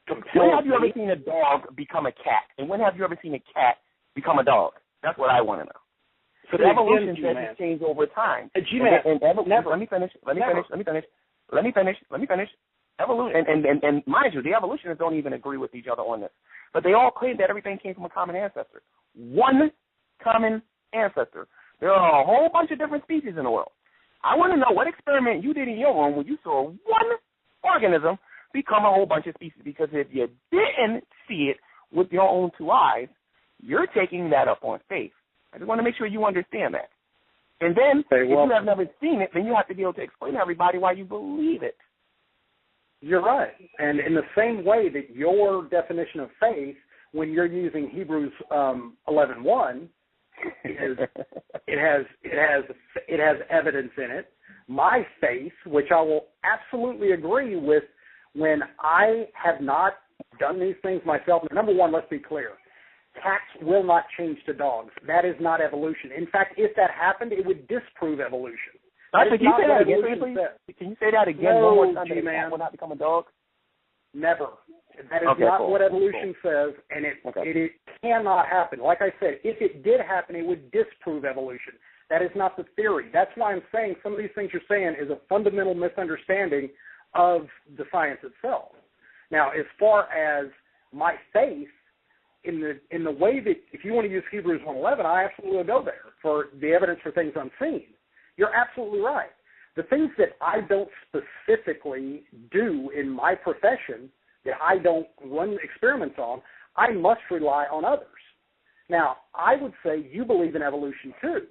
compels when have you ever seen a dog become a cat? And when have you ever seen a cat become a dog? That's what I want to know. So the evolution says it's changed over time. Never. Let me finish. Evolution, and mind you, the evolutionists don't even agree with each other on this. But they all claim that everything came from a common ancestor. One common ancestor. There are a whole bunch of different species in the world. I want to know what experiment you did in your room when you saw one organism become a whole bunch of species. Because if you didn't see it with your own two eyes, you're taking that up on faith. I just want to make sure you understand that. And then, if you have never seen it, then you have to be able to explain to everybody why you believe it. You're right. And in the same way that your definition of faith, when you're using Hebrews 11:1, it has evidence in it. My faith, which I will absolutely agree with, when I have not done these things myself. Number one, let's be clear. Cats will not change to dogs. That is not evolution. In fact, if that happened, it would disprove evolution. Can you say that again, please? Can you say that again one more time? That a cat will not become a dog? Never. That is not what evolution says, and it cannot happen. Like I said, if it did happen, it would disprove evolution. That is not the theory. That's why I'm saying some of these things you're saying is a fundamental misunderstanding of the science itself. Now, as far as my faith, in the way that, if you want to use Hebrews 1:11, I absolutely go there for the evidence for things unseen. You're absolutely right. The things that I don't specifically do in my profession, that I don't run experiments on, I must rely on others. Now, I would say you believe in evolution too,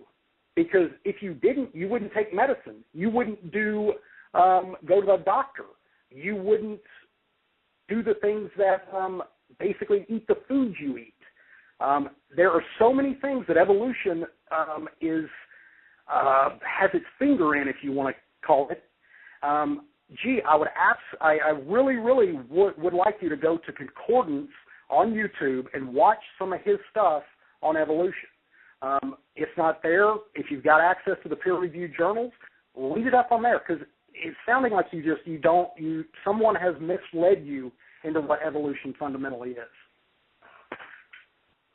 because if you didn't, you wouldn't take medicine. You wouldn't go to the doctor. You wouldn't do the things that basically eat the foods you eat. There are so many things that evolution has its finger in, if you want to call it. I really would like you to go to Concordance on YouTube and watch some of his stuff on evolution. If not there, if you've got access to the peer-reviewed journals, read it up on there, because it's sounding like someone has misled you into what evolution fundamentally is.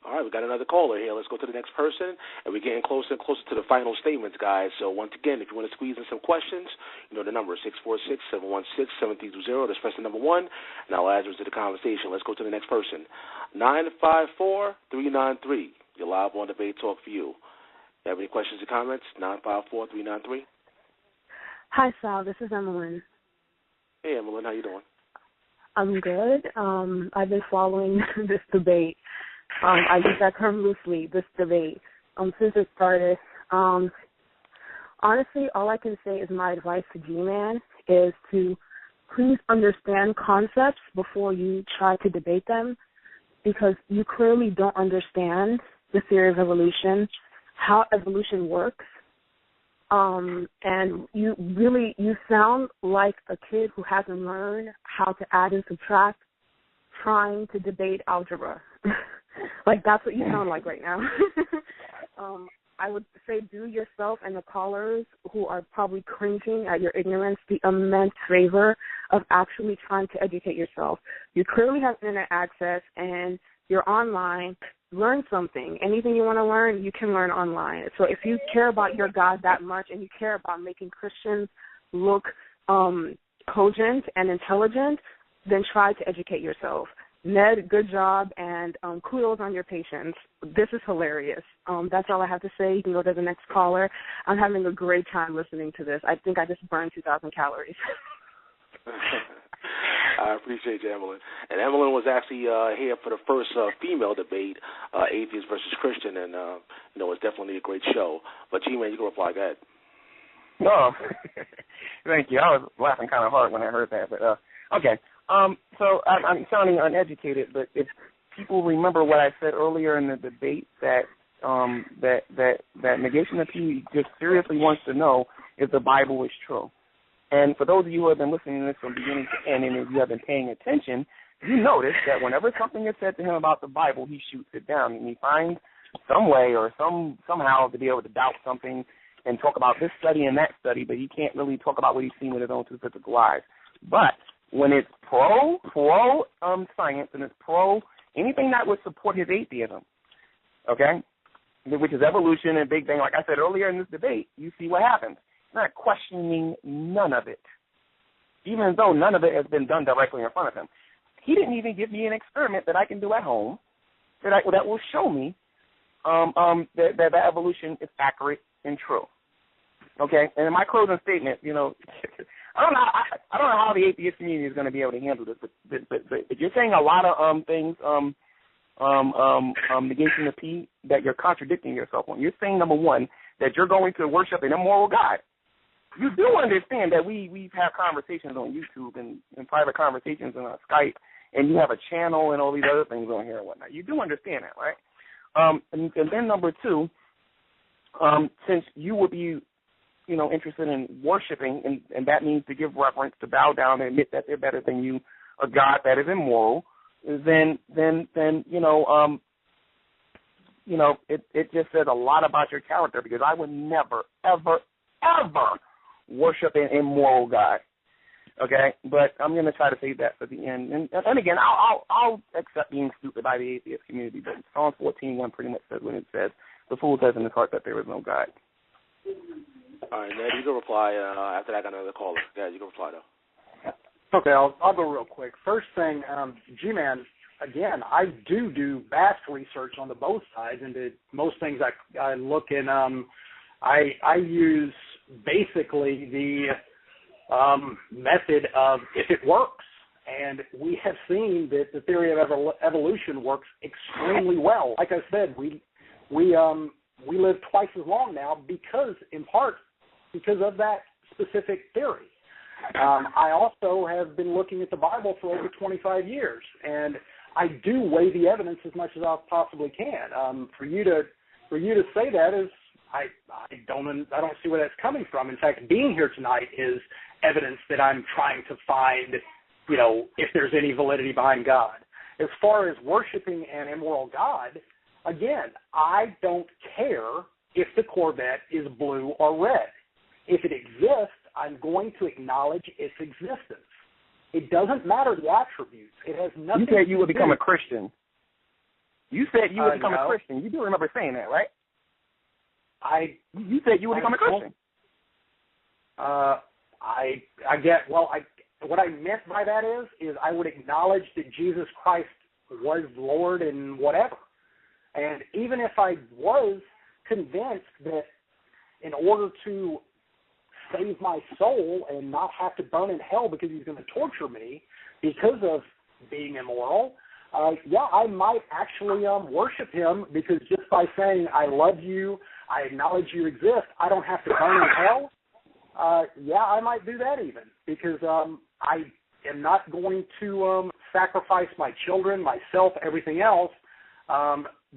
All right, we got another caller here. Let's go to the next person, and we're getting closer and closer to the final statements, guys. So once again, if you want to squeeze in some questions, you know the number, 646-716-7320. That's press the number 1, and I'll add you to the conversation. Let's go to the next person. 954-393. You're live on Debate Talk for you. You have any questions or comments? 954-393. Hi, Sal. This is Emmeline. Hey, Emmeline. How you doing? I'm good. I've been following this debate. I use that term loosely, this debate, since it started. Honestly, all I can say is my advice to Gman is to please understand concepts before you try to debate them, because you clearly don't understand the theory of evolution, how evolution works, and you sound like a kid who hasn't learned how to add and subtract trying to debate algebra. Like, that's what you sound like right now. I would say do yourself and the callers who are probably cringing at your ignorance the immense favor of actually trying to educate yourself. You clearly have internet access and you're online. Learn something. Anything you want to learn, you can learn online. So if you care about your God that much and you care about making Christians look cogent and intelligent, then try to educate yourself. Ned, good job, and kudos on your patience. This is hilarious. That's all I have to say. You can go to the next caller. I'm having a great time listening to this. I think I just burned 2,000 calories. I appreciate you, Evelyn. And Evelyn was actually here for the first female debate, atheist versus Christian, and, it's definitely a great show. But, Gman, you can reply. Go ahead. No, thank you. I was laughing kind of hard when I heard that, but okay. So I'm sounding uneducated, but if people remember what I said earlier in the debate, that NEGATIONofP just seriously wants to know if the Bible is true. And for those of you who have been listening to this from beginning to end, and if you have been paying attention, you notice that whenever something is said to him about the Bible, he shoots it down, and he finds some way or somehow to be able to doubt something and talk about this study and that study, but he can't really talk about what he's seen with his own two physical eyes. But when it's pro science and it's pro anything that would support his atheism, okay, which is evolution and Big Bang, like I said earlier in this debate, you see what happens. He's not questioning none of it, even though none of it has been done directly in front of him. He didn't even give me an experiment that I can do at home that will show me that evolution is accurate and true. Okay, and in my closing statement, I don't know how the atheist community is going to be able to handle this, but you're saying a lot of things, NEGATIONofP, that you're contradicting yourself on. You're saying, number one, that you're going to worship an immoral God. You do understand that we've had conversations on YouTube and private conversations on Skype, and you have a channel and all these other things on here and whatnot. You do understand that, right? And then number two, since you would be interested in worshiping, and that means to give reverence, to bow down and admit that they're better than you, a God that is immoral, then it just says a lot about your character, because I would never, ever, ever worship an immoral God. Okay, but I'm going to try to save that for the end. And again, I'll accept being stupid by the atheist community, but Psalm 14:1 pretty much says when it says, "The fool says in his heart that there is no God." All right, Ned, you can reply. After that, I got another caller. Guys, you can reply, though. Okay, I'll go real quick. First thing, G-Man, again, I do vast research on both sides, and most things I look in, I use basically the method of if it works. And we have seen that the theory of evolution works extremely well. Like I said, we live twice as long now in part because of that specific theory. I also have been looking at the Bible for over 25 years, and I do weigh the evidence as much as I possibly can. For you to say that is, I don't see where that's coming from. In fact, being here tonight is evidence that I'm trying to find, if there's any validity behind God. As far as worshiping an immoral God, again, I don't care if the Corvette is blue or red. If it exists, I'm going to acknowledge its existence. It doesn't matter the attributes. It has nothing. You said you would become a Christian. You said you would become a Christian. You do remember saying that, right? You said you would become a Christian. What I meant by that is I would acknowledge that Jesus Christ was Lord and whatever. And even if I was convinced that in order to save my soul and not have to burn in hell because he's going to torture me because of being immoral, I might actually worship him, because just by saying I love you, I acknowledge you exist, I don't have to burn in hell. I might do that even, because I am not going to sacrifice my children, myself, everything else,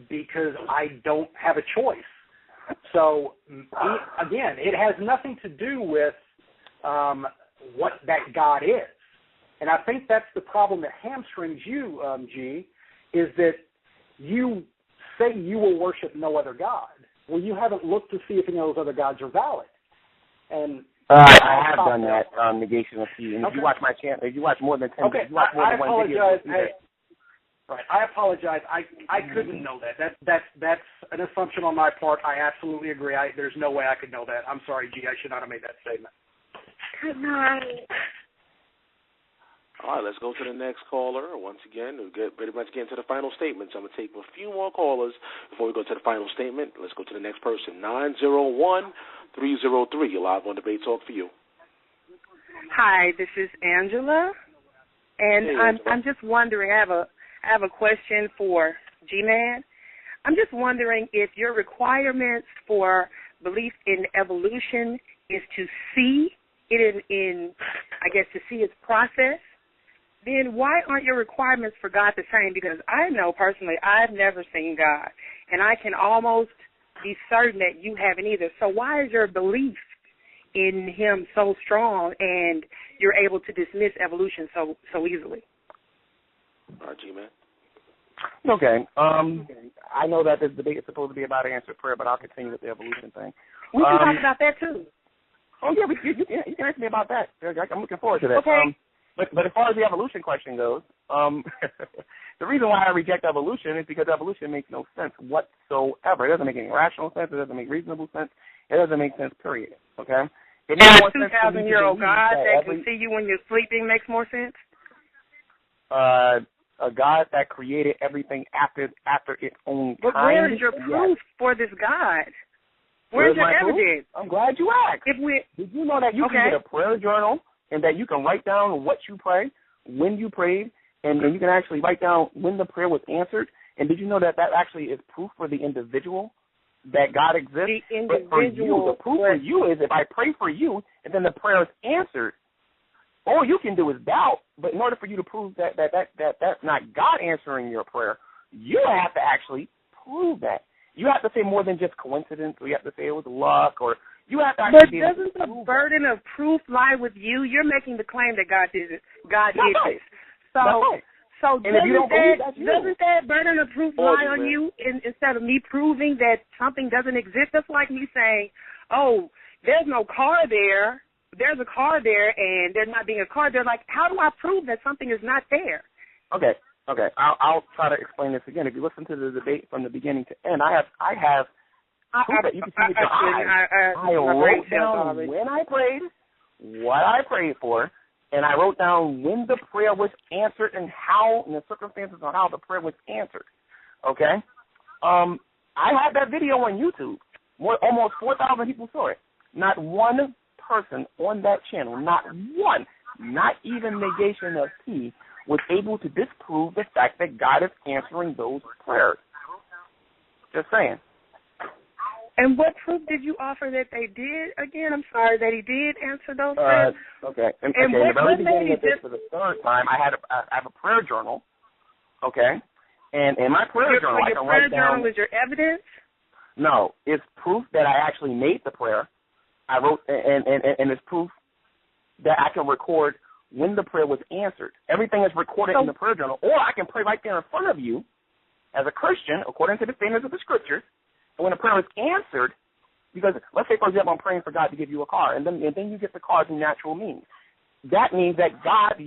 because I don't have a choice. So, again, it has nothing to do with what that God is. And I think that's the problem that hamstrings you, G, is that you say you will worship no other God. Well, you haven't looked to see if any of those other gods are valid. And I have done that, negation of P. And okay. if you watch my channel, if you watch more than 10, if you watch more I than one apologize. video, Right, I apologize. I couldn't know that. That's an assumption on my part. I absolutely agree. There's no way I could know that. I'm sorry, G. I should not have made that statement. Good night. All right, let's go to the next caller. Once again, we'll get pretty much get into the final statements. I'm going to take a few more callers before we go to the final statement. Let's go to the next person, 901-303. You're live on Debate Talk for you. Hi, this is Angela, and hey, I'm just wondering. I have a question for Gman. I'm just wondering if your requirements for belief in evolution is to see it in I guess, to see its process. Then why aren't your requirements for God the same? Because I know personally I've never seen God, and I can almost be certain that you haven't either. So why is your belief in Him so strong, and you're able to dismiss evolution so easily? G-Man. Okay. I know that this debate is supposed to be about answered prayer, but I'll continue with the evolution thing. We can talk about that too. Oh yeah, you can ask me about that. I'm looking forward to that. Okay. But as far as the evolution question goes, the reason why I reject evolution is because evolution makes no sense whatsoever. It doesn't make any rational sense. It doesn't make reasonable sense. It doesn't make sense, period. Okay? And a 2,000-year-old God that can see you when you're sleeping makes more sense? A God that created everything after its own but time. But where is your proof for this God? Where's your evidence? I'm glad you asked. Did you know that you can get a prayer journal and that you can write down what you pray, when you prayed, and then you can actually write down when the prayer was answered? And did you know that actually is proof for the individual that God exists? But for you, the proof for you is if I pray for you and then the prayer is answered, all you can do is doubt. But in order for you to prove that that's not God answering your prayer, you have to actually prove that. You have to say more than just coincidence, or you have to say it was luck, or you have to actually. But doesn't the burden of proof lie with you? You're making the claim that God did it. God did this. So doesn't that burden of proof lie on you instead of me proving that something doesn't exist? That's like me saying, oh, there's no car there. There's a car there, and there not being a car there. Like, how do I prove that something is not there? Okay. I'll try to explain this again. If you listen to the debate from the beginning to end, I have proof that you can see with your eyes. I wrote down when I prayed, what I prayed for, and I wrote down when the prayer was answered and how, and the circumstances on how the prayer was answered. Okay? I had that video on YouTube. Almost 4,000 people saw it. Not one person on that channel, not one, not even negation of P, was able to disprove the fact that God is answering those prayers. Just saying. And what proof did you offer that they did? Again, I'm sorry, that He did answer those prayers? Okay. And in the very beginning of this, for the third time, I have a prayer journal. Okay. And in my prayer journal, I can write down. Your prayer journal is your evidence? No, it's proof that I actually made the prayer. I wrote, and it's proof that I can record when the prayer was answered. Everything is recorded in the prayer journal, or I can pray right there in front of you as a Christian, according to the standards of the Scriptures, and when the prayer is answered, because let's say, for example, I'm praying for God to give you a car, and then you get the car through natural means. That means that God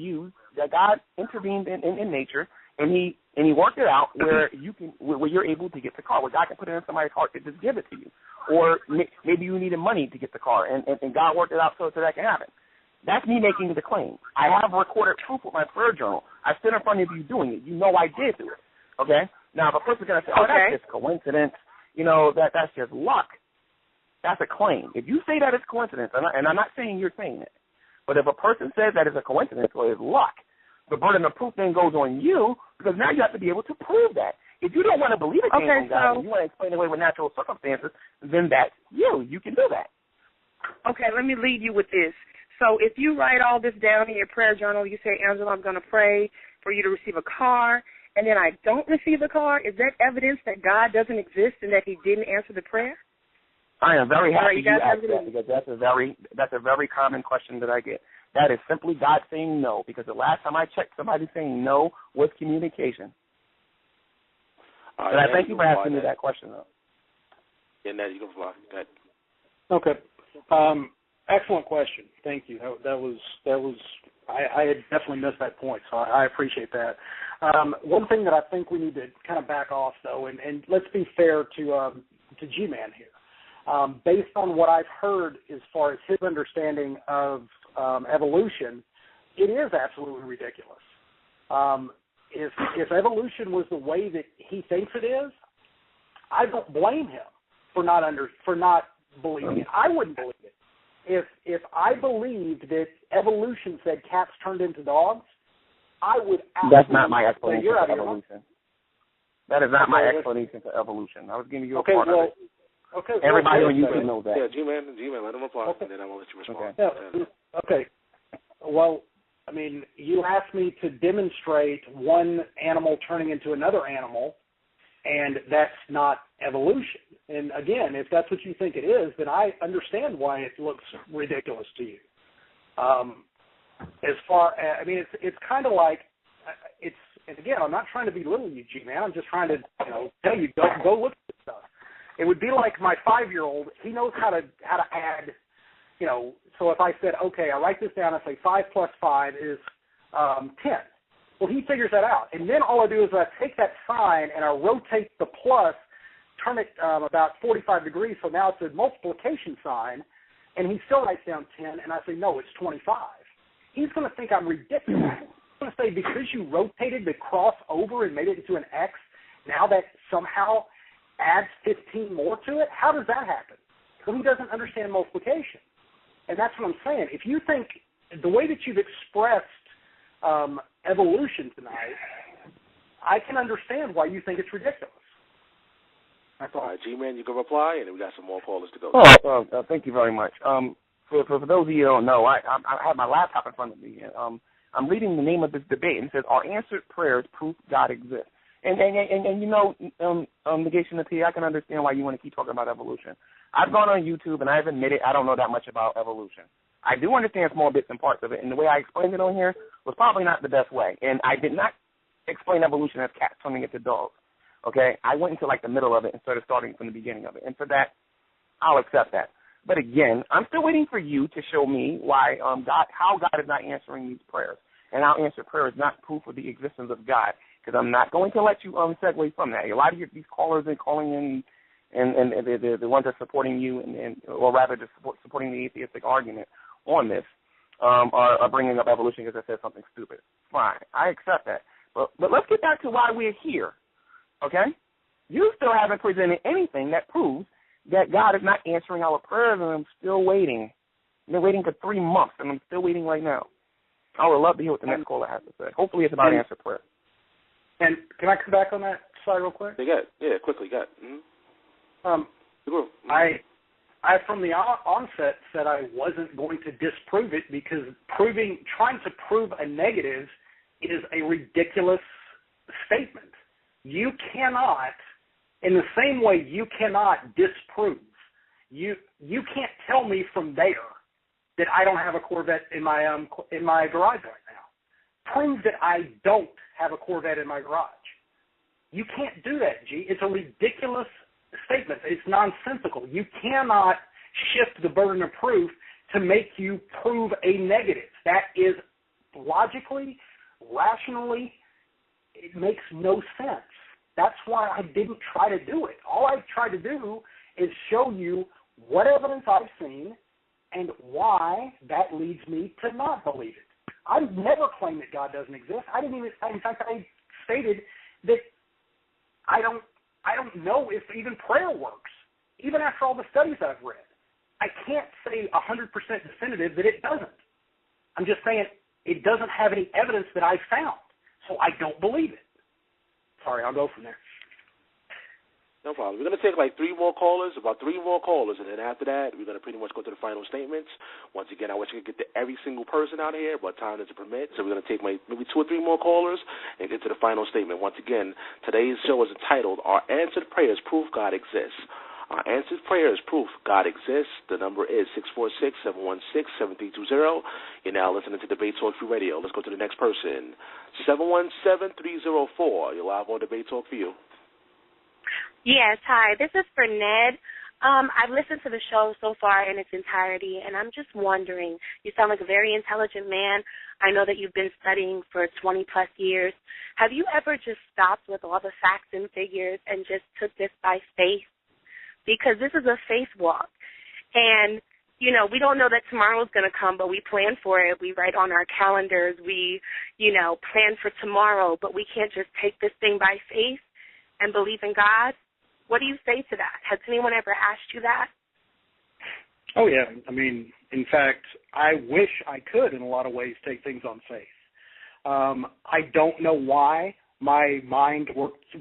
intervened in nature, and He worked it out where you're able to get the car, where God can put it in somebody's heart to just give it to you. Or maybe you needed money to get the car, and God worked it out so that can happen. That's me making the claim. I have recorded proof with my prayer journal. I stood in front of you doing it. You know I did do it. Okay? Now, if a person's going to say, that's just coincidence, that's just luck, that's a claim. If you say that it's coincidence, and I'm not saying you're saying it, but if a person says that it's a coincidence or it's luck, the burden of proof then goes on you, because now you have to be able to prove that. If you don't want to believe it came from God and you want to explain it away with natural circumstances, then that's you. You can do that. Okay, let me lead you with this. So if you write all this down in your prayer journal, you say, Angela, I'm going to pray for you to receive a car, and then I don't receive a car, is that evidence that God doesn't exist and that He didn't answer the prayer? I am very happy you asked that, because that's a very common question that I get. That is simply God saying no, because the last time I checked, somebody saying no was communication. But I thank you for asking me that question, though. Yeah, Ned, you can reply. Go ahead. Okay. Excellent question. Thank you. That was. I had definitely missed that point, so I appreciate that. One thing that I think we need to kind of back off, though, and let's be fair to Gman here. Based on what I've heard as far as his understanding of evolution, it is absolutely ridiculous. If evolution was the way that he thinks it is, I don't blame him for not believing it. I wouldn't believe it. If I believed that evolution said cats turned into dogs, I would absolutely. That's not my explanation for evolution. That is not my explanation for evolution. I was giving you a part of it. Okay. Everybody on YouTube knows that. Yeah, G-Man, let him reply, and then I will let you respond. Okay. Well, I mean, you asked me to demonstrate one animal turning into another animal, and that's not evolution. And again, if that's what you think it is, then I understand why it looks ridiculous to you. As far, I mean, it's kind of like and again, I'm not trying to belittle you, G-Man. I'm just trying to tell you go look at this stuff. It would be like my 5-year-old. He knows how to add. So if I said, okay, I write this down, I say 5 plus 5 is 10. Well, he figures that out. And then all I do is I take that sign and I rotate the plus, turn it about 45 degrees, so now it's a multiplication sign, and he still writes down 10, and I say, no, it's 25. He's going to think I'm ridiculous. He's going to say, because you rotated the cross over and made it into an X, now that somehow adds 15 more to it? How does that happen? Well, he doesn't understand multiplication. And that's what I'm saying. If you think the way that you've expressed evolution tonight, I can understand why you think it's ridiculous. That's all. All right, G-Man, you can reply, and we got some more callers to go. Oh, thank you very much. For those of you who don't know, I have my laptop in front of me. I'm reading the name of this debate, and it says, "Are answered prayers proof God exists?" And Negation of P, I can understand why you want to keep talking about evolution. I've gone on YouTube, and I've admitted I don't know that much about evolution. I do understand small bits and parts of it, and the way I explained it on here was probably not the best way. And I did not explain evolution as cats turning into dogs. Okay? I went into, like, the middle of it instead of starting from the beginning of it. And for that, I'll accept that. But, again, I'm still waiting for you to show me why how God is not answering these prayers. And our answered prayer is not proof of the existence of God, because I'm not going to let you segue from that. A lot of these callers are calling in, and the ones that are supporting you, or rather just supporting the atheistic argument on this, are bringing up evolution because I said something stupid. Fine, I accept that. But let's get back to why we're here, okay? You still haven't presented anything that proves that God is not answering our prayers, and I'm still waiting. I've been waiting for 3 months, and I'm still waiting right now. I would love to hear what the next caller has to say. Hopefully it's about answered prayer. And can I come back on that slide real quick? Yeah, quickly, go ahead. Mm-hmm. I from the onset said I wasn't going to disprove it because trying to prove a negative is a ridiculous statement. You cannot, in the same way you cannot disprove. You can't tell me from there that I don't have a Corvette in my garage right now. Prove that I don't have a Corvette in my garage. You can't do that, G. It's a ridiculous statement. It's nonsensical. You cannot shift the burden of proof to make you prove a negative. That is logically, rationally, it makes no sense. That's why I didn't try to do it. All I tried to do is show you what evidence I've seen and why that leads me to not believe it. I've never claimed that God doesn't exist. In fact, I stated that I don't know if even prayer works, even after all the studies I've read. I can't say 100% definitive that it doesn't. I'm just saying it doesn't have any evidence that I've found, so I don't believe it. Sorry, I'll go from there. No problem. We're going to take like 3 more callers, about 3 more callers, and then after that, we're going to pretty much go to the final statements. Once again, I wish I could get to every single person out here, but time doesn't permit, so we're going to take maybe 2 or 3 more callers and get to the final statement. Once again, today's show is entitled, Are Answered Prayers Proof God Exists? Our answered prayers proof God exists. The number is 646-716-7320. You're now listening to Debate Talk Free Radio. Let's go to the next person. 717-304. You're live on Debate Talk for you. Yes, hi. This is for Ned. I've listened to the show so far in its entirety, and I'm just wondering, you sound like a very intelligent man. I know that you've been studying for 20-plus years. Have you ever just stopped with all the facts and figures and just took this by faith? Because this is a faith walk. And, you know, we don't know that tomorrow's going to come, but we plan for it. We write on our calendars. We, you know, plan for tomorrow, but we can't just take this thing by faith and believe in God. What do you say to that? Has anyone ever asked you that? Oh, yeah. I mean, in fact, I wish I could, in a lot of ways, take things on faith. I don't know why my mind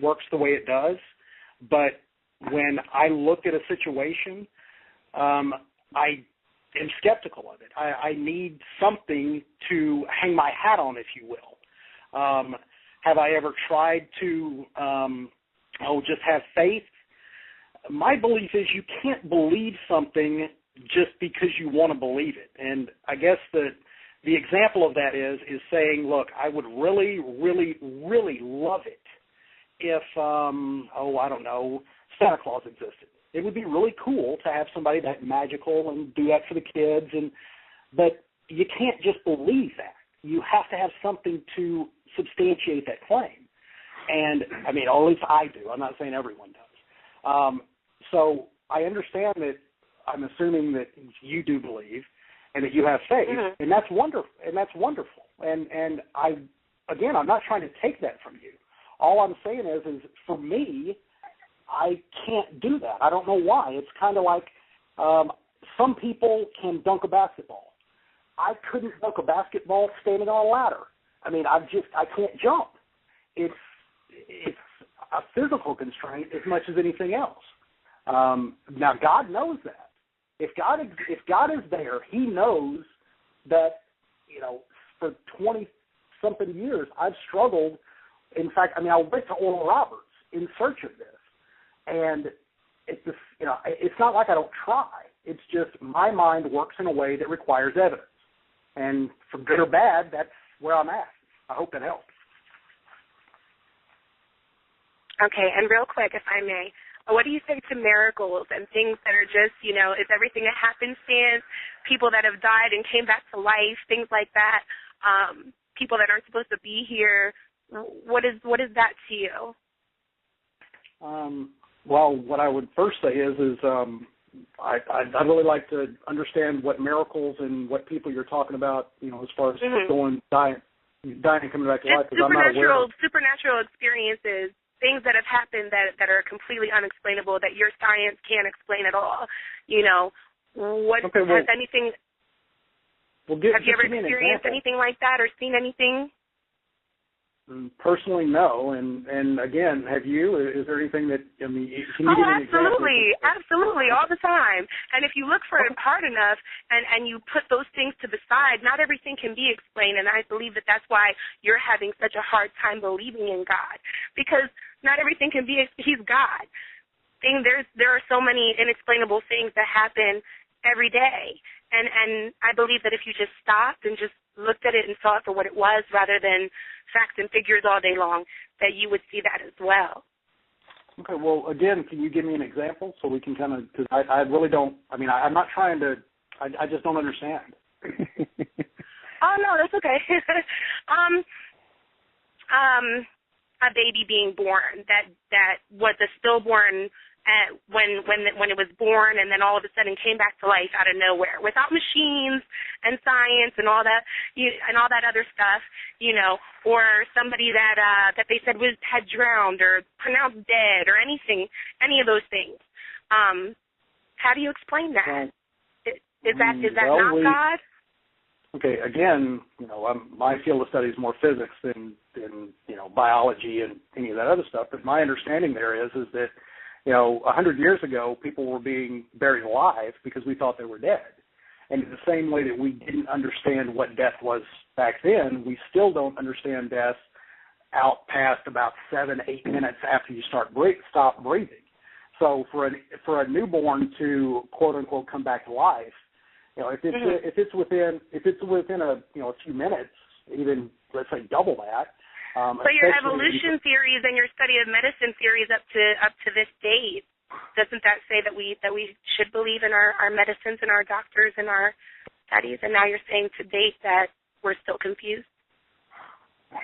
works the way it does, but when I look at a situation, I am skeptical of it. I need something to hang my hat on, if you will. Have I ever tried to, just have faith? My belief is you can't believe something just because you want to believe it. And I guess the example of that is saying, look, I would really, really, really love it if, I don't know, Santa Claus existed. It would be really cool to have somebody that magical and do that for the kids. But you can't just believe that. You have to have something to substantiate that claim. And, I mean, or at least I do. I'm not saying everyone does. So I understand that. I'm assuming that you do believe and that you have faith, and that's wonderful. And I'm not trying to take that from you. All I'm saying is for me, I can't do that. I don't know why. It's kind of like some people can dunk a basketball. I couldn't dunk a basketball standing on a ladder. I mean, I can't jump. It's a physical constraint as much as anything else. Now, God knows that. If God is there, He knows that, you know, for 20-something years, I've struggled. In fact, I went to Oral Roberts in search of this. And it's not like I don't try. It's just my mind works in a way that requires evidence. And for good or bad, that's where I'm at. I hope that helps. Okay, and real quick, if I may, what do you say to miracles and things that are just, you know, is everything a happenstance, people that have died and came back to life, things like that, people that aren't supposed to be here? What is that to you? Well, what I would first say is I'd really like to understand what miracles and what people you're talking about, you know, as far as dying and coming back to life. Because I'm not aware of supernatural experiences. Things that have happened that are completely unexplainable, that your science can't explain at all. You know, has anything? Have you ever experienced anything like that or seen anything? Personally, no. And again, have you? Is there anything that, can you give me an example? Absolutely, all the time. And if you look for it hard enough and you put those things to the side, not everything can be explained. And I believe that that's why you're having such a hard time believing in God, because not everything can be. He's God. There are so many inexplainable things that happen every day. And I believe that if you just stopped and just looked at it and saw it for what it was rather than facts and figures all day long, that you would see that as well. Okay, well, again, can you give me an example so we can kind of, because I really don't, I'm not trying to, I just don't understand. Oh, no, that's okay. A baby being born, that was a stillborn when it was born, and then all of a sudden came back to life out of nowhere, without machines and science and all that and all that other stuff, you know, or somebody that they said had drowned or pronounced dead or any of those things. How do you explain that? Is that not God? Okay, again, you know, my field of study is more physics than you know, biology and any of that other stuff. But my understanding there is that, you know, 100 years ago, people were being buried alive because we thought they were dead. And in the same way that we didn't understand what death was back then, we still don't understand death out past about 7-8 minutes after you stop breathing. So for a newborn to quote unquote come back to life, you know, if it's within a few minutes, even let's say double that. So your evolution theories and your study of medicine theories up to this date doesn't that say that we should believe in our medicines and our doctors and our studies? And now you're saying to date that we're still confused.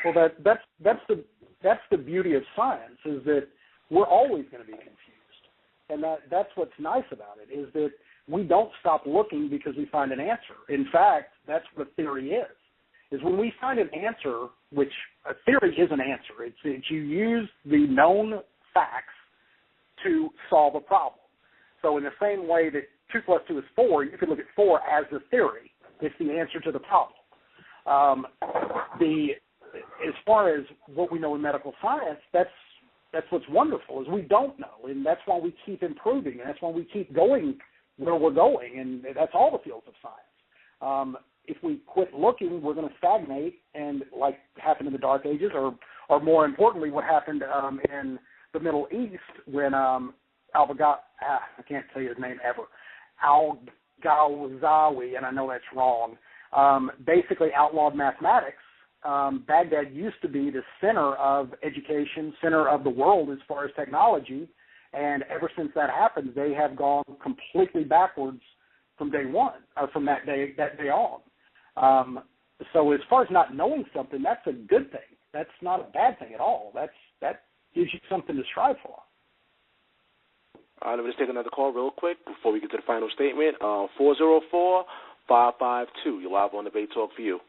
Well, that's the beauty of science, is that we're always going to be confused, and that's what's nice about it, is that we don't stop looking because we find an answer. In fact, that's what a theory is when we find an answer, which a theory is an answer. It's you use the known facts to solve a problem. So in the same way that 2 + 2 is 4, you can look at 4 as a theory. It's the answer to the problem. As far as what we know in medical science, that's what's wonderful, is we don't know, and that's why we keep improving, and that's why we keep going where we're going, and that's all the fields of science. If we quit looking, we're going to stagnate, and like happened in the Dark Ages, or more importantly, what happened in the Middle East when I can't tell you his name ever, Al-Ghazawi, and I know that's wrong, basically outlawed mathematics. Baghdad used to be the center of education, center of the world as far as technology, and ever since that happened, they have gone completely backwards from day one, or from that day on. So as far as not knowing something, that's a good thing. That's not a bad thing at all. That gives you something to strive for. All right, let me just take another call real quick before we get to the final statement. 404-552. You're live on Debate Talk for You.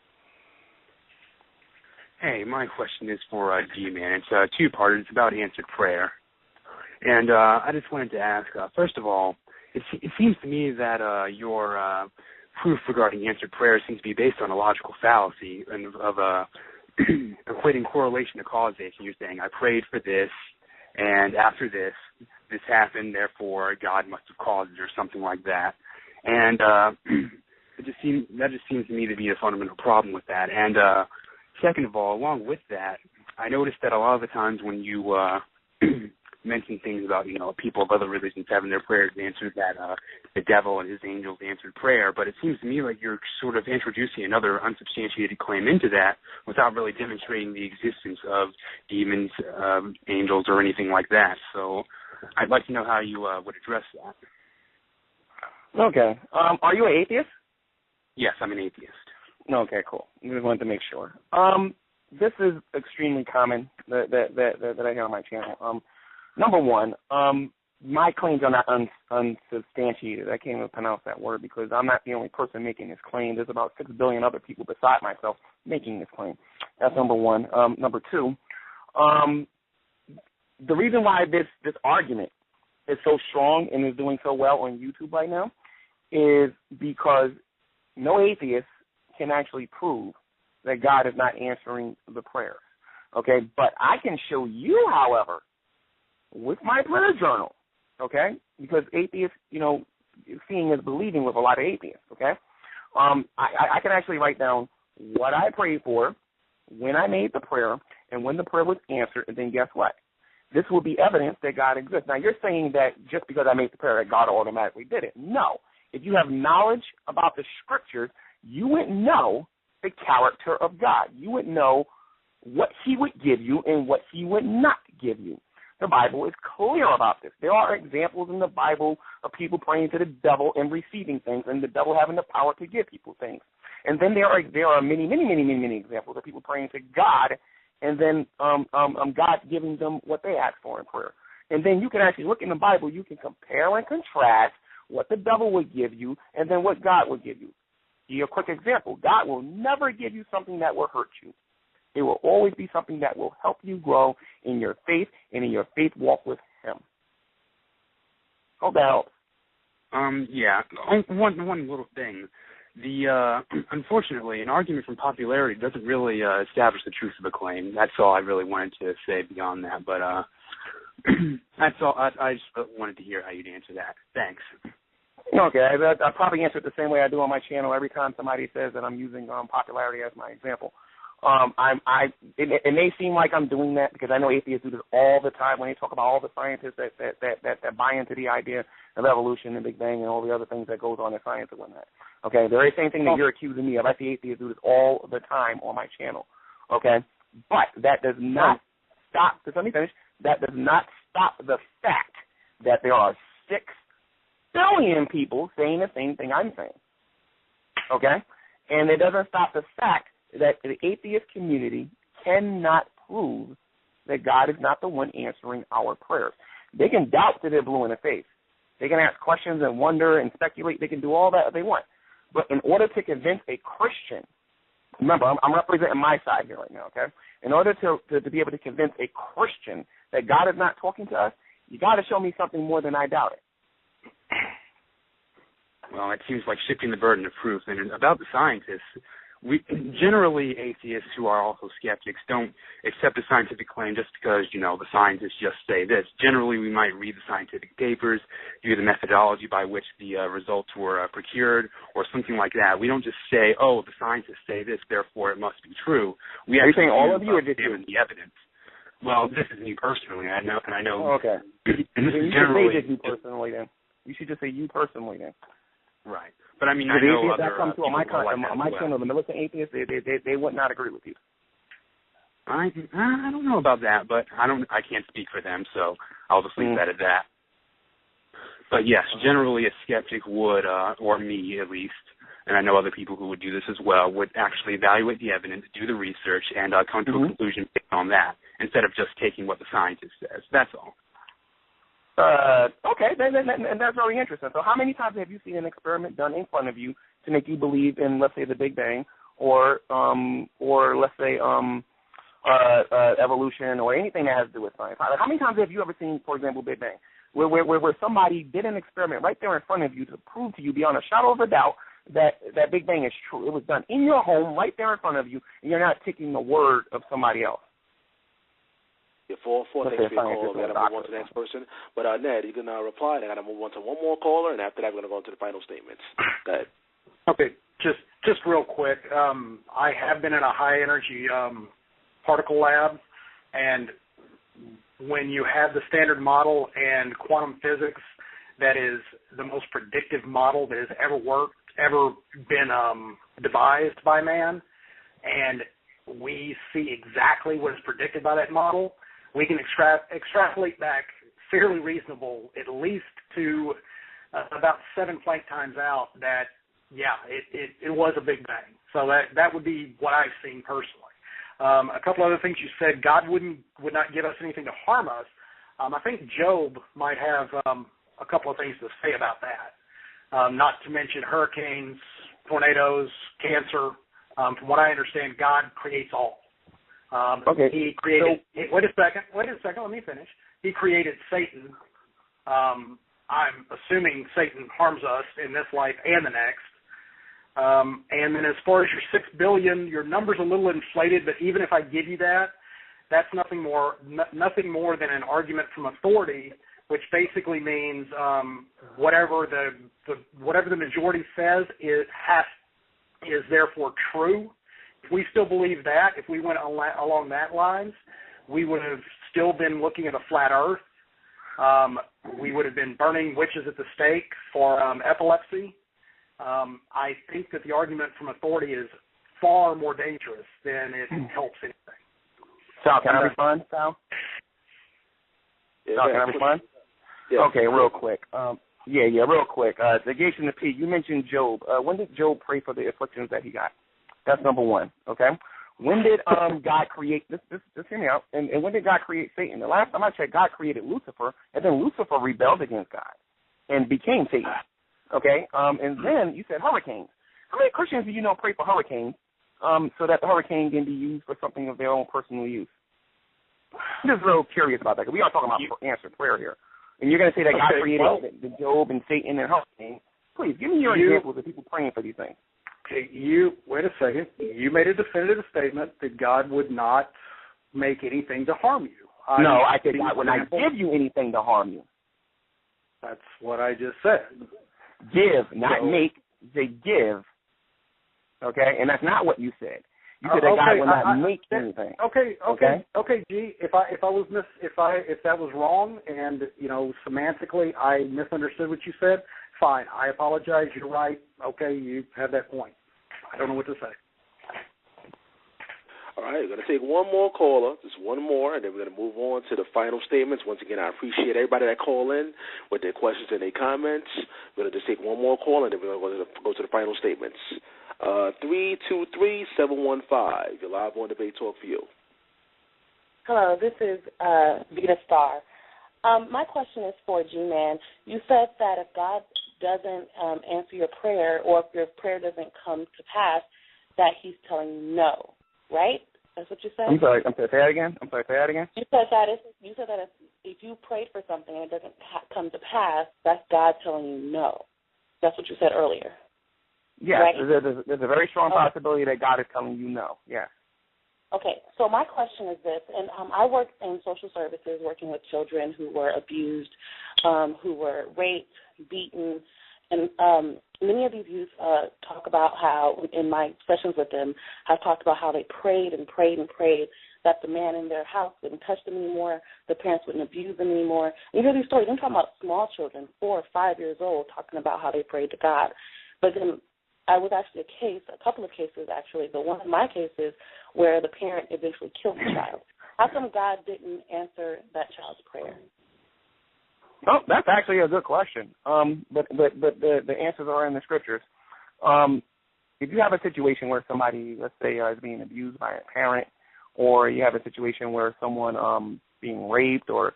Hey, my question is for Gman. It's two-part. It's about answered prayer. And I just wanted to ask, first of all, it seems to me that your proof regarding answered prayer seems to be based on a logical fallacy of equating correlation to causation. You're saying, I prayed for this, and after this happened, therefore God must have caused it, or something like that. And that just seems to me to be a fundamental problem with that. And second of all, along with that, I noticed that a lot of the times when you mention things about, people of other religions having their prayers answered, that the devil and his angels answered prayer, but it seems to me like you're sort of introducing another unsubstantiated claim into that without really demonstrating the existence of demons, angels, or anything like that. So I'd like to know how you would address that. Okay. Are you an atheist? Yes, I'm an atheist. Okay, cool. I just wanted to make sure. This is extremely common that I hear on my channel. Number one, my claims are not unsubstantiated. I can't even pronounce that word because I'm not the only person making this claim. There's about 6 billion other people beside myself making this claim. That's number one. Number two, the reason why this argument is so strong and is doing so well on YouTube right now is because no atheist can actually prove that God is not answering the prayers. Okay, but I can show you, however, with my prayer journal, okay, because atheists, seeing is believing with a lot of atheists, okay, I can actually write down what I prayed for, when I made the prayer, and when the prayer was answered, and then guess what? This will be evidence that God exists. Now, you're saying that just because I made the prayer that God automatically did it. No. If you have knowledge about the Scriptures, you would know the character of God. You would know what he would give you and what he would not give you. The Bible is clear about this. There are examples in the Bible of people praying to the devil and receiving things, and the devil having the power to give people things. And then there are many, many, many, many, many examples of people praying to God, and then God giving them what they ask for in prayer. And then you can actually look in the Bible. You can compare and contrast what the devil would give you and then what God would give you. Give you a quick example. God will never give you something that will hurt you. It will always be something that will help you grow in your faith and in your faith walk with him. Hope that helps. Yeah. One little thing. Unfortunately, an argument from popularity doesn't really establish the truth of a claim. That's all I really wanted to say beyond that. But that's all. I just wanted to hear how you'd answer that. Thanks. Okay, I probably answer it the same way I do on my channel every time somebody says that I'm using popularity as my example. It may seem like I'm doing that because I know atheists do this all the time when they talk about all the scientists that buy into the idea of evolution and Big Bang and all the other things that goes on in science and whatnot. Okay, the very same thing that you're accusing me of. I see atheists do this all the time on my channel. Okay, but that does not stop. Just let me finish. That does not stop the fact that there are 6 billion people saying the same thing I'm saying. Okay? And it doesn't stop the fact that the atheist community cannot prove that God is not the one answering our prayers. They can doubt till they're blue in the face. They can ask questions and wonder and speculate. They can do all that if they want. But in order to convince a Christian, remember, I'm representing my side here right now, okay? In order to be able to convince a Christian that God is not talking to us, you got to show me something more than I doubt it. Well, it seems like shifting the burden of proof. And about the scientists, generally atheists who are also skeptics don't accept a scientific claim just because, the scientists just say this. Generally, we might read the scientific papers, view the methodology by which the results were procured, or something like that. We don't just say, oh, the scientists say this, therefore it must be true. We Are you saying all of you or just you? The evidence. Well, this is me personally. I know. Oh, okay. And this you is generally. Should say you personally then. You should just say you personally then. Right. But I mean, I know other that comes to my like channel, the militant atheists, they would not agree with you. I don't know about that, but I can't speak for them, so I'll just leave that at that. But yes, generally a skeptic would, or me at least, and I know other people who would do this as well, would actually evaluate the evidence, do the research, and come to a conclusion based on that, instead of just taking what the scientist says. That's all. Okay, and that's very interesting. So how many times have you seen an experiment done in front of you to make you believe in, let's say, the Big Bang, or let's say evolution, or anything that has to do with science? How many times have you ever seen, for example, Big Bang, where somebody did an experiment right there in front of you to prove to you beyond a shadow of a doubt that Big Bang is true? It was done in your home, right there in front of you, and you're not taking the word of somebody else. Yeah, four thanks for your call. We got to move on to the next person. But Ned, you can reply, and I got to move on to one more caller, and after that, we're going to go into the final statements. Go ahead. Okay, just real quick. I have been in a high-energy particle lab, and when you have the standard model and quantum physics that is the most predictive model that has ever been devised by man, and we see exactly what is predicted by that model, we can extrapolate back fairly reasonable, at least to about 7 Planck times out, that, yeah, it was a Big Bang. So that would be what I've seen personally. A couple other things you said, God would not give us anything to harm us. I think Job might have a couple of things to say about that, not to mention hurricanes, tornadoes, cancer. From what I understand, God creates all. Okay. He created. Wait a second. Let me finish. He created Satan. I'm assuming Satan harms us in this life and the next. And then as far as your 6 billion, your number's a little inflated. But even if I give you that, that's nothing more than an argument from authority, which basically means whatever the majority says is therefore true. If we still believe that, if we went along that lines, we would have still been looking at a flat Earth. We would have been burning witches at the stake for epilepsy. I think that the argument from authority is far more dangerous than it helps anything. Sal, can I respond, Sal? Yeah, Sal, can I respond? Yeah. Okay, real quick. Real quick. NegationnofP, you mentioned Job. When did Job pray for the afflictions that he got? That's number one, okay? When did God create, just hear me out, and when did God create Satan? The last time I checked, God created Lucifer, and then Lucifer rebelled against God and became Satan, okay? And then you said hurricanes. How many Christians do you know pray for hurricanes so that the hurricane can be used for something of their own personal use? I'm just real curious about that, because we are talking about answered prayer here. And you're going to say that God created the Job and Satan and hurricanes. Please, give me your examples of people praying for these things. Okay, wait a second. You made a definitive statement that God would not make anything to harm you. No, I said God would not give you anything to harm you. That's what I just said. Give, not make. They give. Okay, and that's not what you said. You said that God would not make anything. Okay, G. If that was wrong, and semantically I misunderstood what you said, fine. I apologize. You're right. Okay, you have that point. I don't know what to say. All right, we're going to take one more caller, just one more, and then we're going to move on to the final statements. Once again, I appreciate everybody that call in with their questions and their comments. We're going to just take one more call, and then we're going to go to the final statements. 323-715. You're live on Debate Talk for You. Hello, this is Vita Star. My question is for Gman. You said that if God doesn't answer your prayer, or if your prayer doesn't come to pass, that he's telling you no, right? That's what you said? I'm sorry, say that again? Say that again? You said that if you prayed for something and it doesn't come to pass, that's God telling you no. That's what you said earlier. Yes, right? there's a very strong possibility that God is telling you no, yes. Okay, so my question is this, and I work in social services working with children who were abused, who were raped, beaten, and many of these youth talk about how, in my sessions with them, have talked about how they prayed and prayed and prayed that the man in their house wouldn't touch them anymore, the parents wouldn't abuse them anymore. And you hear these stories, I'm talking about small children, 4 or 5 years old, talking about how they prayed to God. But then I was actually a couple of cases actually, but one of my cases where the parent eventually killed the child. How come God didn't answer that child's prayer? Oh, that's actually a good question. But the answers are in the scriptures. If you have a situation where somebody, let's say, is being abused by a parent, or you have a situation where someone being raped, or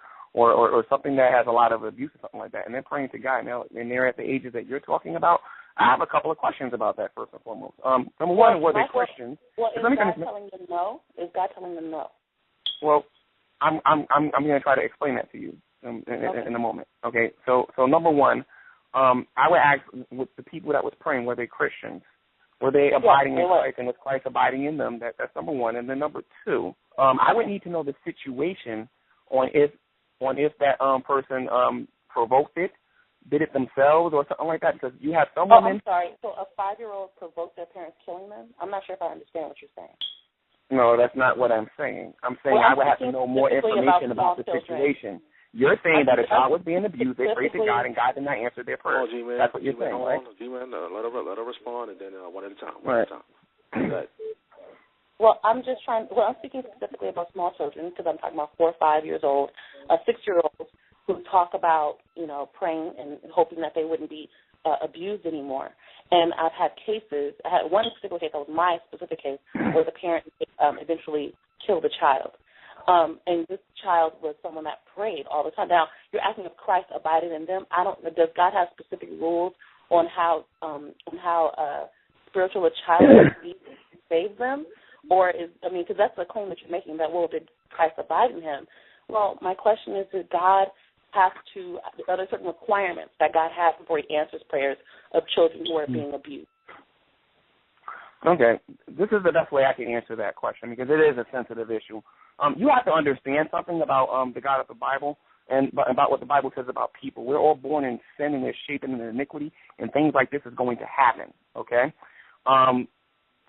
something that has a lot of abuse or something like that, and they're praying to God, now, and they're at the ages that you're talking about, I have a couple of questions about that, first and foremost. Number one, were they Christians? Well, is God telling them no? Is God telling them no? Well, I'm going to try to explain that to you in a moment. Okay, so number one, I would ask, with the people that was praying, were they Christians? Were they abiding in Christ, and was Christ abiding in them? That's number one. And then number two, I would need to know the situation on if that person provoked it, did it themselves, or something like that, because you have some women. I'm sorry. So a 5-year-old provoked their parents killing them? I'm not sure if I understand what you're saying. No, that's not what I'm saying. I'm saying I would have to know more information about the situation. You're saying that a child was being abused, they prayed to God, and God did not answer their prayer. That's what you're saying, right? G-Man, let her respond, and then one at a time. Right. Well, I'm speaking specifically about small children, because I'm talking about 4 or 5 years old, 6-year-olds who talk about, praying and hoping that they wouldn't be abused anymore. And I've had cases. I had one particular case that was my specific case where the parent eventually killed the child. And this child was someone that prayed all the time. Now, you're asking if Christ abided in them. Does God have specific rules on how spiritual a child must be to save them? Or because that's the claim that you're making, that, well, did Christ abide in him? Well, my question is, did God are there certain requirements that God has before he answers prayers of children who are being abused? Okay. This is the best way I can answer that question, because it is a sensitive issue. You have to understand something about the God of the Bible and about what the Bible says about people. We're all born in sin, and we're shapen in iniquity, and things like this is going to happen, okay?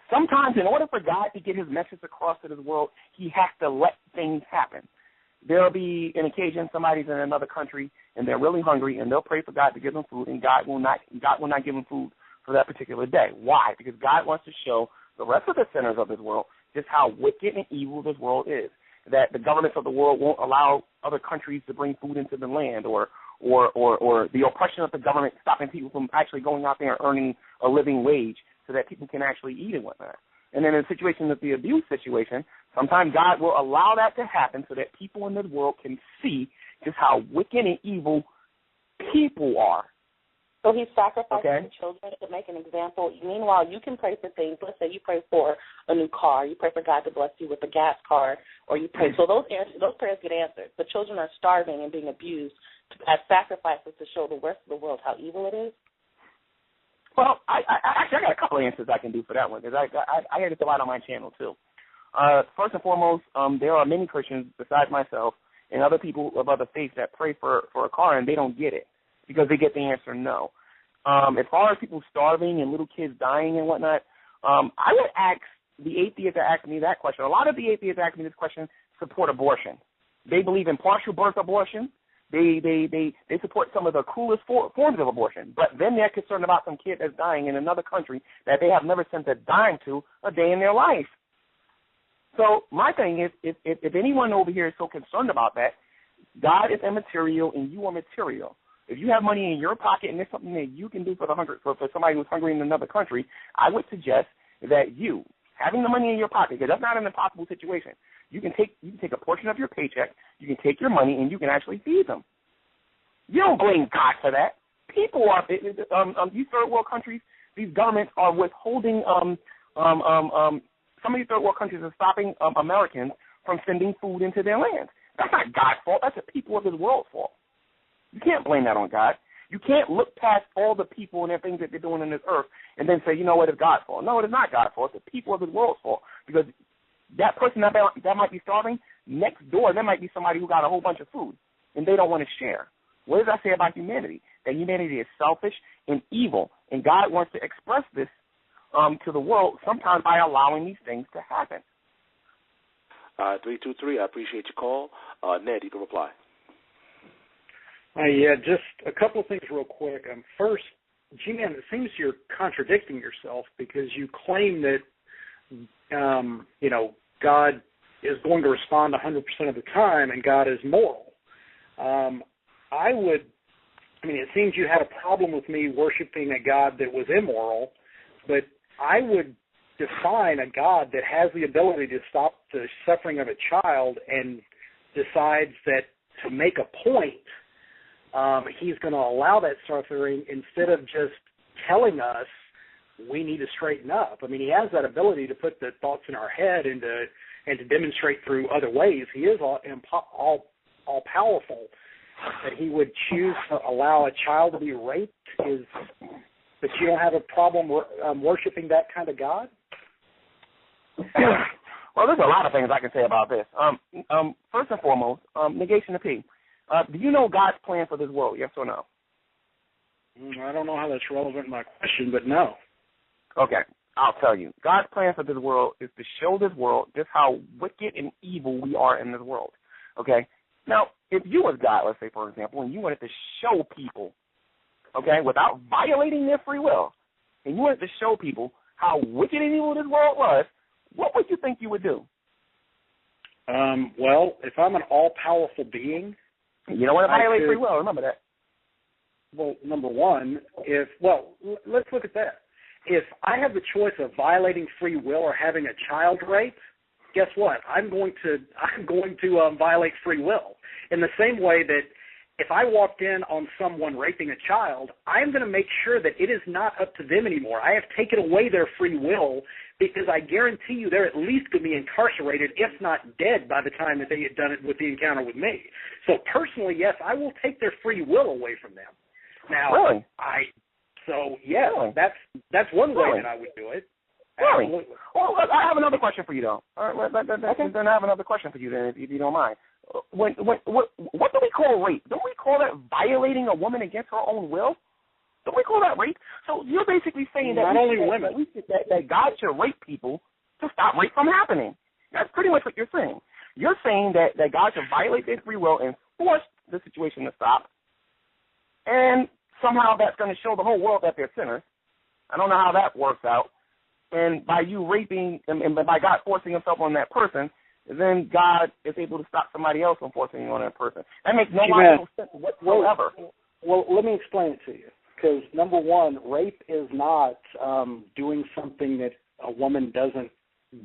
Sometimes in order for God to get his message across to this world, he has to let things happen. There will be an occasion somebody's in another country and they're really hungry, and they'll pray for God to give them food, and God will not give them food for that particular day. Why? Because God wants to show the rest of the sinners of this world just how wicked and evil this world is, that the governments of the world won't allow other countries to bring food into the land, or the oppression of the government stopping people from actually going out there and earning a living wage so that people can actually eat and whatnot. And then in a situation of the abuse situation, sometimes God will allow that to happen so that people in the world can see just how wicked and evil people are. So he sacrificed the children to make an example. Meanwhile, you can pray for things. Let's say you pray for a new car. You pray for God to bless you with a gas card, or you pray. So those prayers get answered. The children are starving and being abused as sacrifices to show the rest of the world how evil it is. Well, I got a couple of answers I can do for that one, because I hear this a lot on my channel too. First and foremost, there are many Christians besides myself and other people of other faiths that pray for a car, and they don't get it because they get the answer no. As far as people starving and little kids dying and whatnot, I would ask the atheists that ask me that question. A lot of the atheists that ask me this question support abortion. They believe in partial birth abortion. They support some of the cruelest forms of abortion, but then they're concerned about some kid that's dying in another country that they have never sent a dime to a day in their life. So my thing is, if anyone over here is so concerned about that, God is immaterial and you are material. If you have money in your pocket and there's something that you can do for somebody who's hungry in another country, I would suggest that you, having the money in your pocket, because that's not an impossible situation, you can take a portion of your paycheck, you can take your money, and you can actually feed them. You don't blame God for that. People are these third world countries. These governments are withholding. Some of these third world countries are stopping Americans from sending food into their lands. That's not God's fault. That's the people of this world's fault. You can't blame that on God. You can't look past all the people and their things that they're doing on this earth and then say, you know what, it's God's fault. No, it is not God's fault. It's the people of this world's fault. Because that person that might be starving, next door there might be somebody who got a whole bunch of food, and they don't want to share. What does that say about humanity? That humanity is selfish and evil, and God wants to express this to the world sometimes by allowing these things to happen. 323, I appreciate your call. Ned, you can reply. Yeah, just a couple of things real quick. First, Gman, it seems you're contradicting yourself because you claim that, God is going to respond 100% of the time and God is moral. It seems you had a problem with me worshiping a God that was immoral, but I would define a God that has the ability to stop the suffering of a child and decides that to make a point, he's going to allow that suffering instead of just telling us we need to straighten up. He has that ability to put the thoughts in our head and to demonstrate through other ways. He is all powerful. That he would choose to allow a child to be raped is that you don't have a problem worshiping that kind of God? Well, there's a lot of things I can say about this. First and foremost, negation of P. Do you know God's plan for this world, yes or no? I don't know how that's relevant in my question, but no. Okay, I'll tell you. God's plan for this world is to show this world just how wicked and evil we are in this world, okay? Now, if you was God, let's say, for example, and you wanted to show people, okay, without violating their free will, and you wanted to show people how wicked and evil this world was, what would you think you would do? Well, if I'm an all-powerful being... You don't want to violate free will, remember that. Well, number one, let's look at that. If I have the choice of violating free will or having a child raped, guess what? I'm going to violate free will. In the same way that if I walked in on someone raping a child, I'm going to make sure that it is not up to them anymore. I have taken away their free will because I guarantee you they're at least going to be incarcerated, if not dead, by the time that they had done it with the encounter with me. So personally, yes, I will take their free will away from them. Now, really? That's one way that I would do it. Really? Absolutely. Well, I have another question for you, though. All right, then I have another question for you, then, if you don't mind. What do we call rape? Don't we call that violating a woman against her own will? Don't we call that rape? So you're basically saying that that God should rape people to stop rape from happening. That's pretty much what you're saying. You're saying that God should violate their free will and force the situation to stop, and somehow that's going to show the whole world that they're sinners. I don't know how that works out. And by you raping, and by God forcing himself on that person, then God is able to stop somebody else from forcing it on that person. That makes no logical sense whatsoever. Well, let me explain it to you. Because, number one, rape is not doing something that a woman doesn't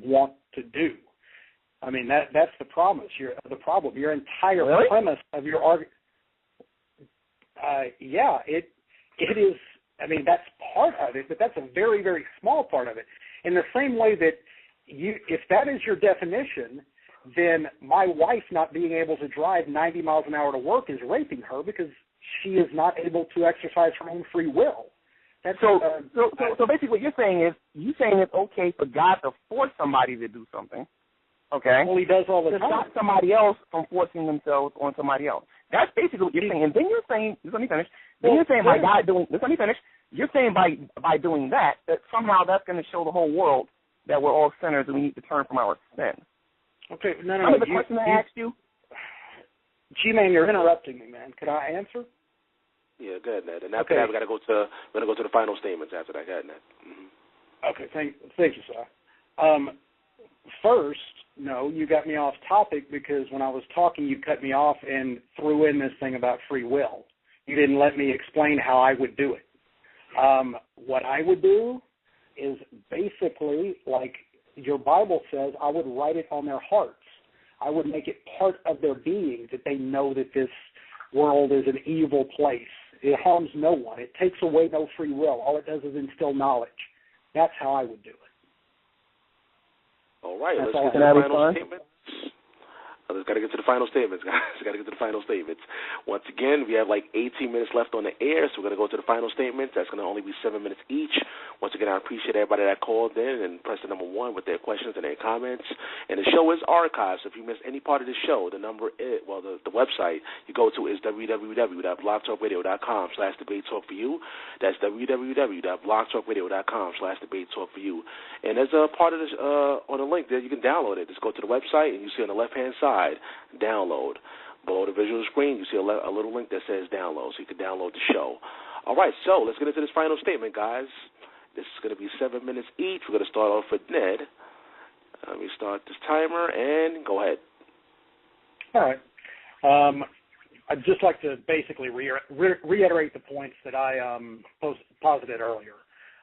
want to do. That's the problem. Your entire premise of your argument. It is. That's part of it, but that's a very, very small part of it. In the same way that if that is your definition, then my wife not being able to drive 90 miles an hour to work is raping her because she is not able to exercise her own free will. So basically what you're saying is it's okay for God to force somebody to do something, okay? Well, he does all the time. To stop somebody else from forcing themselves on somebody else. That's basically what you're saying. And then you're saying, let me finish. You're saying by God doing, let me finish. You're saying by doing that somehow that's going to show the whole world that we're all sinners and we need to turn from our sin. Okay, no. Remember the question I asked you? G-Man, you're interrupting me, man. Could I answer? Yeah, go ahead, Ned. And after that, we're going to go to the final statements after that. Go ahead, Ned. Mm-hmm. Okay, thank you, sir. first, no, you got me off topic because when I was talking, you cut me off and threw in this thing about free will. You didn't let me explain how I would do it. What I would do is basically, like your Bible says, I would write it on their hearts. I would make it part of their being that they know that this world is an evil place. It harms no one. It takes away no free will. All it does is instill knowledge. That's how I would do it. All right, let's get to the final statements. Let's got to get to the final statements, guys. Got to get to the final statements. Once again, we have like 18 minutes left on the air, so we're going to go to the final statements. That's going to only be 7 minutes each. Once again, I appreciate everybody that called in and pressed the number 1 with their questions and their comments. And the show is archived, so if you missed any part of the show, the number is, well, the website you go to is www.blogtalkradio.com/debatetalkforyou. That's www.blogtalkradio.com/debatetalkforyou. And there's a part of this on the link there. You can download it. Just go to the website, and you see on the left-hand side, download. Below the visual screen, you see a little link that says download, so you can download the show. All right, so let's get into this final statement, guys. This is going to be 7 minutes each. We're going to start off with Ned. Let me start this timer, and go ahead. All right. I'd just like to basically reiterate the points that I posited earlier.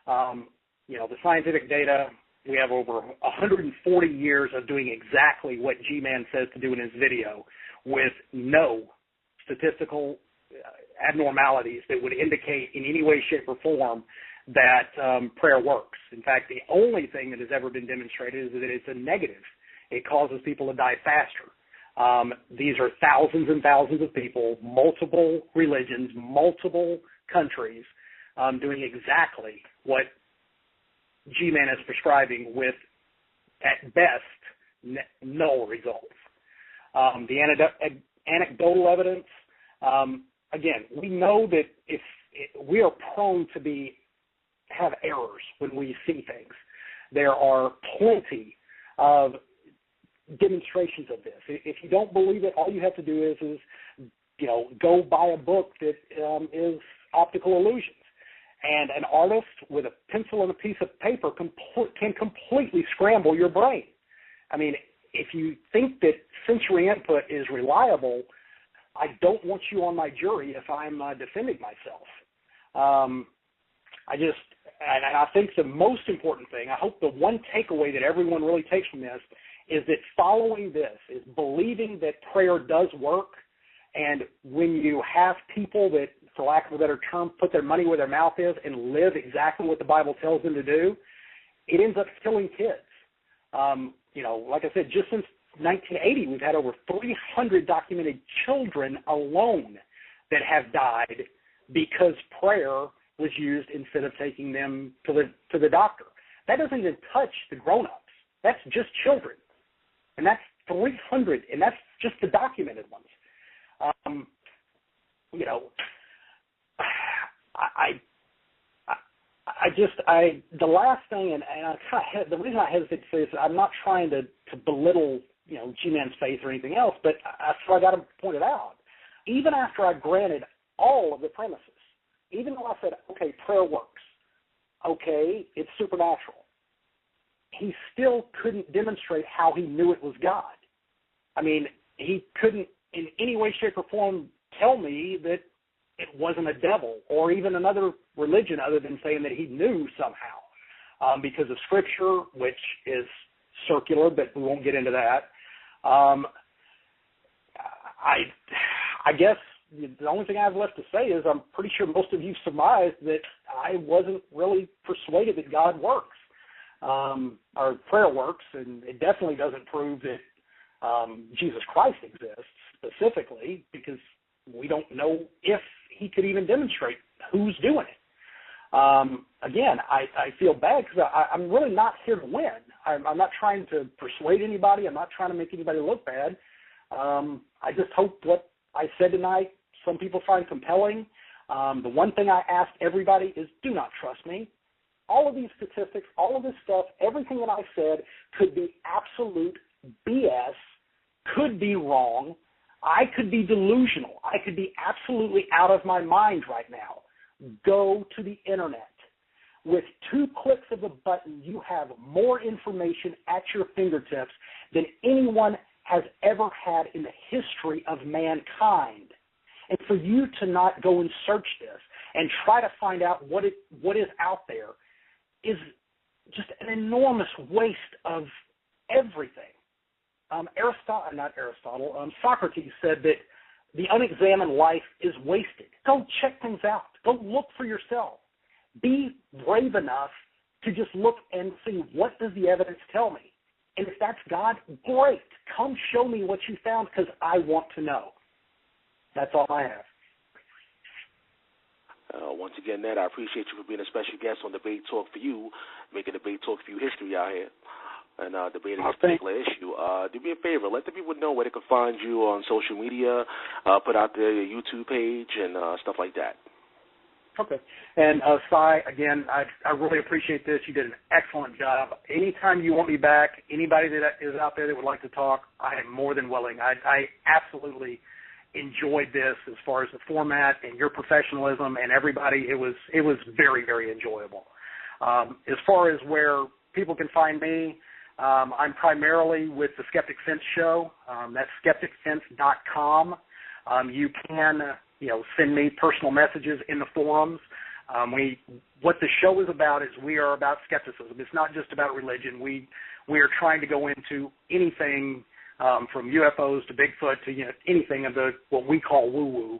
The scientific data, we have over 140 years of doing exactly what Gman says to do in his video with no statistical abnormalities that would indicate in any way, shape, or form that prayer works. In fact, the only thing that has ever been demonstrated is that it's a negative. It causes people to die faster. These are thousands and thousands of people, multiple religions, multiple countries, doing exactly what Gman is prescribing with, at best, null results. The anecdotal evidence, again, we know that if we are prone to have errors when we see things. There are plenty of demonstrations of this. If you don't believe it, all you have to do is go buy a book that is optical illusions. And an artist with a pencil and a piece of paper can completely scramble your brain. I mean, if you think that sensory input is reliable, I don't want you on my jury if I'm defending myself. I think the most important thing, I hope the one takeaway that everyone really takes from this is that following this is believing that prayer does work. And when you have people that, for lack of a better term, put their money where their mouth is and live exactly what the Bible tells them to do, it ends up killing kids. Like I said, just since 1980, we've had over 300 documented children alone that have died because prayer was used instead of taking them to the doctor. That doesn't even touch the grown-ups. That's just children. And that's 300, and that's just the documented ones. The last thing, and the reason I hesitate to say this, I'm not trying to belittle, G-Man's faith or anything else, but I got to point it out. Even after I granted all of the premises, even though I said, okay, prayer works, okay, it's supernatural, he still couldn't demonstrate how he knew it was God. I mean, he couldn't in any way, shape, or form tell me that it wasn't a devil or even another religion other than saying that he knew somehow because of Scripture, which is circular, but we won't get into that. I guess the only thing I have left to say is I'm pretty sure most of you surmised that I wasn't really persuaded that God works or prayer works, and it definitely doesn't prove that Jesus Christ exists specifically, because we don't know if he could even demonstrate who's doing it. Again, I feel bad because I'm really not here to win. I'm not trying to persuade anybody. I'm not trying to make anybody look bad. I just hope what I said tonight some people find compelling. The one thing I ask everybody is do not trust me. All of these statistics, all of this stuff, everything that I said could be absolute BS, could be wrong. I could be delusional. I could be absolutely out of my mind right now. Go to the internet. With 2 clicks of a button, you have more information at your fingertips than anyone has ever had in the history of mankind. And for you to not go and search this and try to find out what is out there is just an enormous waste of everything. Socrates said that the unexamined life is wasted. Go check things out. Go look for yourself. Be brave enough to just look and see, what does the evidence tell me? And if that's God, great. Come show me what you found, because I want to know. That's all I have. Once again, Ned, I appreciate you for being a special guest on Debate Talk for You, making Debate Talk for You history out here and debating this particular issue. Do me a favor, let the people know where they can find you on social media, put out there your YouTube page and stuff like that. Okay. And, Cy, again, I really appreciate this. You did an excellent job. Anytime you want me back, anybody that is out there that would like to talk, I am more than willing. I absolutely enjoyed this as far as the format and your professionalism and everybody. It was very, very enjoyable. As far as where people can find me, I'm primarily with the Skeptic Fence show. That's skepticfence.com. You can send me personal messages in the forums. What the show is about is we are about skepticism. It's not just about religion. We are trying to go into anything from UFOs to Bigfoot to anything of what we call woo-woo.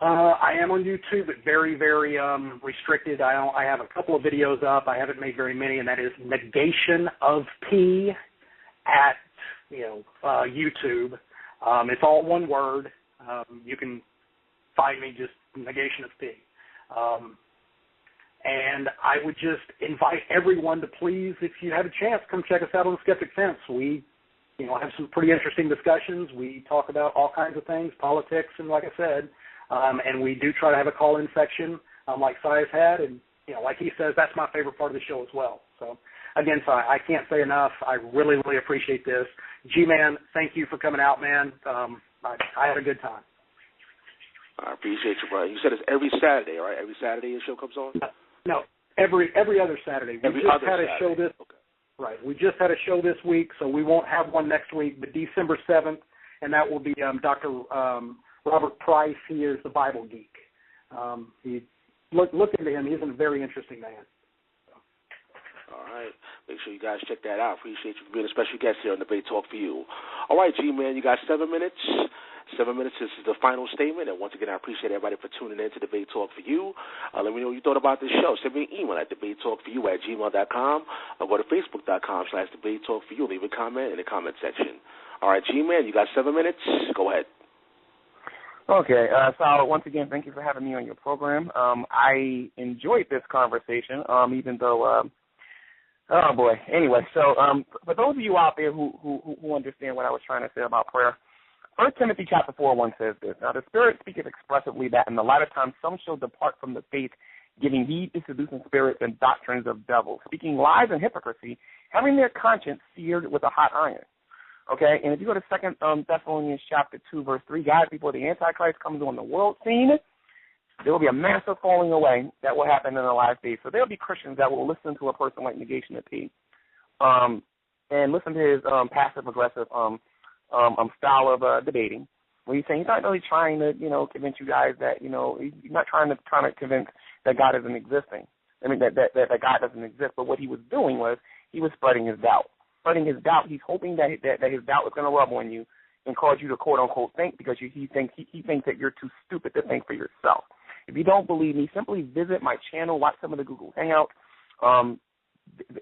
I am on YouTube, but very, very restricted. I have a couple of videos up. I haven't made very many, and that is NEGATIONofP at YouTube. It's all one word. You can find me just NEGATIONofP. And I would just invite everyone to please, if you have a chance, come check us out on the Skeptic Fence. We, have some pretty interesting discussions. We talk about all kinds of things, politics, and like I said, and we do try to have a call-in section like Si's had. And, like he says, that's my favorite part of the show as well. So, again, Si, I can't say enough. I really, really appreciate this. G-Man, thank you for coming out, man. I had a good time. I appreciate you, brother. You said it's every Saturday, right? Every Saturday your show comes on? No, every other Saturday. We just had a show this. Okay. Right. We just had a show this week, so we won't have one next week. But December 7th, and that will be Dr. Robert Price. He is the Bible geek. Look into him. He's a very interesting man. All right. Make sure you guys check that out. Appreciate you for being a special guest here on Debate Talk for You. All right, G-Man, you got 7 minutes. 7 minutes. This is the final statement. And once again, I appreciate everybody for tuning in to Debate Talk for You. Let me know what you thought about this show. Send me an email at debatetalkforyou@gmail.com or go to facebook.com/debatetalkforyou. Leave a comment in the comment section. All right, G-Man, you got 7 minutes. Go ahead. Okay, so once again, thank you for having me on your program. I enjoyed this conversation, even though, oh boy. Anyway, so for those of you out there who understand what I was trying to say about prayer, 1 Timothy chapter 4:1 says this: Now the Spirit speaketh expressively that in the latter time some shall depart from the faith, giving heed to seducing spirits and doctrines of devils, speaking lies and hypocrisy, having their conscience seared with a hot iron. Okay, and if you go to 2 Thessalonians chapter 2, verse 3, guys, before the Antichrist comes on the world scene, there will be a massive falling away that will happen in the last days. So there will be Christians that will listen to a person like NEGATIONofP and listen to his passive-aggressive style of debating, where he's saying he's not really trying to, convince you guys that, he's not trying to convince that God isn't existing. I mean, that God doesn't exist. But what he was doing was he was spreading his doubt. He's hoping that his doubt is going to rub on you and cause you to quote unquote think, because he thinks that you're too stupid to think for yourself. If you don't believe me, simply visit my channel, watch some of the Google Hangouts.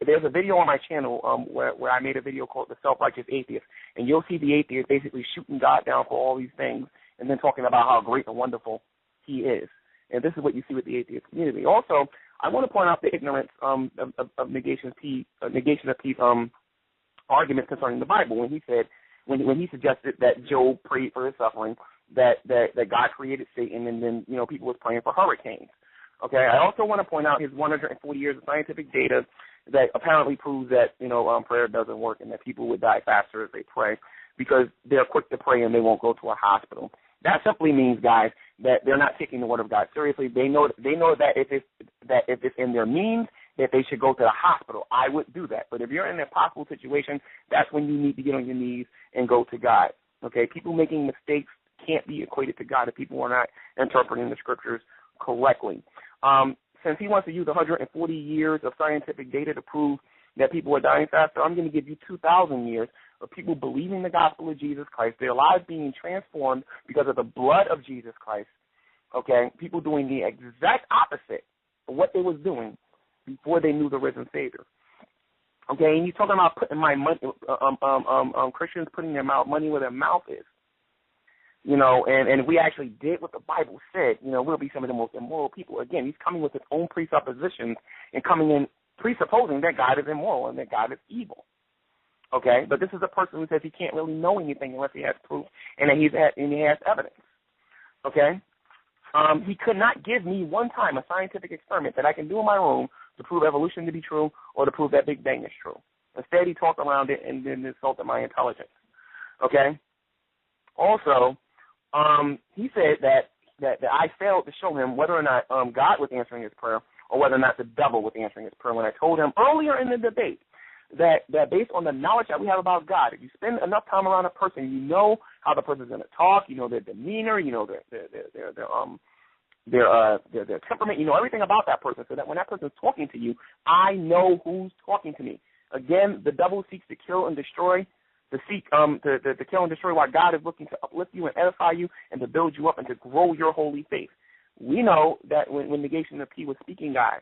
There's a video on my channel where I made a video called The Self-Righteous Atheist, and you'll see the atheist basically shooting God down for all these things and then talking about how great and wonderful he is. And this is what you see with the atheist community. Also, I want to point out the ignorance of NEGATIONofP's argument concerning the Bible when he said, when he suggested that Job prayed for his suffering, that God created Satan, and then people was praying for hurricanes. Okay, I also want to point out his 140 years of scientific data that apparently proves that prayer doesn't work and that people would die faster if they pray because they're quick to pray and they won't go to a hospital. That simply means, guys, that they're not taking the word of God seriously. They know that if it's in their means, that they should go to the hospital. I would do that. But if you're in an impossible situation, that's when you need to get on your knees and go to God. Okay? People making mistakes can't be equated to God if people are not interpreting the scriptures correctly. Since he wants to use 140 years of scientific data to prove that people are dying faster, I'm going to give you 2,000 years of people believing the gospel of Jesus Christ, their lives being transformed because of the blood of Jesus Christ. Okay? People doing the exact opposite of what they was doing before they knew the risen Savior. Okay, and he's talking about putting my money, Christians putting their money where their mouth is. You know, and if we actually did what the Bible said, you know, we'll be some of the most immoral people. Again, he's coming with his own presuppositions and coming in presupposing that God is immoral and that God is evil. Okay, but this is a person who says he can't really know anything unless he has proof and that he has evidence. Okay, he could not give me one time a scientific experiment that I can do in my room to prove evolution to be true or to prove that Big Bang is true. Instead, he talked around it and then insulted my intelligence. Okay. Also, he said that I failed to show him whether or not God was answering his prayer or whether or not the devil was answering his prayer when I told him earlier in the debate that based on the knowledge that we have about God, if you spend enough time around a person, you know how the person's going to talk, you know their demeanor, you know their temperament, you know everything about that person, so that when that person's talking to you, I know who's talking to me. Again, the devil seeks to kill and destroy, to kill and destroy, while God is looking to uplift you and edify you and to build you up and to grow your holy faith. We know that when Negation.P was speaking, guys,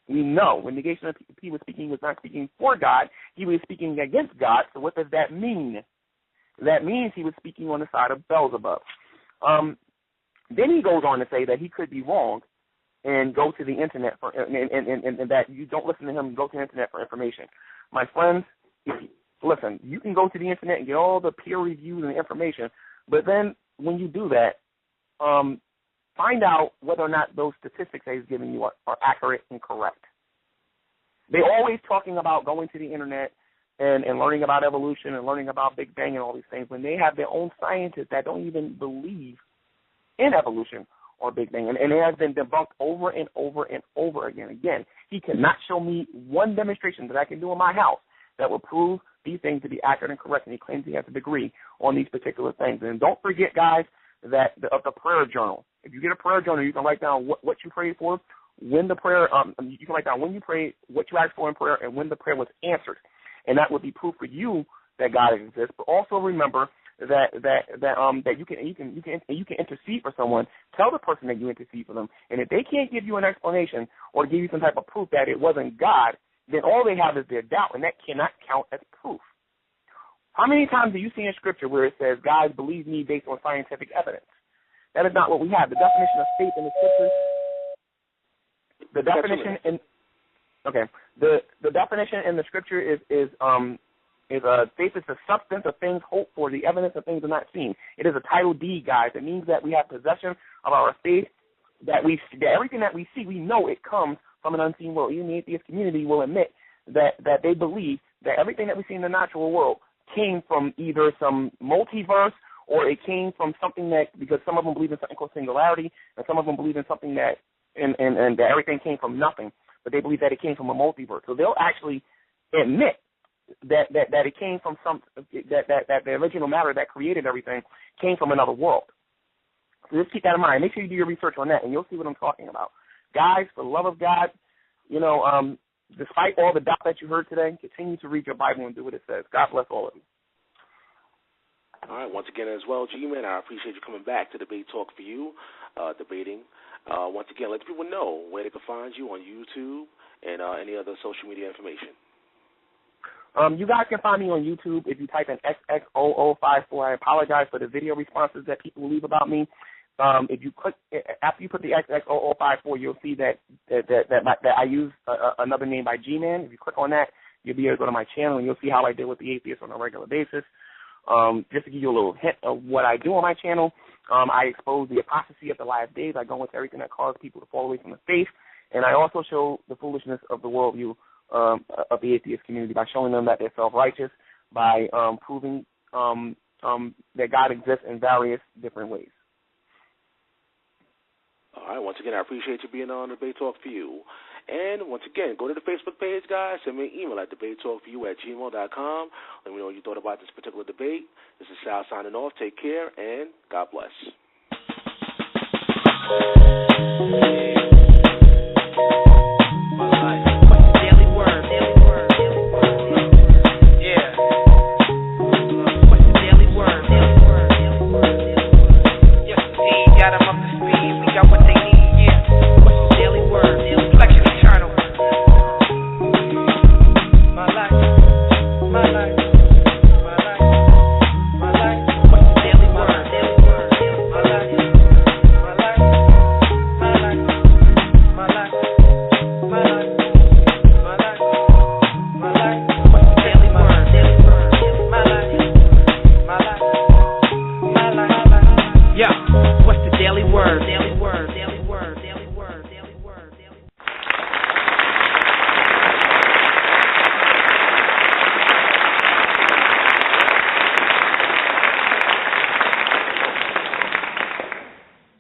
we know when Negation.P was speaking, he was not speaking for God, he was speaking against God. So what does that mean? That means he was speaking on the side of Beelzebub. Then he goes on to say that he could be wrong and go to the internet for and that you don't listen to him, go to the internet for information. My friends, listen, you can go to the internet and get all the peer reviews and information, but then when you do that, find out whether or not those statistics that he's giving you are accurate and correct. They're always talking about going to the internet and learning about evolution and learning about Big Bang and all these things when they have their own scientists that don't even believe in evolution or Big Bang. And it has been debunked over and over and over again. Again, he cannot show me one demonstration that I can do in my house that will prove these things to be accurate and correct, and he claims he has a degree on these particular things. And don't forget, guys, that of the prayer journal. If you get a prayer journal, you can write down what you prayed for, when the prayer, you can write down when you prayed, what you asked for in prayer, and when the prayer was answered. And that would be proof for you that God exists. But also remember that you can intercede for someone. Tell the person that you intercede for them, and if they can't give you an explanation or give you some type of proof that it wasn't God, then all they have is their doubt, and that cannot count as proof. How many times do you see in Scripture where it says, "Guys, believe me based on scientific evidence"? That is not what we have. The definition of faith in the Scriptures, the definition in the Scripture is faith is the substance of things hoped for, the evidence of things not seen. It is a title deed, guys. It means that we have possession of our faith, that everything that we see, we know it comes from an unseen world. Even the atheist community will admit that they believe that everything that we see in the natural world came from either some multiverse or it came from something that, because some of them believe in something called singularity, and some of them believe in something that, and that everything came from nothing, but they believe that it came from a multiverse. So they'll actually admit that it came from that the original matter that created everything came from another world. So just keep that in mind. Make sure you do your research on that, and you'll see what I'm talking about. Guys, for the love of God, despite all the doubt that you heard today, continue to read your Bible and do what it says. God bless all of you. All right, once again as well, Gman, I appreciate you coming back to Debate Talk for You, debating. Once again, let people know where they can find you on YouTube and any other social media information. You guys can find me on YouTube if you type in XX0054. I apologize for the video responses that people leave about me. If you click, after you put the XX0054, you'll see that I use another name by Gman. If you click on that, you'll be able to go to my channel and you'll see how I deal with the atheists on a regular basis. Just to give you a little hint of what I do on my channel, I expose the apostasy of the last days. I go into everything that causes people to fall away from the faith, and I also show the foolishness of the worldview of the atheist community by showing them that they're self-righteous, by proving that God exists in various different ways. All right, once again, I appreciate you being on Debate Talk for You. And once again, go to the Facebook page, guys. Send me an email at debatetalkforyou@gmail.com. Let me know what you thought about this particular debate. This is Sal signing off. Take care, and God bless. Daily